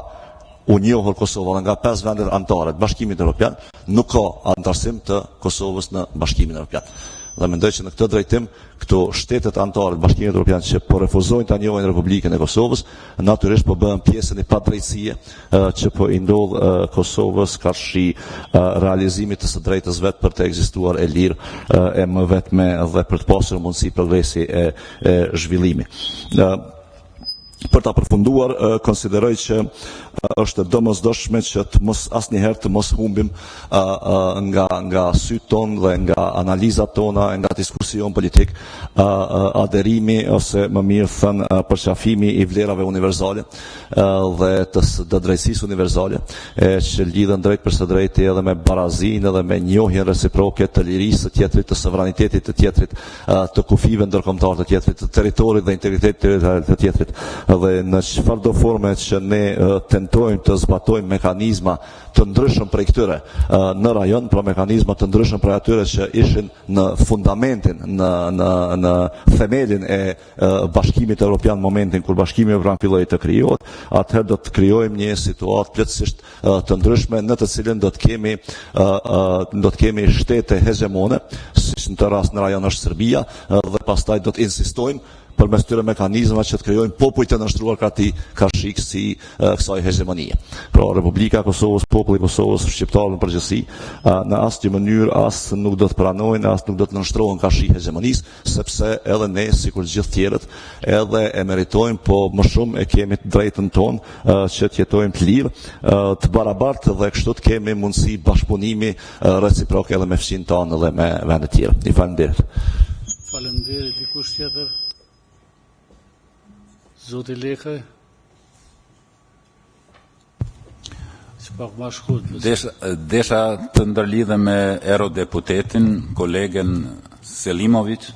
u njohur Kosova nga 5 vendet anëtare të Bashkimit Evropian, nuk ka antarësim të Kosovës në Bashkimin Evropian. Dhe mendoj që në këtë drejtim, këto shtetet anëtare të Bashkimit Evropian që po refuzojnë ta njohin Republikën e Kosovës, natyrisht po bëhen pjesë e një padrejtësie që po i ndodh Kosovës karshi realizimit të së drejtës vet për të ekzistuar e lirë e më vetme dhe për të pasur mundësi progresi e zhvillimi. Për ta përfunduar, konsideroj që është domosdoshme që të mos asnjëherë të mos humbim nga sytë tonë dhe nga analizat tona, nga diskusion politik, aderimi ose më mirë thënë përqafimi i vlerave universale dhe të drejtësisë universale, që lidhen drejt për së drejti edhe me barazinë edhe me njohjen reciproke të lirisë të tjetrit, të sovranitetit të tjetrit, të kufive ndërkombëtare të tjetrit, të territorit dhe integritetit territorial të tjetrit. Dhe në çfarëdo forme që ne tentojmë të zbatojmë mekanizma të ndryshëm prej këtyre në rajon, pra mekanizma të ndryshëm prej atyre që ishin në fundamentin, në themelin e Bashkimit Evropian në momentin kur Bashkimi Evropian filloi të krijohet, atëherë do të krijojmë një situatë plotësisht të ndryshme në të cilën do të kemi shtete hegemone, siç në të rast në rajon është Serbia, dhe pastaj do të insistojmë përmes këtyre mekanizmave që të krijojnë popull të nështruar karshik si kësaj hegemonie. Pra Republika e Kosovës, populli i Kosovës, shqiptarët në përgjithësi, në asnjë mënyrë as nuk do të pranojnë, as nuk do të nështrohen karshi hegemonisë, sepse edhe ne, sikur gjithë tjerët, edhe e meritojmë, po më shumë e kemi të drejtën tonë që të jetojmë të lirë, të barabartë dhe kështu të kemi mundësi bashkëpunimi reciprok edhe me fqin tonë dhe me vende tjera. I faleminderit. Faleminderit. Dikush tjetër? Zoti Lekaj? Që pak ma shkurt. Desha të ndërlidhe me eurodeputetin, kolegen Selimovic,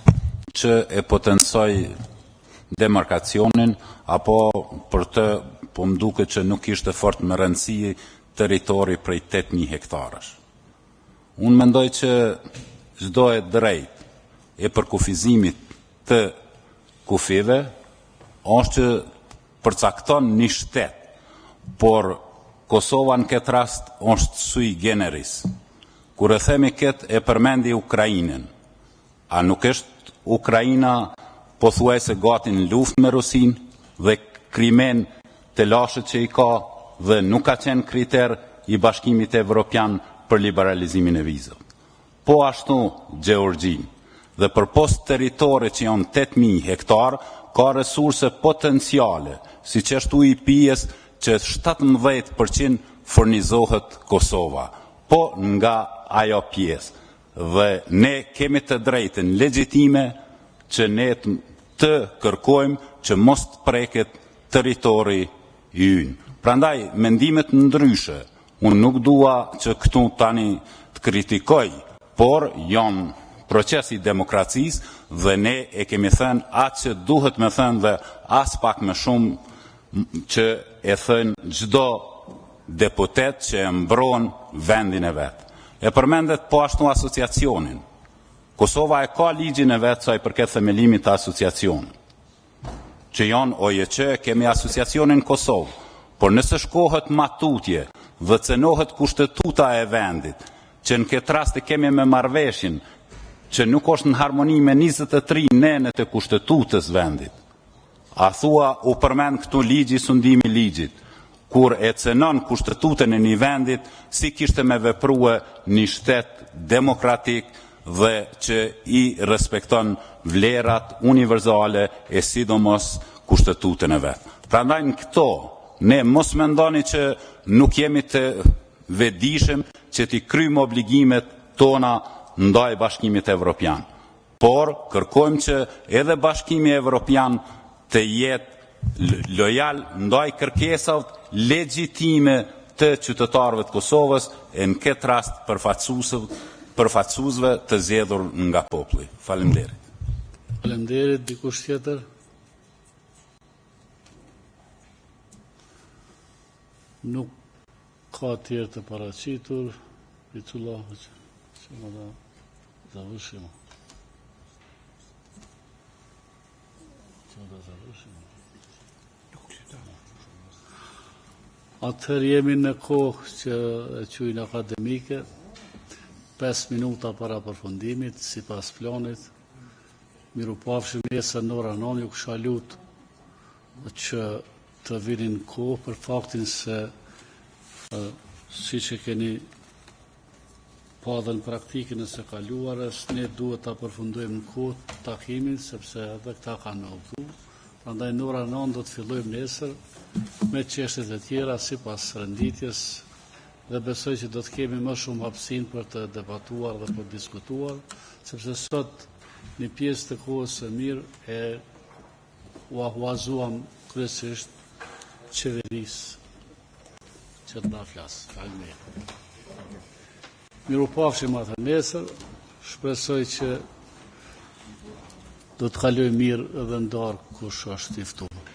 që e potencoj demarkacionin, apo për të po më duket që nuk ishte fort më rëndësi territori prej 8.000 hektarësh. Unë mendoj që çdo e drejt e përkufizimit të kufive është që përcakton një shtet, por Kosova në këtë rast është sui generis. Kur e themi këtë e përmendi Ukrainën, a nuk është Ukraina pothuajse gati në luftë me Rusin dhe krimen të lashët që i ka dhe nuk ka qenë kriter i Bashkimit Evropian për liberalizimin e vizave. Po ashtu Gjeorgji, dhe për post territori që janë 8.000 hektar, ka resurse potenciale, si që është i pijes që 17% furnizohet Kosova, po nga ajo pjesë. Dhe ne kemi të drejtën legjitime që ne të kërkojmë që mos të preket territori i ynë. Prandaj, mendimet ndryshe, unë nuk dua që këtu tani të kritikoj, por janë procesi demokracisë dhe ne e kemi thënë atë që duhet me thënë dhe as pak me shumë që e thënë çdo deputet që e mbron vendin e vetë. E përmendet po ashtu asociacionin. Kosova e ka ligjin e vetë sa i përket themelimit të asociacionit. Që janë OJC, kemi asociacionin Kosovë, por nëse shkohet matutje dhe cenohet kushtetuta e vendit, që në këtë rast e kemi me marrëveshjen që nuk është në harmoni me 23 nenet e kushtetutës vendit. A thua u përmend këtu ligji sundimi ligjit, kur e cenon kushtetutën e një vendit, si kishte me veprue një shtet demokratik dhe që i respekton vlerat universale e sidomos kushtetutën e vetë. Prandaj në këto, ne mos mendoni që nuk jemi të vedishëm që t'i kryjmë obligimet tona ndaj Bashkimit Evropian. Por kërkojmë që edhe Bashkimi Evropian të jetë lojal ndaj kërkesave legjitime të qytetarëve të Kosovës, e në këtë rast përfaqësuesve të zgjedhur nga populli. Faleminderit. Faleminderit, dikush tjetër? Nuk ka tjerë të paraqitur. Pitullah, që më da završimo. Atëherë jemi në kohë që e quajnë akademike, 5 minuta para përfundimit, si pas planit. Mirupafshim nesër në ora 9, ju kisha lutur që të vinin kohë për faktin se si që keni pa dhe në praktikën e së kaluarës, ne duhet të përfundojmë në kohë takimin, sepse edhe këta kanë me udhëtu. Prandaj në ora 9 do të fillojmë nesër me çështjet e tjera sipas renditjes dhe besoj që do të kemi më shumë hapësinë për të debatuar dhe për diskutuar, sepse sot një pjesë të kohës së mirë e u huazuam kryesisht qeverisë që të na flas. Faleminderit. Mirupafshim atë nesër, shpresoj që do të kaloj mirë edhe ndarë kush është i ftuar.